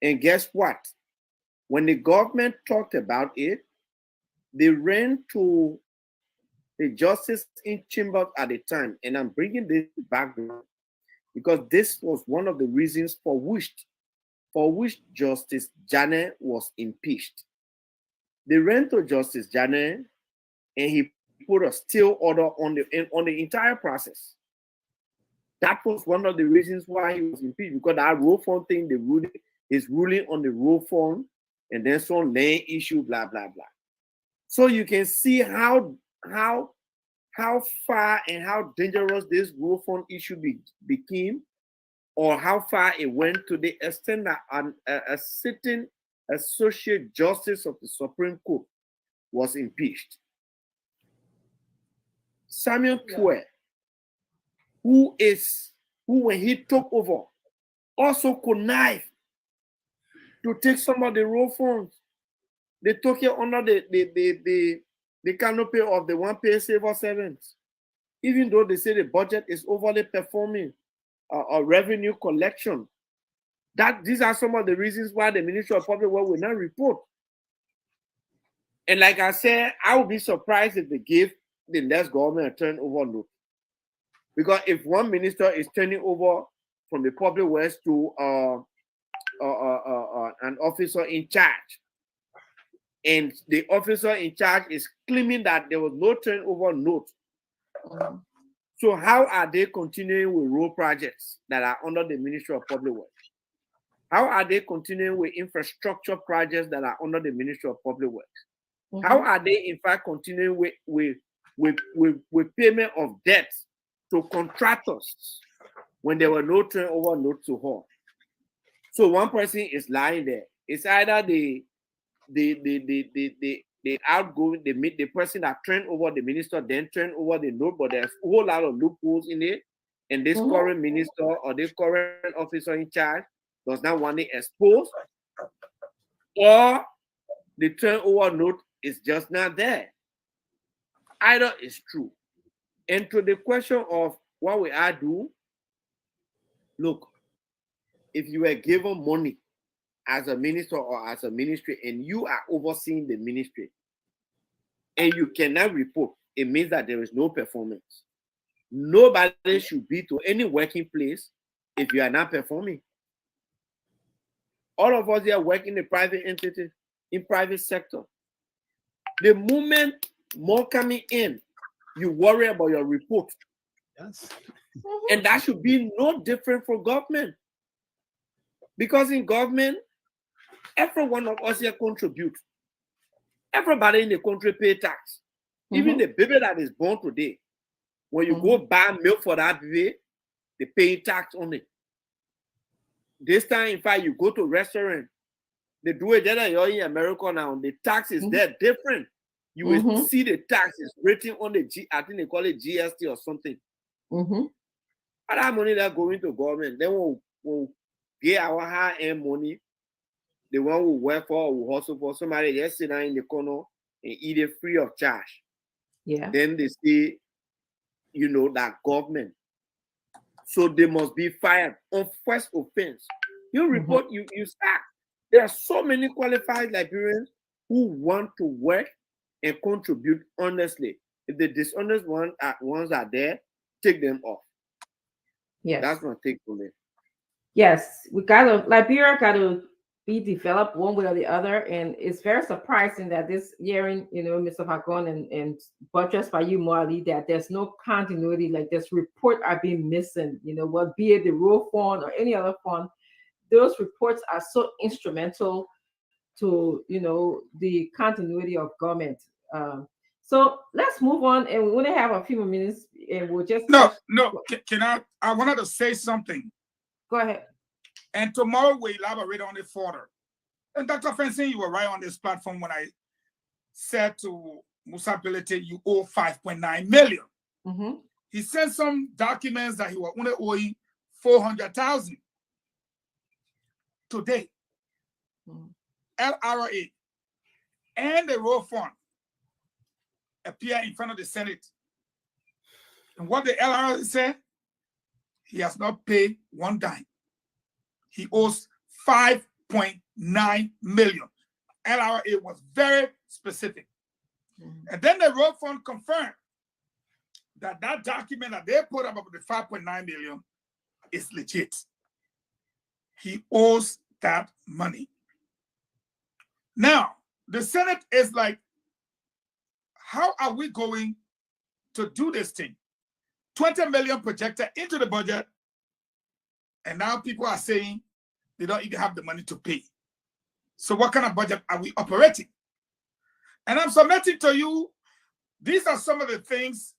And guess what? When the government talked about it, they ran to the justice in chamber at the time. And I'm bringing this background because this was one of the reasons for which Justice Janneh was impeached. They ran to Justice Janneh, and he put a stay order on the entire process. That was one of the reasons why he was impeached, because that raw fund thing, his ruling on the raw fund, and then some land issue, blah, blah, blah. So you can see how far and how dangerous this raw fund issue became, or how far it went, to the extent that a sitting Associate Justice of the Supreme Court was impeached. Samuel Twe, who when he took over, also connived to take some of the raw funds. They took it under the canopy of the one-pay civil servants, even though they say the budget is overly performing revenue collection. These are some of the reasons why the Ministry of Public Works will not report. And like I said, I would be surprised if they give the next government a turnover note. Because if one minister is turning over from the public works to an officer in charge, and the officer in charge is claiming that there was no turnover note, so how are they continuing with road projects that are under the Ministry of Public Works? How are they continuing with infrastructure projects that are under the Ministry of Public Works? How are they, in fact, continuing with payment of debts to contractors when there were no turnover notes to haul? So one person is lying there. It's either the outgoing, the person that turned over the minister, then turned over the note, but there's a whole lot of loopholes in it. And this current minister or this current officer in charge does not want it exposed, or the turnover note is just not there. Either is true. And to the question of what will I do? Look, if you were given money as a minister or as a ministry and you are overseeing the ministry and you cannot report, it means that there is no performance. Nobody should be to any working place if you are not performing. All of us here work in the private entity, in private sector. The moment more coming in, you worry about your report. Yes. And that should be no different for government. Because in government, every one of us here contribute. Everybody in the country pay tax. Even the baby that is born today, when you go buy milk for that baby, they pay tax on it. This time, in fact, you go to a restaurant, they do it there in America now. The tax is there different. You will see the tax is written on the I think they call it GST or something. And that money that going to government, then we'll get our high-end money. The one who work for or who hustle for, somebody just sit down in the corner and eat it free of charge. Yeah. Then they say, you know, that government. So they must be fired on first offense. You report, you sack. There are so many qualified librarians who want to work and contribute honestly. If the dishonest ones are there, take them off. Yes. That's my take on it. Yes, Liberia got to be developed one way or the other, and it's very surprising that this hearing, you know, Mr. Fagon and buttressed by you, Marley, that there's no continuity. Like this report are being missing, you know, what be it the road fund or any other fund, those reports are so instrumental to, you know, the continuity of government. So let's move on, and we only have a few more minutes, and we'll just Can I wanted to say something. Go ahead. And tomorrow we elaborate on it further. And Dr. Fencing, you were right on this platform when I said to Musa Belete, you owe 5.9 million. He sent some documents that he was only owing 400,000 today. LRA and the road fund appear in front of the Senate. And what the LRA said, he has not paid one dime. He owes 5.9 million. LRA was very specific. And then the road fund confirmed that that document that they put up about the 5.9 million is legit. He owes that money. Now, the Senate is like, how are we going to do this thing? 20 million projected into the budget, and now people are saying they don't even have the money to pay. So what kind of budget are we operating? And I'm submitting to you, these are some of the things,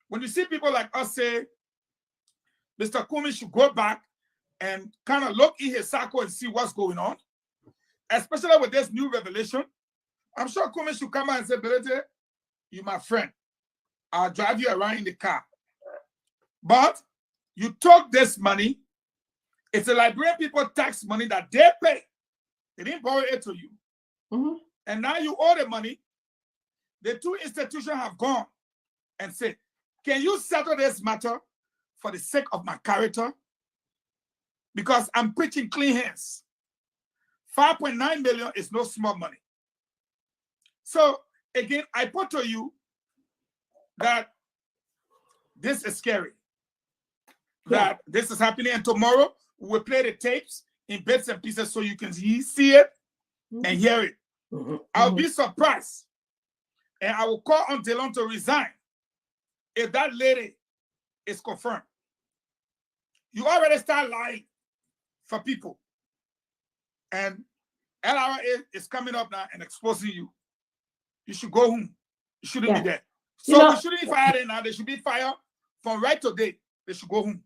when you see people like us say, Mr. Kumi should go back and kind of look in his circle and see what's going on, especially with this new revelation. I'm sure Kumi should come out and say, Belete, you're my friend. I'll drive you around in the car. But you took this money. It's the Liberian people tax money that they pay. They didn't borrow it to you. And now you owe the money. The two institutions have gone and said, can you settle this matter for the sake of my character? Because I'm preaching clean hands. 5.9 million is no small money. So again, I put to you that this is scary. That this is happening, and tomorrow we'll play the tapes in bits and pieces so you can see it and hear it. I'll be surprised, and I will call on Delon to resign if that lady is confirmed. You already start lying for people. and LRA is coming up now and exposing you, you should go home. You shouldn't be there. So you shouldn't be fired now. They should be fired from right today. They should go home.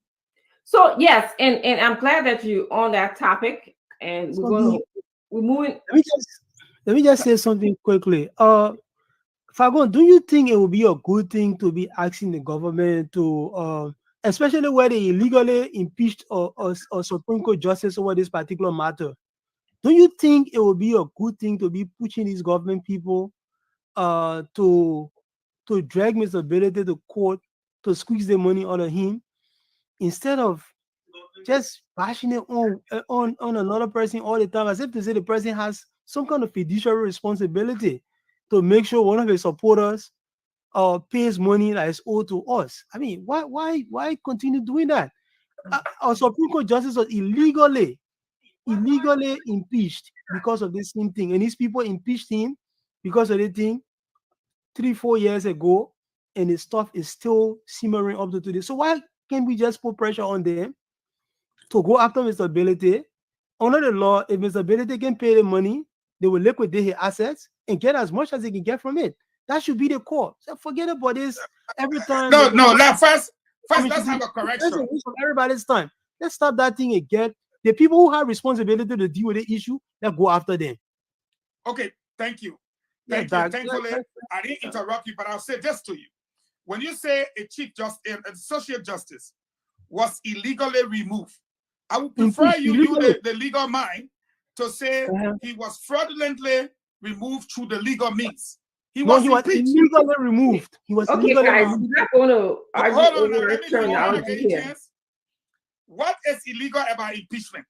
So yes, and I'm glad that you on that topic, and we're moving. Let me just say something quickly. Fagon, do you think it would be a good thing to be asking the government to, especially where they illegally impeached or Supreme Court justice over this particular matter? Do you think it would be a good thing to be pushing these government people to drag Mr. Belete to court to squeeze the money out of him, instead of just bashing it on another person all the time, as if to say the person has some kind of fiduciary responsibility to make sure one of his supporters pays money that is owed to us? I mean, why continue doing that? Our Supreme Court justice was illegally impeached because of this same thing, and these people impeached him because of the thing 3-4 years ago, and his stuff is still simmering up to today. So why can't we just put pressure on them to go after Mr. Belete? Under the law, if Mr. Belete can pay the money, they will liquidate his assets and get as much as they can get from it. That should be the core. So forget about this every time. No. First, let's have a correction. Everybody's time. Let's stop that thing again. The people who have responsibility to deal with the issue, let's go after them. Okay, thank you. Thankfully, I didn't interrupt you, but I'll say this to you. When you say a chief justice, an associate justice was illegally removed, I would prefer you use the legal mind to say he was fraudulently removed through the legal means. He was illegally removed. He was illegally removed. I'm not going to argue over over terminology here. What is illegal about impeachment?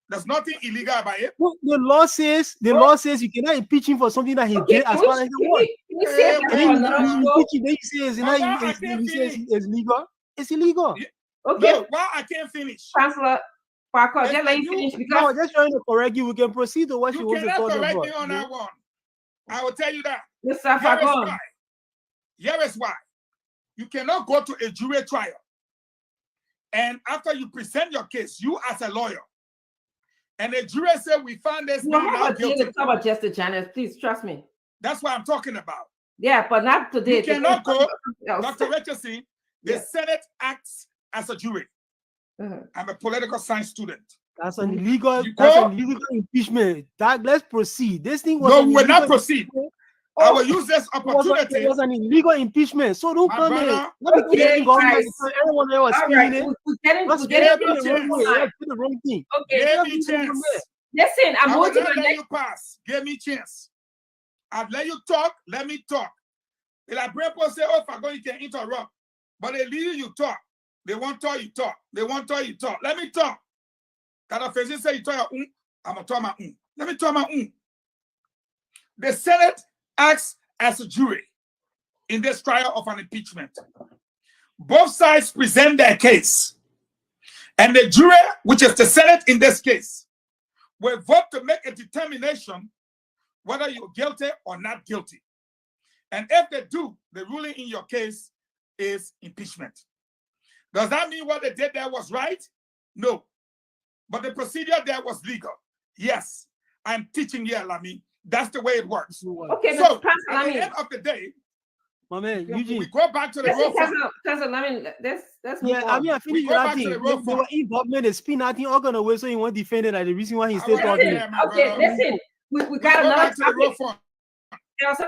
There's nothing illegal about it. Well, the law says you cannot impeach him for something that he did as far as he was. It's legal. It's illegal. Okay. No, why I can't finish? Chancellor Parker, just let me finish because no, just trying to correct you. We can proceed to what you want to talk about. You cannot correct me on that one. I will tell you that. Mr. Fagon. Here is why. You cannot go to a jury trial, and after you present your case, you as a lawyer, and the jury say we found this man not guilty. Talk about Justice Janice, please trust me. That's what I'm talking about. Yeah, but not today. You cannot go, Dr. Richardson. The Senate acts as a jury. I'm a political science student. That's an illegal impeachment. Let's proceed. This thing was no, we will not proceed. I will use this opportunity. It was an illegal impeachment. So don't come in. Everyone there was screaming it. Let's get the wrong thing. Okay, give me chance. Listen, I'm going to let you pass. Give me chance. I've let you talk. Let me talk. The librarian say, "Oh, if I go, you can interrupt." But they leave you talk. They want to talk, you talk. They want to talk, you talk. Let me talk. That offensive say you talk your I'm gonna talk my Let me talk my The Senate acts as a jury in this trial of an impeachment. Both sides present their case. And the jury, which is the Senate in this case, will vote to make a determination whether you're guilty or not guilty. And if they do, the ruling in your case is impeachment. Does that mean what they did there was right? No. But the procedure there was legal. Yes. I'm teaching here, Lami. That's the way it works. Okay, so at the end of the day, my man, Eugene, we go back to the road fund. Let's move on. I mean, I finished that thing. They were involved in the spin that thing all gonna way, so he won't defend it. Like the reason why he stayed talking. Okay, listen. We got another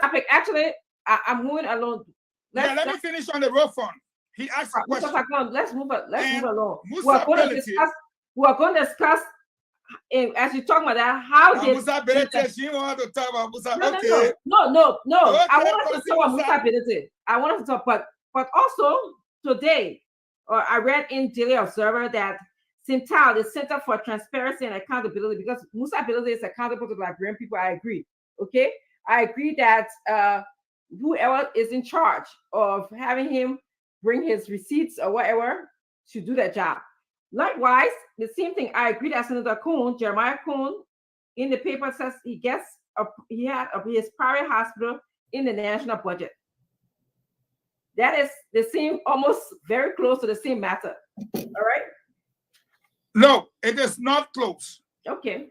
topic. Actually, I'm moving along. Let me finish on the road fund. He asked a question. Let's move along. We are going to discuss, as you talk about that, how did Musa Belete? She want to talk about Musa. No. Okay. No. Okay, I want us to talk about Musa Belete. I want us to talk, but also today, I read in Daily Observer that CINTAL, the Center for Transparency and Accountability, because Musa Belete is accountable to the Liberian people. I agree. Okay, I agree that whoever is in charge of having him bring his receipts or whatever should do that job. Likewise, the same thing. I agree that Senator Kuhn, Jeremiah Kuhn, in the paper says he had his private hospital in the national budget. That is the same, almost very close to the same matter. All right. No, it is not close. Okay.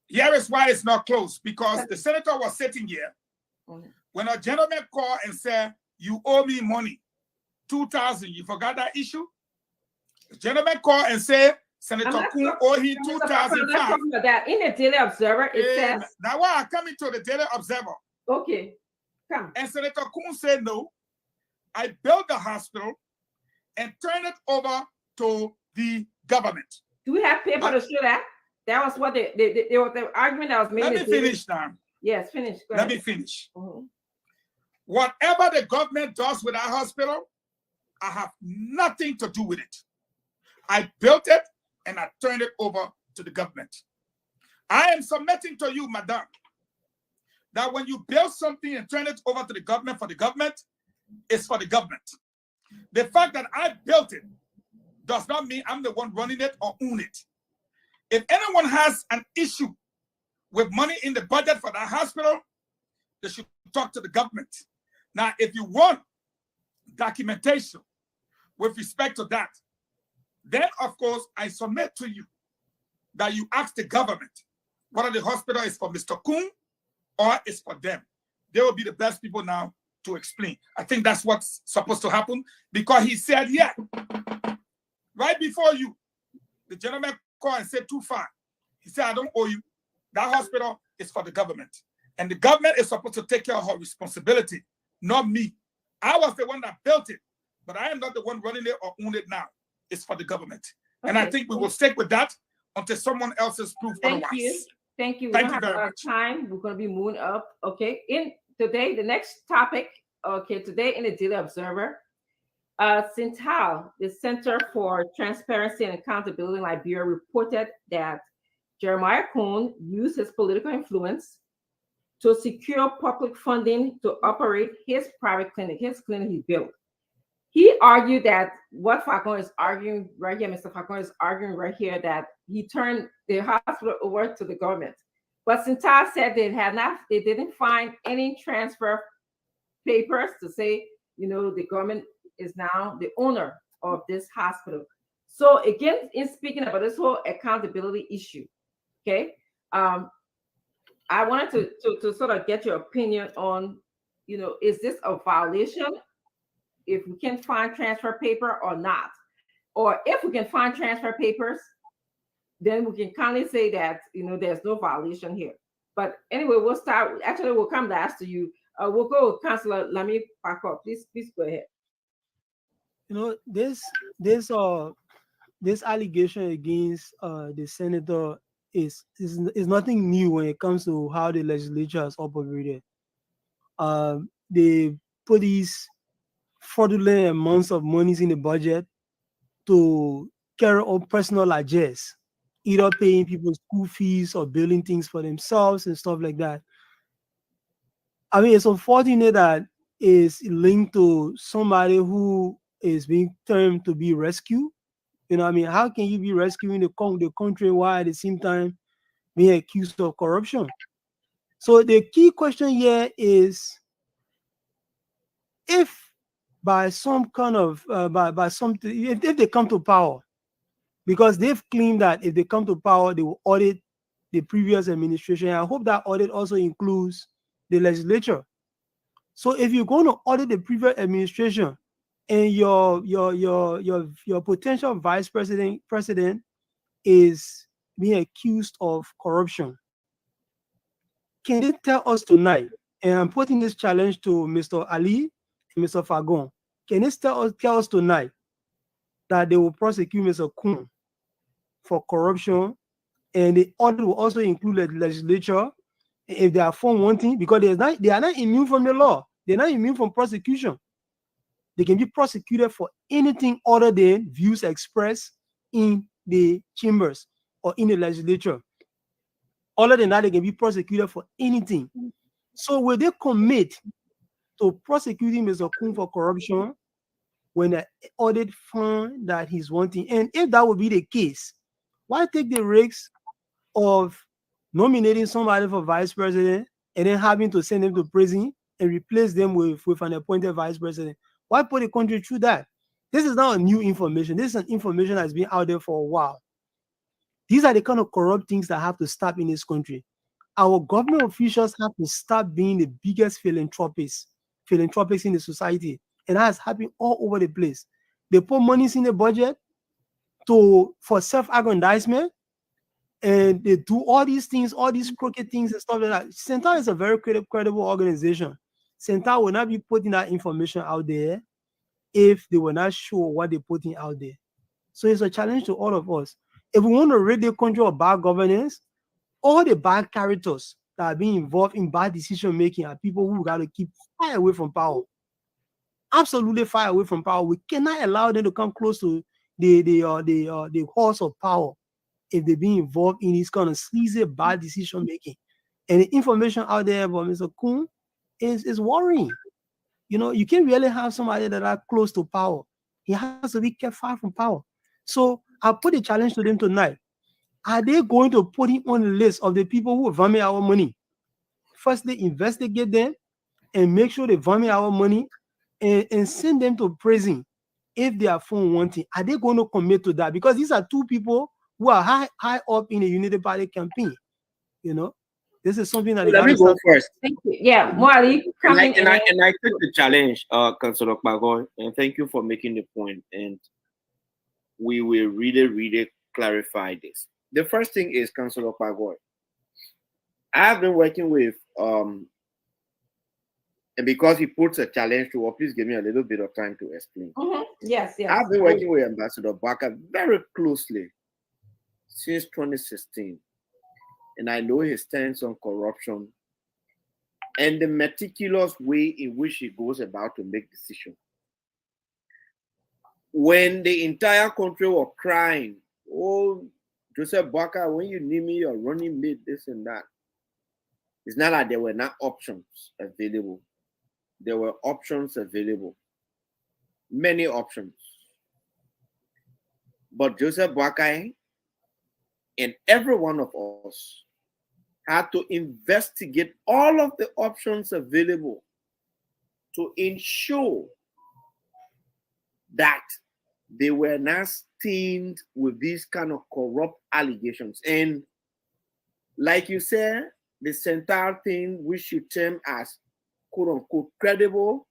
Here is why it's not closed, because the senator was sitting here when a gentleman called and said, "You owe me money, 2,000. You forgot that issue? The gentleman called and said, Senator Coon owe him 2,005. That in the Daily Observer, it says. Now, why I come into the Daily Observer? Okay, come. And Senator Coon said, "No, I built the hospital and turned it over to the government." Do we have paper to show that? That was what the argument that was made. Let me finish now. Yes, finish. Let me finish. Whatever the government does with our hospital, I have nothing to do with it. I built it and I turned it over to the government. I am submitting to you, madam, that when you build something and turn it over to the government for the government, it's for the government. The fact that I built it does not mean I'm the one running it or own it. If anyone has an issue with money in the budget for that hospital, they should talk to the government. Now, if you want documentation with respect to that, then, of course, I submit to you that you ask the government whether the hospital is for Mr. Coon or is for them. They will be the best people now to explain. I think that's what's supposed to happen, because he said, yeah, right before you, the gentleman called and said 2,500. He said, "I don't owe you. That hospital is for the government. And the government is supposed to take care of her responsibility, not me. I was the one that built it, but I am not the one running it or own it now. It's for the government." Okay. And I think we will stick with that until someone else is proved otherwise. Thank you. We Thank don't you have a very lot of much. time. We're going to be moving up. Okay. In today, the next topic. Okay. Today in the Daily Observer, Cintal, the Center for Transparency and Accountability in Liberia, reported that Jeremiah Coon used his political influence to secure public funding to operate his private clinic, his clinic he built. He argued that what Falcon is arguing right here, Mr. Falcon is arguing right here, that he turned the hospital over to the government. But Cintal said they didn't find any transfer papers to say, the government is now the owner of this hospital. So again, in speaking about this whole accountability issue, okay, I wanted to sort of get your opinion on, is this a violation if we can find transfer paper or not? Or if we can find transfer papers, then we can kindly say that, there's no violation here. But anyway, we'll come last to you. We'll go with Councillor Lami Parker. Please go ahead. This allegation against the senator is nothing new when it comes to how the legislature has operated. They put these fraudulent amounts of monies in the budget to carry out personal agendas, either paying people's school fees or building things for themselves and stuff like that. I mean, it's unfortunate that it's linked to somebody who is being termed to be rescued. How can you be rescuing the country while at the same time being accused of corruption? So the key question here is, if by some kind of if they come to power, because they've claimed that if they come to power, they will audit the previous administration. I hope that audit also includes the legislature. So if you're going to audit the previous administration and your potential vice president is being accused of corruption, can they tell us tonight? And I'm putting this challenge to Mr. Ali and Mr. Fagon. Can they tell us tonight that they will prosecute Mr. Coon for corruption, and the audit will also include the legislature if they are found wanting, because they are not immune from the law. They're not immune from prosecution. They can be prosecuted for anything other than views expressed in the chambers or in the legislature. Other than that, they can be prosecuted for anything. So will they commit to prosecuting Mr. Coon for corruption when the audit found that he's wanting? And if that would be the case, why take the risk of nominating somebody for vice president and then having to send them to prison and replace them with an appointed vice president? Why put the country through that? This is not new information. This is an information that's been out there for a while. These are the kind of corrupt things that have to stop in this country. Our government officials have to stop being the biggest philanthropists in the society. And that's happening all over the place. They put monies in the budget for self-aggrandizement, and they do all these things, all these crooked things and stuff like that. Centaur is a very credible organization. Centaur will not be putting that information out there if they were not sure what they're putting out there. So it's a challenge to all of us. If we want to rid the country of bad governance, all the bad characters that are being involved in bad decision making are people who got to keep far away from power. Absolutely far away from power. We cannot allow them to come close to the horse of power if they're being involved in this kind of sleazy bad decision making. And the information out there about Mr. Kun is worrying. You know, you can't really have somebody that are close to power. He has to be kept far from power. So I'll put a challenge to them tonight. Are they going to put him on the list of the people who vomit our money? Firstly, investigate them and make sure they vomit our money and send them to prison if they are found wanting. Are they going to commit to that? Because these are two people who are high up in the Unity Party campaign. You know, this is something that let me go first. Thank you. Yeah, Mwali, and I took the challenge, Councillor Kpagoy, and thank you for making the point. And we will really clarify this. The first thing is, Councillor Kpagoy, I have been working with and because he puts a challenge to, please give me a little bit of time to explain. Yes. I've been working with Ambassador Baka very closely since 2016. And I know his stance on corruption and the meticulous way in which he goes about to make decisions. When the entire country was crying, oh, Joseph Baka, when you need me, you're running mate, this and that. It's not like there were not options available. There were options available. Many options. But Joseph Boakai and every one of us had to investigate all of the options available to ensure that they were not stained with these kind of corrupt allegations. And like you said, the Centaur thing, which you term as quote unquote credible,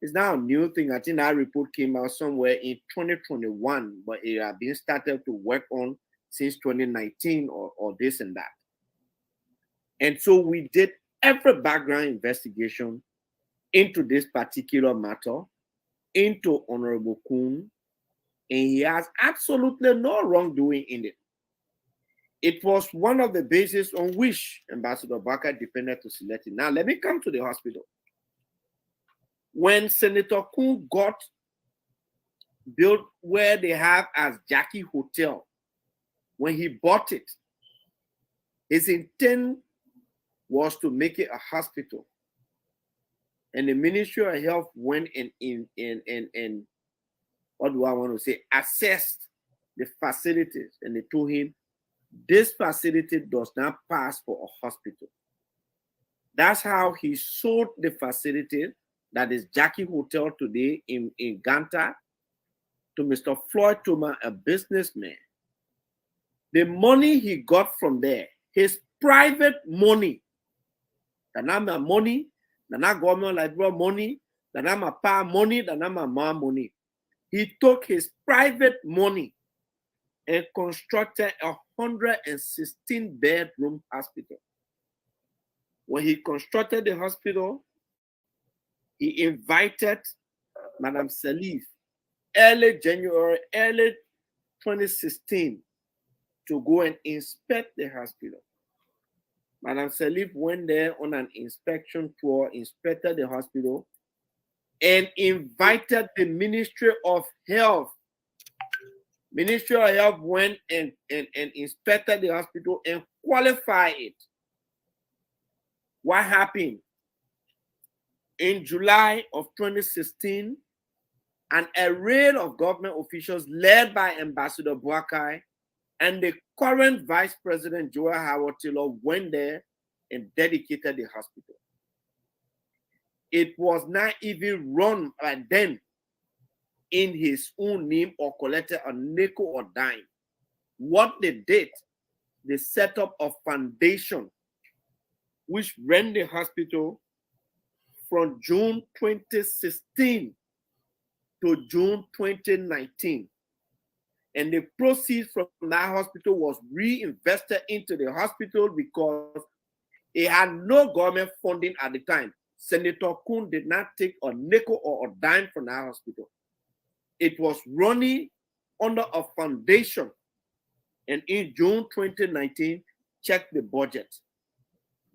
is now a new thing. I think that report came out somewhere in 2021, but it had been started to work on since 2019 or this and that. And so we did every background investigation into this particular matter, into Honorable Kun, and he has absolutely no wrongdoing in it. It was one of the bases on which Ambassador Baka depended to select it. Now, let me come to the hospital. When Senator Kun got built where they have as Jackie Hotel, when he bought it, his intent was to make it a hospital. And the Ministry of Health went and what do I want to say, assessed the facilities, and they told him, this facility does not pass for a hospital. That's how he sold the facility, that is Jackie Hotel today in Ganta, to Mr. Floyd Toma, a businessman. The money he got from there, his private money, that not my money, that not government like money, that not my pa money, that not my mom money. He took his private money and constructed a 116-bedroom hospital. When he constructed the hospital, he invited Madam Salif early 2016 to go and inspect the hospital. Madam Salif went there on an inspection tour, inspected the hospital, and invited the Ministry of Health. Ministry of Health went and inspected the hospital and qualified it. What happened? In July of 2016, an array of government officials led by Ambassador Boakai and the current Vice President Joel Howard Taylor went there and dedicated the hospital. It was not even run by then in his own name or collected a nickel or dime. What they did, they set up a foundation which ran the hospital from June 2016 to June 2019. And the proceeds from that hospital was reinvested into the hospital because it had no government funding at the time. Senator Kun did not take a nickel or a dime from that hospital. It was running under a foundation. And in June 2019, check the budget.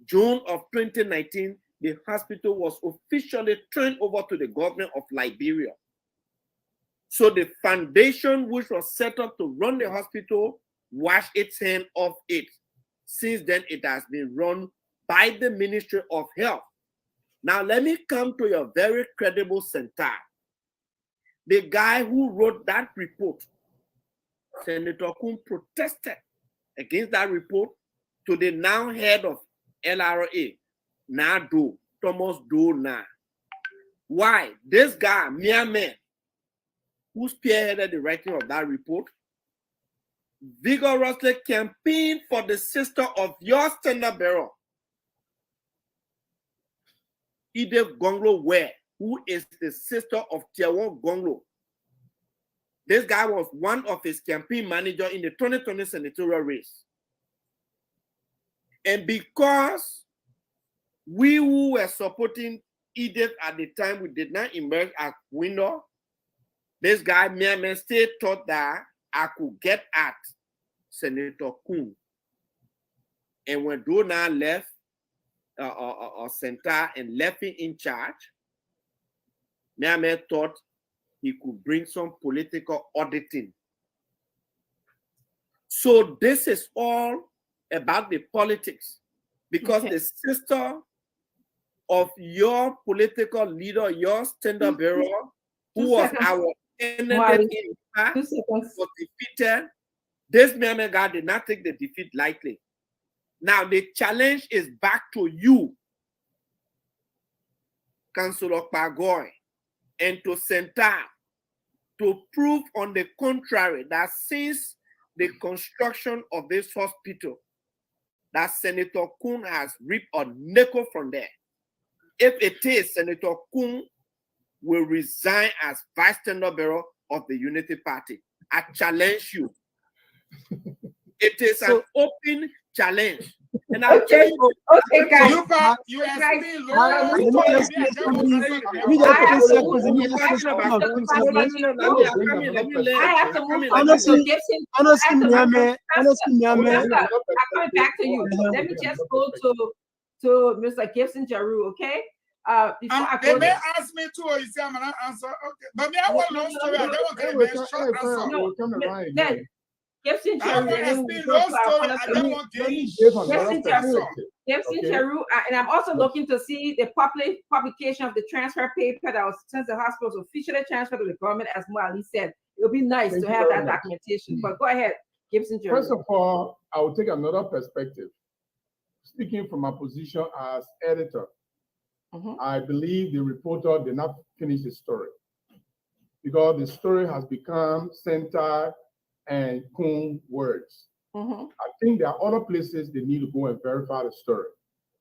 June of 2019, the hospital was officially turned over to the government of Liberia. So the foundation which was set up to run the hospital washed its hand off it. Since then, it has been run by the Ministry of Health. Now, let me come to your very credible center. The guy who wrote that report, Senator Kun, protested against that report to the now head of LRA, Nado, Thomas Dona. Why? This guy, Miame, who spearheaded the writing of that report, vigorously campaigned for the sister of your standard bearer, Edith Gonglo Ware, who is the sister of Tiawan Gonglo. This guy was one of his campaign managers in the 2020 senatorial race. And because we who were supporting Edith at the time, we did not emerge as winner, this guy, Miame, still thought that I could get at Senator Kun. And when Dona left center and left him in charge, Miame thought he could bring some political auditing. So this is all about the politics, because the sister of your political leader, your standard bearer, who was our enemy in fact, was defeated. This Miame guy did not take the defeat lightly. Now the challenge is back to you, Councillor Pagoy, and to Center, to prove on the contrary that since the construction of this hospital, that Senator Kun has reaped a nickel from there. If it is, Senator Kun will resign as Vice Standard Bearer of the Unity Party. I challenge you. It is an open challenge. And I'll tell you, guys. You are still low. Coming back to you. Let me just go to Mr. Gibson Jaru, okay? They may ask me too, or you say I'm gonna answer. Okay, but me, I want long story. I don't want to get short answer. Gibson Jaru, and I'm also looking to see the publication of the transfer paper that was since the hospital was officially transferred to the government, as Mwali said. It would be nice to have that documentation. But go ahead, Gibson Jaru. First of all, I will take another perspective. Speaking from my position as editor, I believe the reporter did not finish the story, because the story has become Center and Kun words. I think there are other places they need to go and verify the story.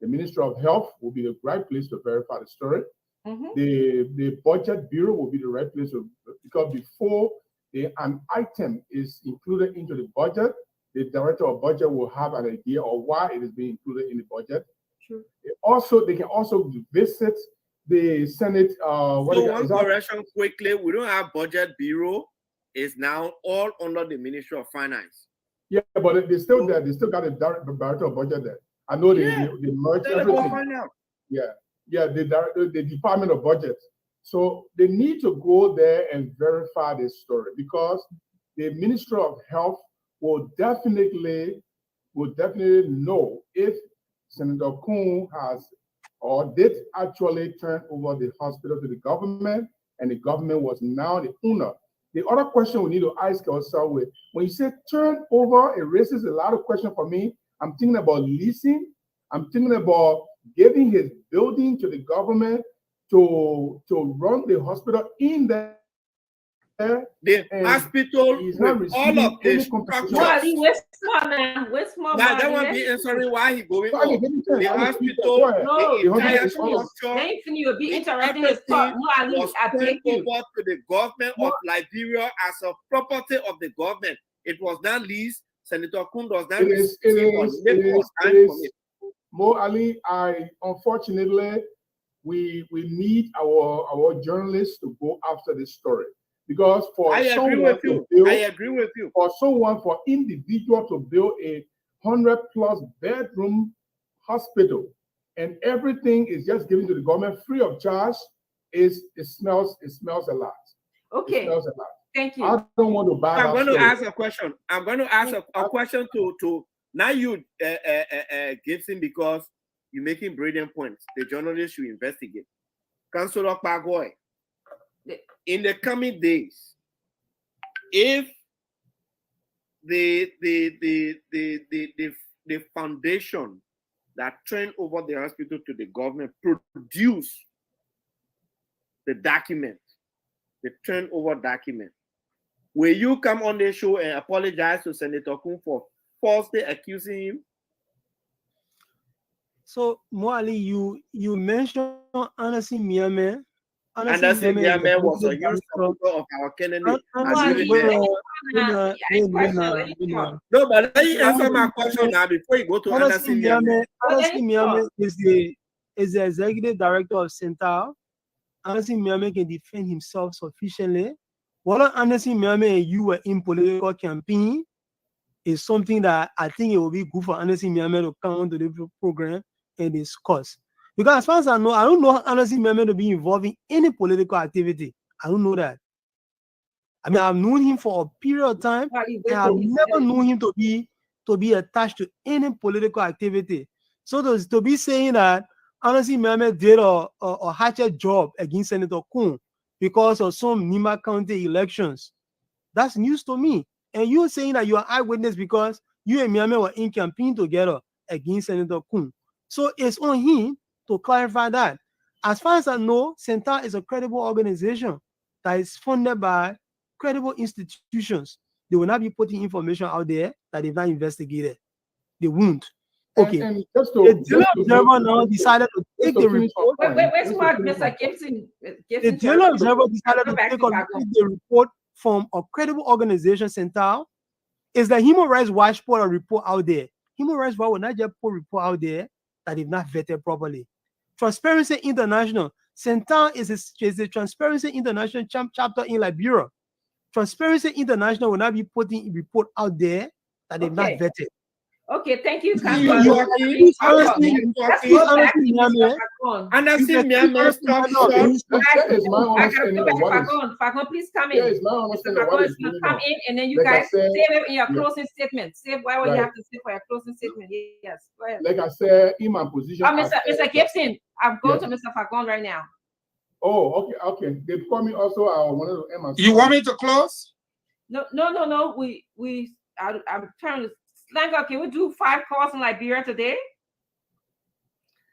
The Ministry of Health will be the right place to verify the story. The Budget Bureau will be the right place because before an item is included into the budget, the Director of Budget will have an idea of why it is being included in the budget. They can also visit the Senate. One correction quickly: we don't have Budget Bureau. It's now all under the Ministry of Finance. Yeah, but they're still there. They still got a Director of Budget there. I know they merged everything. The Department of Budget. So they need to go there and verify this story, because the Ministry of Health will definitely know if Senator Kun has or did actually turn over the hospital to the government, and the government was now the owner. The other question we need to ask ourselves with, when you say turn over, it raises a lot of questions for me. I'm thinking about leasing. I'm thinking about giving his building to the government to run the hospital in there. the and hospital he's with not all receiving of the any compensation. structures. Where's small man? Where's small Now man? that one be answering why he going So, Ali, on. let me tell The you, Ali, hospital, go ahead. No, the The entire hospital is honest. structure, then you will be the interrupting his thought. everything No, Ali, was I turned beg you. over to the government of Liberia as a property of the government. It was not leased. Senator Kun does not receive or make or sign from it. Mo Ali, unfortunately, we need our journalists to go after this story, because for I agree someone with to you. build, I agree with you. for individual to build a 100+ bedroom hospital and everything is just given to the government free of charge, it smells a lot. Okay. It smells a lot. Thank you. I don't want to buy I'm that going to story. ask a question. I'm going to ask a question to now you, Gibson, because you're making brilliant points. The journalists should investigate. Councillor Kpagoe, in the coming days, if the foundation that turned over the hospital to the government produce the document, the turnover document, will you come on the show and apologize to Senator Kun for falsely accusing him? So, Mo Ali, you mentioned Anasi Miame. Anasi Miame was a huge supporter of our candidate. No, but let me answer my question now before you go to Anasi Miame. Anasi Miame is the executive director of Central. Anasi Miame can defend himself sufficiently. While Anasi Miame and you were in political campaign, is something that I think it will be good for Anasi Miame to come onto the program and discuss. Because as far as I know, I don't know Anasi Miame to be involved in any political activity. I don't know that. I mean, I've known him for a period of time, and I've never known him to be attached to any political activity. So to be saying that Anasi Miame did a hatchet job against Senator Kun because of some Nima County elections, that's news to me. And you're saying that you are eyewitness because you and Miame were in campaign together against Senator Kun. So it's on him to clarify that. As far as I know, Central is a credible organization that is funded by credible institutions. They will not be putting information out there that they've not investigated. They won't. Okay. And the Daily Observer now decided to take the report. Where's Mr. Gibson? The Daily Observer decided to take the report from a credible organization, Central. Is the Human Rights Watch put a report out there? Human Rights Watch will not just put a report out there that they've not vetted properly. Transparency International, Central is a Transparency International chapter in Liberia. Transparency International will not be putting a report out there that they've not vetted. Okay, thank you. Fakon, please come in. Come in, and then you guys say it in your closing statement. Say what you have to say for your closing statement. Yes, go ahead. Like I said, in my position. Mr. Gibson, I'm going to Mr. Fakon right now. Oh, okay. They call me also. I wanted to end my. You want me to close? No. I'm trying to. Slango, can we do 5 calls in Liberia today?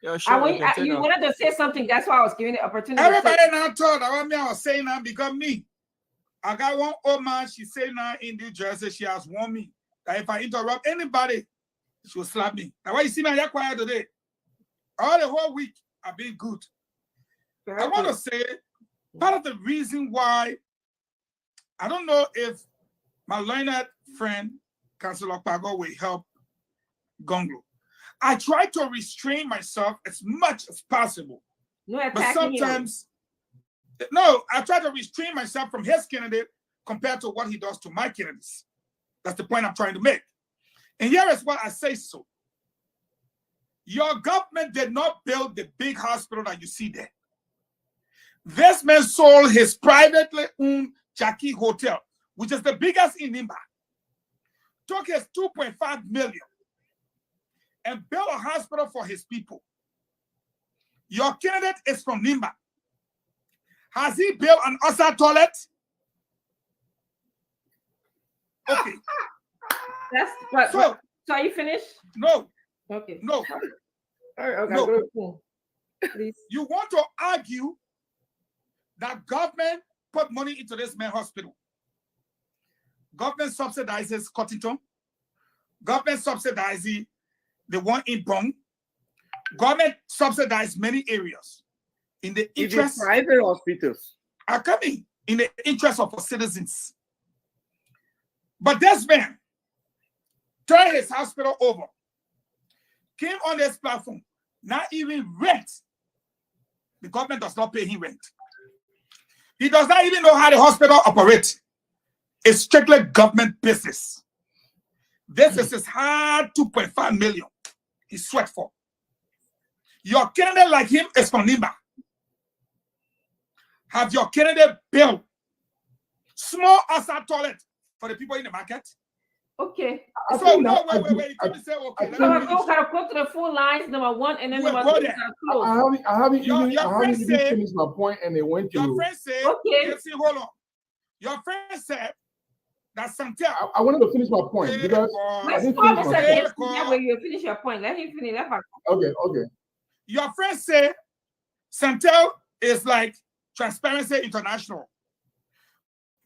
Yeah, sure. You wanted to say something. That's why I was giving the opportunity. Everybody now told I was saying now because me. I got one old man. She say now in New Jersey, she has warned me that if I interrupt anybody, she will slap me. Now why you see me here quiet today? All the whole week I've been good. I want to say part of the reason why I don't know if my learned friend Councillor Kpagoe will help Gonglo. I try to restrain myself as much as possible. But sometimes, I try to restrain myself from his candidate compared to what he does to my candidates. That's the point I'm trying to make. And here is what I say so. Your government did not build the big hospital that you see there. This man sold his privately owned Jackie Hotel, which is the biggest in Nimba. Took his 2.5 million and built a hospital for his people. Your candidate is from Nimba. Has he built an OSA toilet? Okay. That's what. So are you finished? No. Okay. No. All right. Okay. No. Please. You want to argue that government put money into this main hospital. Government subsidizes Cottington. Government subsidizes the one in Bong. Government subsidizes many areas in the interest. Even private hospitals are coming in the interest of our citizens. But this man turned his hospital over, came on this platform, not even rent. The government does not pay him rent. He does not even know how the hospital operates. It's strictly government business. This is his hard 2.5 million he sweat for. Your candidate like him is from Nimba. Have your candidate built small outside toilet for the people in the market? Okay. So no, wait. You can't say okay. So I go to the full lines, number one, and then number two gotta close. I haven't even finished my point, and they went to. Your friend said, okay. Hold on. Your friend said that Santel. I wanted to finish my point because I didn't finish my point. When you finish your point, let him finish. Okay. Your friend said Santel is like Transparency International.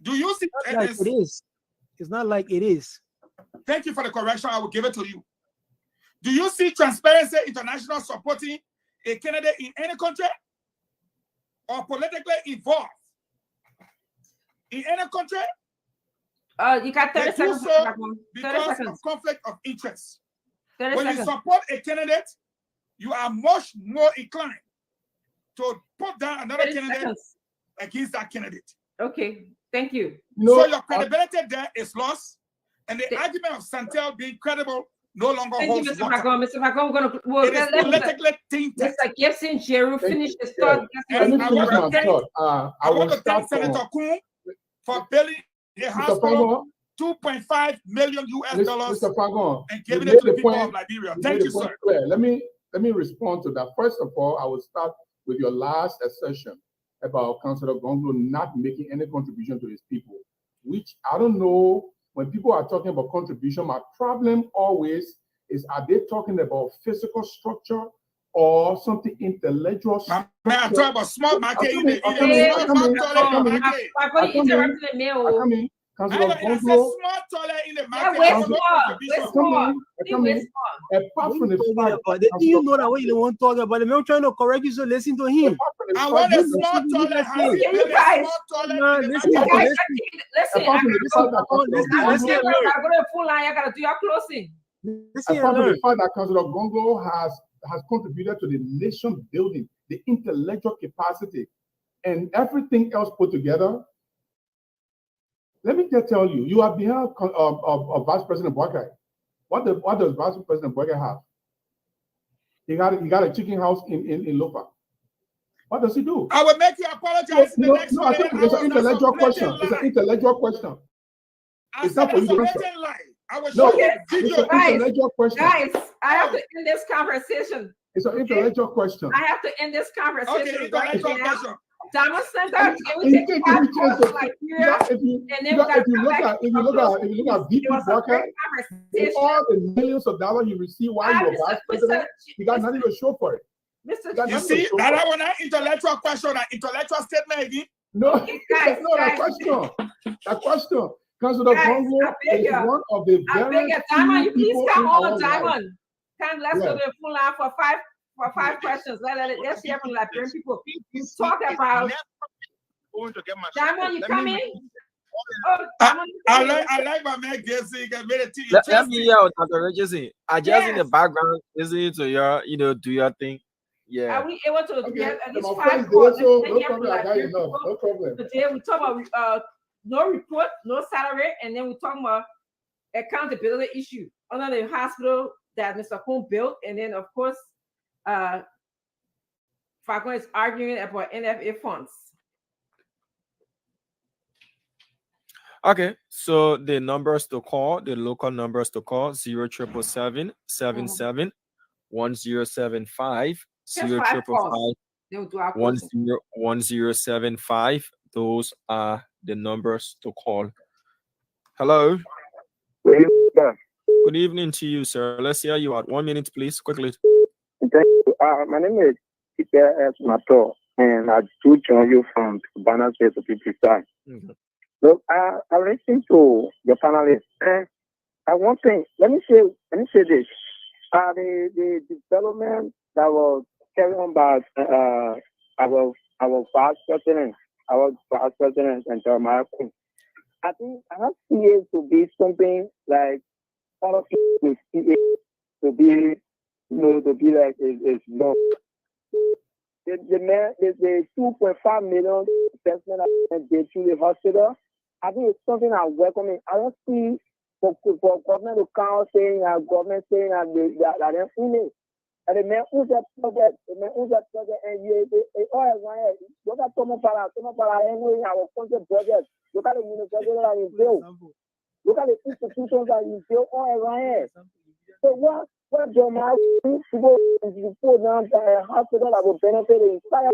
Do you see? Like it is. It's not like it is. Thank you for the correction. I will give it to you. Do you see Transparency International supporting a candidate in any country or politically involved in any country? You got 30 seconds. Because of conflict of interest. When 30 seconds. you support a candidate, you are much more inclined to put down another candidate against that candidate. Okay, thank you. So your credibility there is lost, and the argument of Santel being credible no longer holds Mr. water. Mr. Macron, It is politically tainted. Mr. Gibson, Jeru, finish the thought. Let me finish my thought. I want to thank Senator Kuhn for building a hospital, $2.5 million US Mr. Fagon, and giving it to the people of Liberia. Thank you, sir. Let me respond to that. First of all, I will start with your last assertion about Councillor Gonglo not making any contribution to his people, which I don't know. When people are talking about contribution, my problem always is, are they talking about physical structure or something intellectual? Man, I talk about smart market. Councillor Gonglo, apart from the fact, you know that what you want to talk about, I'm trying to correct you, so listen to him. I want a small toilet. Listen, I gotta do your closing. Apart from the fact that Councillor Gonglo has contributed to the nation building, the intellectual capacity, and everything else put together. Let me just tell you, you are behind of Vice President Boakai. What does Vice President Boakai have? He got a chicken house in Lofa. What does he do? I will make you apologize. No, I think it's an intellectual question. It's an intellectual question. It's not for you to answer. No, it's an intellectual question. Guys, I have to end this conversation. It's an intellectual question. I have to end this conversation. Okay, intellectual question. Diamond Center, if you look at VP Boakai, all the millions of dollars you receive while you were vice president, you got nothing to show for it. You see, that one intellectual question, an intellectual statement again. No, that question. Councillor Gonglo is one of the very Diamond, you please come on, Diamond. Let's go to the full line for five questions. Let's hear from Liberian people. You talk about Diamond, you come in? I like my man Jesse. Let me hear out Dr. Reggie. I just in the background listening to your, do your thing. Yeah. Are we able to get at least 5 calls? No problem. Today we talk about no report, no salary, and then we talk about accountability issue under the hospital that Mr. Kuhn built, and then of course, Fagon is arguing about NFA funds. Okay, so the numbers to call, the local numbers to call: 0777 77 1075 0555 1075. Those are the numbers to call. Hello. Good evening to you, sir. Let's hear you out. 1 minute, please, quickly. Thank you. My name is Peter S. Mato. and I do join you from Banner State to be precise. Look, I listen to your panelists, and I want thing. Let me say this. The development that was carried on by our past president, and Jeremiah Quinn. I think I see it to be something like all of it to see it to be, to be like it's long. The 2.5 million investment they through the hospital, I think it's something I'm welcoming. I don't see for government to come saying that government saying that they're in it. And the man who's that project, and you all right, look at Tomo Para, anyway, our concept project. Look at the university that is built. Look at the institutions that is built all around. So what Jeremiah people is put down the hospital that will benefit the entire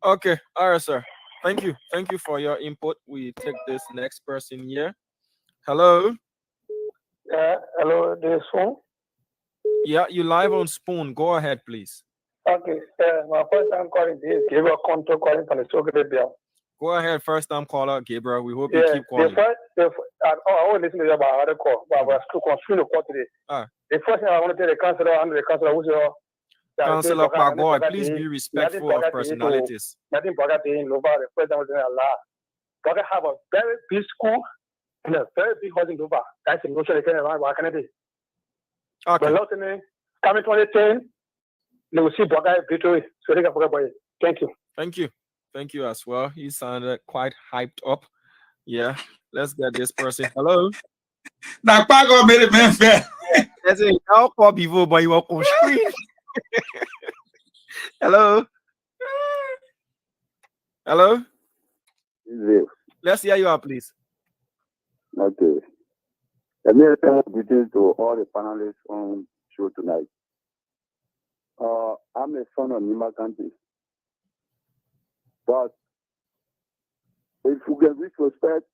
Okay, all right, sir. Thank you for your input. We take this next person here. Hello. Hello, this phone. Yeah, you live on Spoon. Go ahead, please. Okay, my first time calling this Gabriel Conto calling from the Sogabia. Go ahead, first time caller, Gabriel. We hope you keep calling. I want to listen to you about other call, but I was too confused to call today. The first thing I want to tell the councillor and the councillor who's your Councillor Pagoy, please be respectful of personalities. Nothing about the president was in Allah. But I have a very big school and a very big house in Dubai. That's the notion they can around what can I do? Okay. But coming 2010, they will see Boga victory. So they can forget about it. Thank you. Thank you as well. He sounded quite hyped up. Yeah. Let's get this person. Hello. Now, Pago made it man fair. That's it. I'll call before, but you walk on screen. Hello. Hello. Let's hear you out, please. Okay. Let me send greetings to all the panelists on show tonight. I'm a son of Nima County. But if you can respect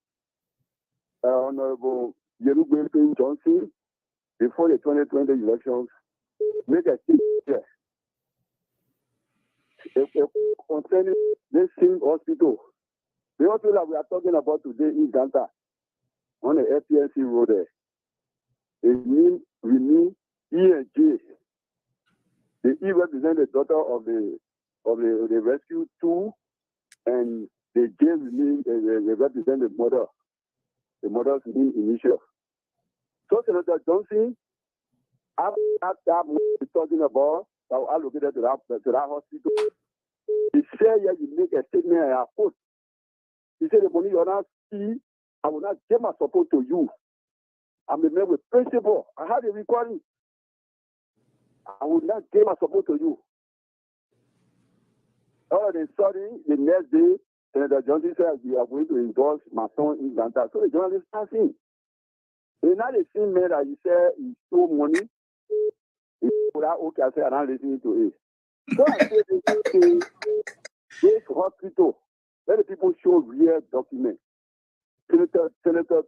Honorable Yerubin Johnson before the 2020 elections, make a change there. Concerning this same hospital, the hospital that we are talking about today in Ganta, on the FPNC road there, we mean E&J. The E represent the daughter of the rescue 2, and the J they represent the mother's name initial. So Senator Johnson, after that we're talking about that we allocated to that hospital, he said yeah, you make a statement and I quote. He said the money you not see, I will not give my support to you. I'm a man with principle. I had a recording. I will not give my support to you. All of a sudden, the next day, Senator Johnson said we are going to endorse my son in Ganta. So the journalist asked him. It's not the same man that he said he stole money. He put out okay, I said I'm not listening to it. So I said this hospital, let the people show real documents. Senator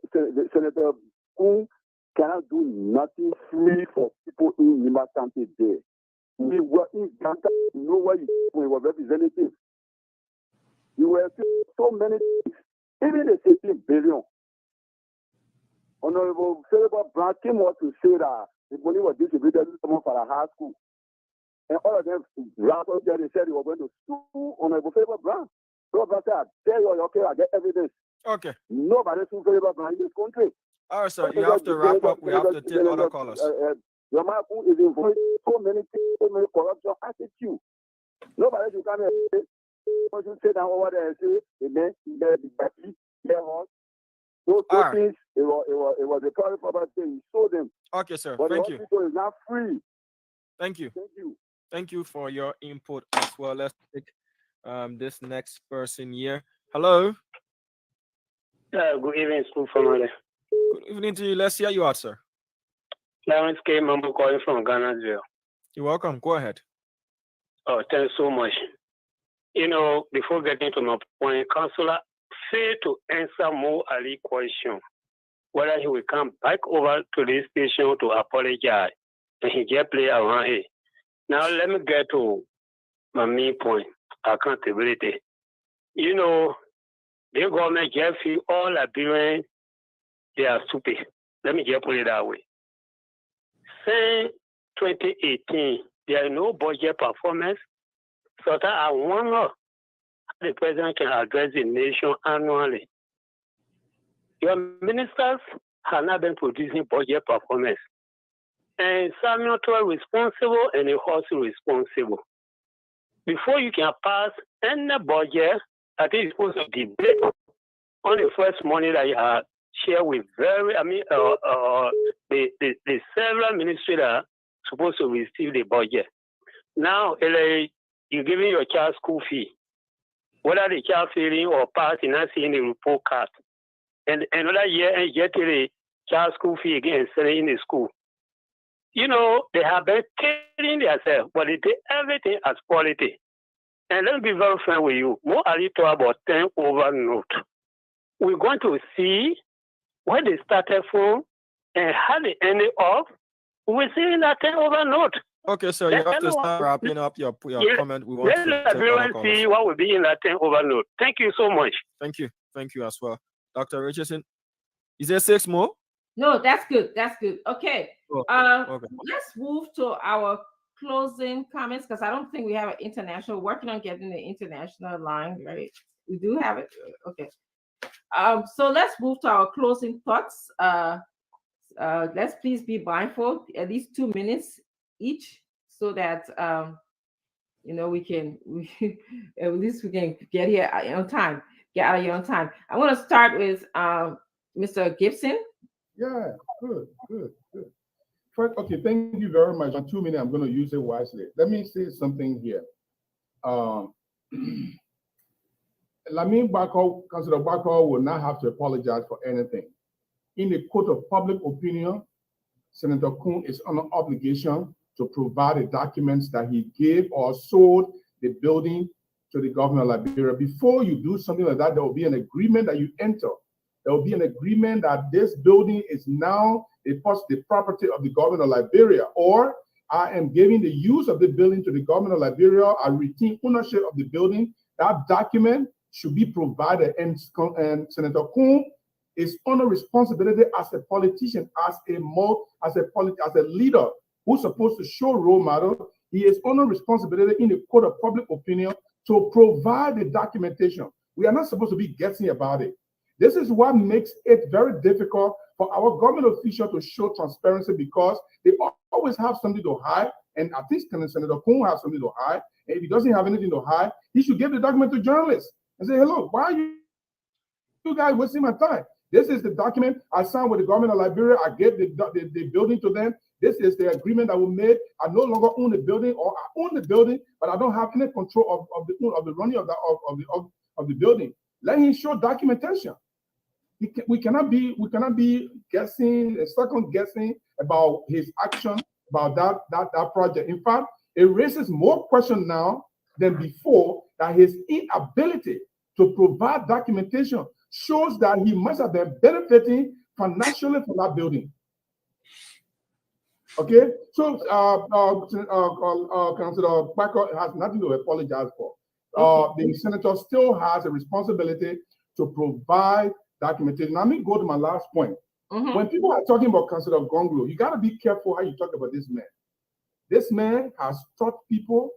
Kuhn cannot do nothing free for people in Nima County there. We were in Ganta, you know where we were representatives. You were so many things. Even the 16 billion. Honorable Philip Brown came out to say that the money was distributed to someone for a high school. And all of them, they said they were going to sue Honorable Philip Brown. So I said, I tell you, okay, I get evidence. Okay. Nobody sued Philip Brown in this country. All right, sir. You have to wrap up. We have to take other callers. Yamaku is involved in so many things, so many corruption attitude. Nobody should come and say, once you sit down over there and say, amen, the party, those things, it was a private property. He sold them. Okay, sir. But Thank the you. hospital is not free. Thank you. Thank you for your input as well. Let's take this next person here. Hello. Good evening, school family. Good evening to you. Let's hear you out, sir. Lawrence K. Mambo calling from Ghana. You're welcome. Go ahead. Oh, thanks so much. You know, before getting to my point, Councillor failed to answer Mo Ali's question whether he will come back over to this station to apologize and he just play around here. Now let me get to my main point, accountability. You know, the government just feel all Liberians, they are stupid. Let me just put it that way. Since 2018, there is no budget performance. So that I wonder the president can address the nation annually. Your ministers have not been producing budget performance. And Samuel Toy responsible and the horse responsible. Before you can pass any budget, I think it's supposed to debate on the first money that you have shared with the several ministries that are supposed to receive the budget. Now, you're giving your child school fee. Whether the child failing or pass, you're not seeing the report card. And another year, and you get the child school fee again and selling in the school. You know, they have been killing themselves, but they take everything as quality. And let me be very frank with you. More Ali talk about 10 over note. We're going to see where they started from and how they ended up. We're seeing that 10 over note. Okay, so you have to start wrapping up your comment. We want let everyone see what will be in that 10 over note. Thank you so much. Thank you. Thank you as well. Dr. Richardson, is there 6 more? No, that's good. That's good. Okay. Okay. Let's move to our closing comments because I don't think we have an international. Working on getting the international line, right? We do have it. Okay. So let's move to our closing thoughts. Let's please be mindful, at least 2 minutes each, so that we can at least we can get here on time. Get out of here on time. I want to start with Mr. Gibson. Yeah, good. First, okay, thank you very much. On 2 minutes, I'm going to use it wisely. Let me say something here. Lamin Bako, Councillor Bako will not have to apologize for anything. In the court of public opinion, Senator Kuhn is under obligation to provide the documents that he gave or sold the building to the government of Liberia. Before you do something like that, there will be an agreement that you enter. There will be an agreement that this building is now the property of the government of Liberia, or I am giving the use of the building to the government of Liberia. I retain ownership of the building. That document should be provided, and Senator Kuhn is under responsibility as a politician, as a leader who's supposed to show role model. He is under responsibility in the court of public opinion to provide the documentation. We are not supposed to be guessing about it. This is what makes it very difficult for our government officials to show transparency, because they always have something to hide. And I think Senator Kuhn has something to hide. And if he doesn't have anything to hide, he should give the document to journalists and say, hello, why are you guys wasting my time? This is the document I signed with the government of Liberia. I gave the building to them. This is the agreement that we made. I no longer own the building, or I own the building, but I don't have any control of the running of the building. Let him show documentation. We cannot be guessing, second guessing about his action, about that project. In fact, it raises more questions now than before that his inability to provide documentation shows that he must have been benefiting financially from that building. Okay, so Councillor Bako has nothing to apologize for. The senator still has a responsibility to provide documentation. Let me go to my last point. When people are talking about Councillor Gonglo, you got to be careful how you talk about this man. This man has taught people.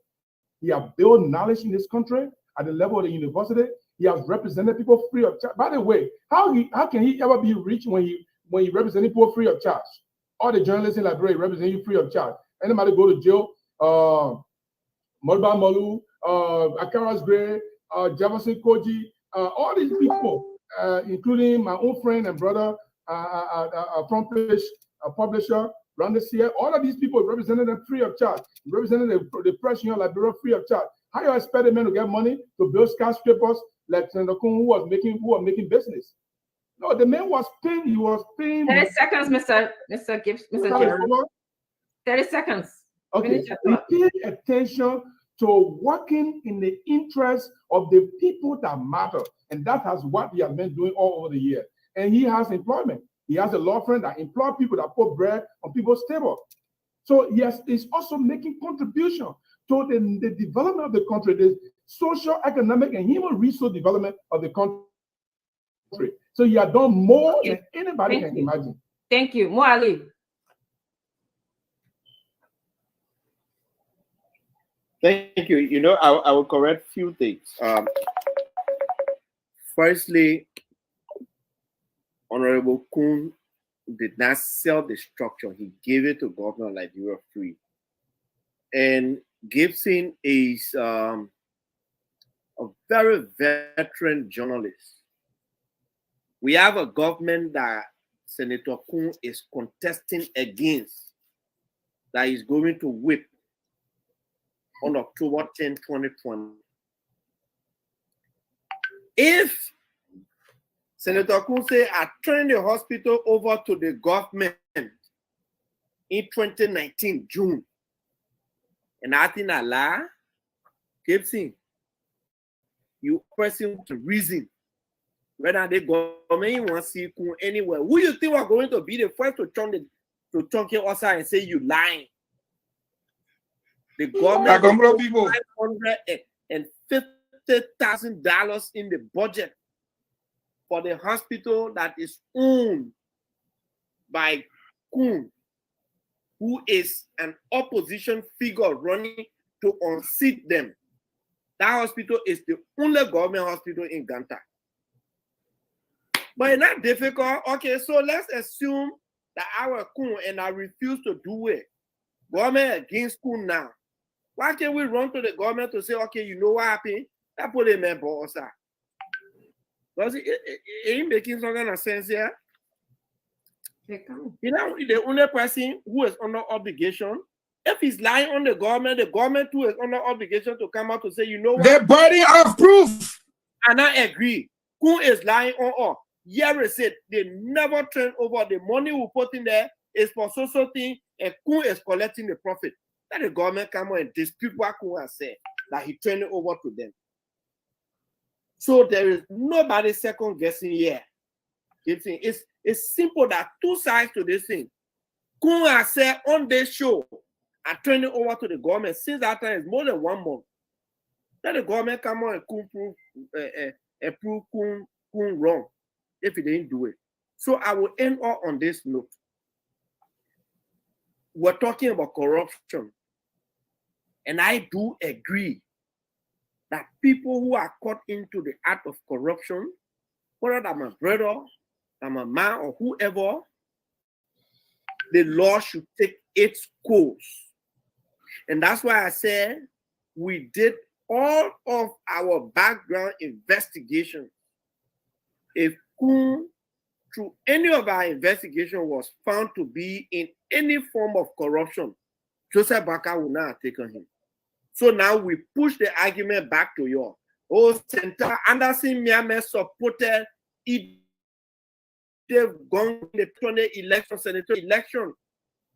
He has built knowledge in this country at the level of the university. He has represented people free of charge. By the way, how can he ever be rich when he represents people free of charge? All the journalists in Liberia represent you free of charge. Anybody go to jail? Molba Molu, Akaras Gray, Jefferson Koji, all these people, including my own friend and brother, a publisher, Randy Sear, all of these people represented them free of charge, represented the press union Liberia free of charge. How you expect a man to get money to build skyscrapers like Senator Kuhn, who was making business? No, the man was paying. He was paying. 30 seconds, Mr. Gibbs, Mr. Jerry. 30 seconds. Okay. Pay attention to working in the interest of the people that matter, and that has what he has been doing all over the year. And he has employment. He has a law firm that employs people that put bread on people's table. So he's also making contribution to the development of the country, the social, economic, and human resource development of the country. So you have done more than anybody can imagine. Thank you. Mo Ali. Thank you. You know, I will correct few things. Firstly, Honorable Kun did not sell the structure. He gave it to Governor Liberia free. And Gibson is a very veteran journalist. We have a government that Senator Kun is contesting against that is going to whip on October 10, 2020. If Senator Kun say, I turned the hospital over to the government in 2019, June, and I think I lie, Gibson, you person to reason whether the government wants to see Kun anywhere. Who you think are going to be the first to turn him outside and say you lying? The government $550,000 in the budget for the hospital that is owned by Kun, who is an opposition figure running to unseat them. That hospital is the only government hospital in Ganta. But it's not difficult. Okay, so let's assume that our Kun and I refuse to do it. Government against Kun now. Why can't we run to the government to say, okay, you know what happened? That put a member also. Does it ain't making some kind of sense here? You know, the only person who is under obligation, if he's lying on the government too is under obligation to come out to say, you know what? The body of proof. And I agree. Who is lying on all? Yeri said they never turn over the money we put in there is for social thing, and Kun is collecting the profit. That the government come on and dispute what Kun has said, that he turned it over to them. So there is nobody second guessing here. It's simple that two sides to this thing. Kun has said on this show, I turned it over to the government. Since that time, it's more than 1 month. Let the government come on and prove Kun wrong if he didn't do it. So I will end up on this note. We're talking about corruption. And I do agree that people who are caught into the act of corruption, whether that's my brother, that's my man, or whoever, the law should take its course. And that's why I said we did all of our background investigation. If Kun, through any of our investigation, was found to be in any form of corruption, Joseph Baka will not have taken him. So now we push the argument back to you. Oh, Senator Anderson Miame supported it. They've gone in the 20 election, senator election.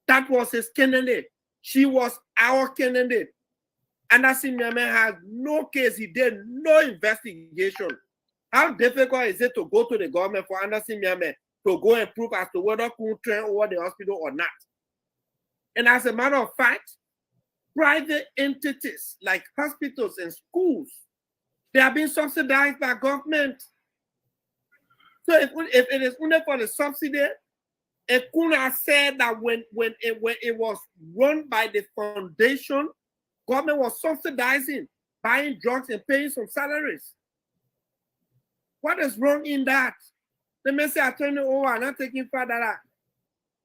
That was his candidate. She was our candidate. Anderson Miame has no case. He did no investigation. How difficult is it to go to the government for Anderson Miame to go and prove as to whether Kun turned over the hospital or not? And as a matter of fact, private entities like hospitals and schools, they are being subsidized by government. So if it is only for the subsidy, Kun has said that when it was run by the foundation, government was subsidizing, buying drugs and paying some salaries. What is wrong in that? Let me say I turn it over, I'm not taking further.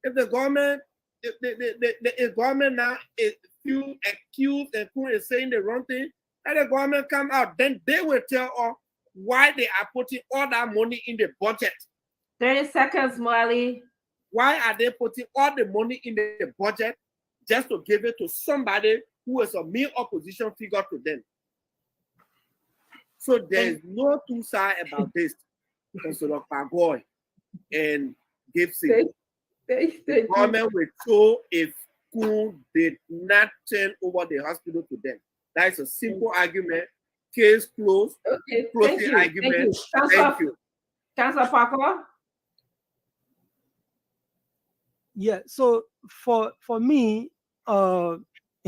If the government, the government now is few accused and Kun is saying the wrong thing, and the government come out, then they will tell us why they are putting all that money in the budget. 30 seconds, Molly. Why are they putting all the money in the budget just to give it to somebody who is a mere opposition figure to them? So there is no two sides about this. Councillor Pagoy and Gibson. The government will show if Kun did not turn over the hospital to them. That is a simple argument. Case closed. Okay, closing argument. Thank you. Councillor Parker. Yeah, so for me,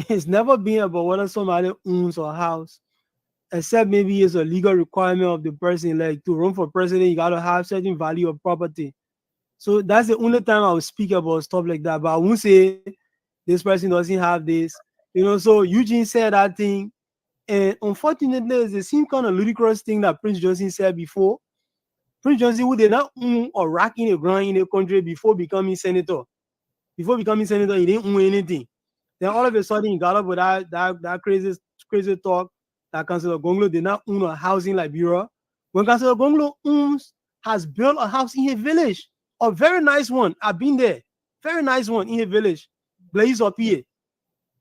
It's never been about whether somebody owns a house, except maybe it's a legal requirement of the person. Like to run for president, you gotta have certain value of property. So that's the only time I will speak about stuff like that. But I won't say this person doesn't have this. You know, so Eugene said that thing. And unfortunately, it's the same kind of ludicrous thing that Prince Johnson said before. Prince Johnson, who did not own or rack in the ground in the country before becoming senator. Before becoming senator, he didn't own anything. Then all of a sudden, he got up with that crazy talk that Councillor Gonglo did not own a house in Liberia. When Councillor Gonglo has built a house in a village, a very nice one. I've been there. Very nice one in a village. Blaise Opie.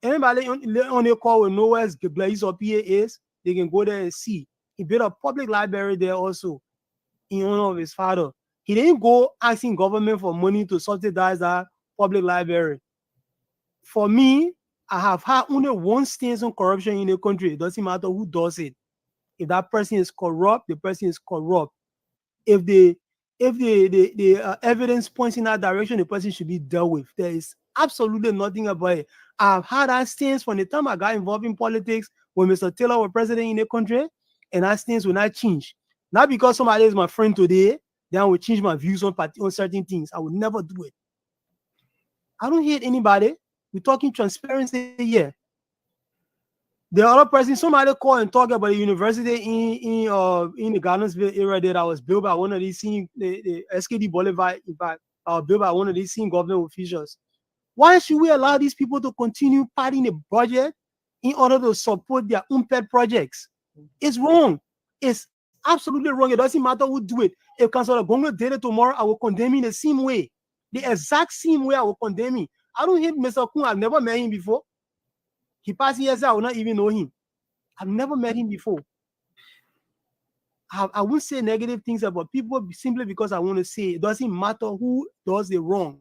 Anybody on the call will know where Blaise Opie is, they can go there and see. He built a public library there also in honor of his father. He didn't go asking government for money to subsidize that public library. For me, I have had only one stance on corruption in the country. It doesn't matter who does it. If that person is corrupt, the person is corrupt. If the evidence points in that direction, the person should be dealt with. There is absolutely nothing about it. I've had that stance from the time I got involved in politics when Mr. Taylor was president in the country, and that stance will not change. Not because somebody is my friend today, then I will change my views on certain things. I would never do it. I don't hate anybody. We're talking transparency here. The other person, somebody called and talked about a university in the Gardensville area that was built by one of these the SKD Boulevard, in fact, built by one of these senior government officials. Why should we allow these people to continue padding the budget in order to support their own pet projects? It's wrong. It's absolutely wrong. It doesn't matter who do it. If Councillor Gonglo did it tomorrow, I will condemn him the same way. The exact same way I will condemn him. I don't hate Mr. Kun. I've never met him before. He passed here, I will not even know him. I've never met him before. I won't say negative things about people simply because I want to say it doesn't matter who does the wrong.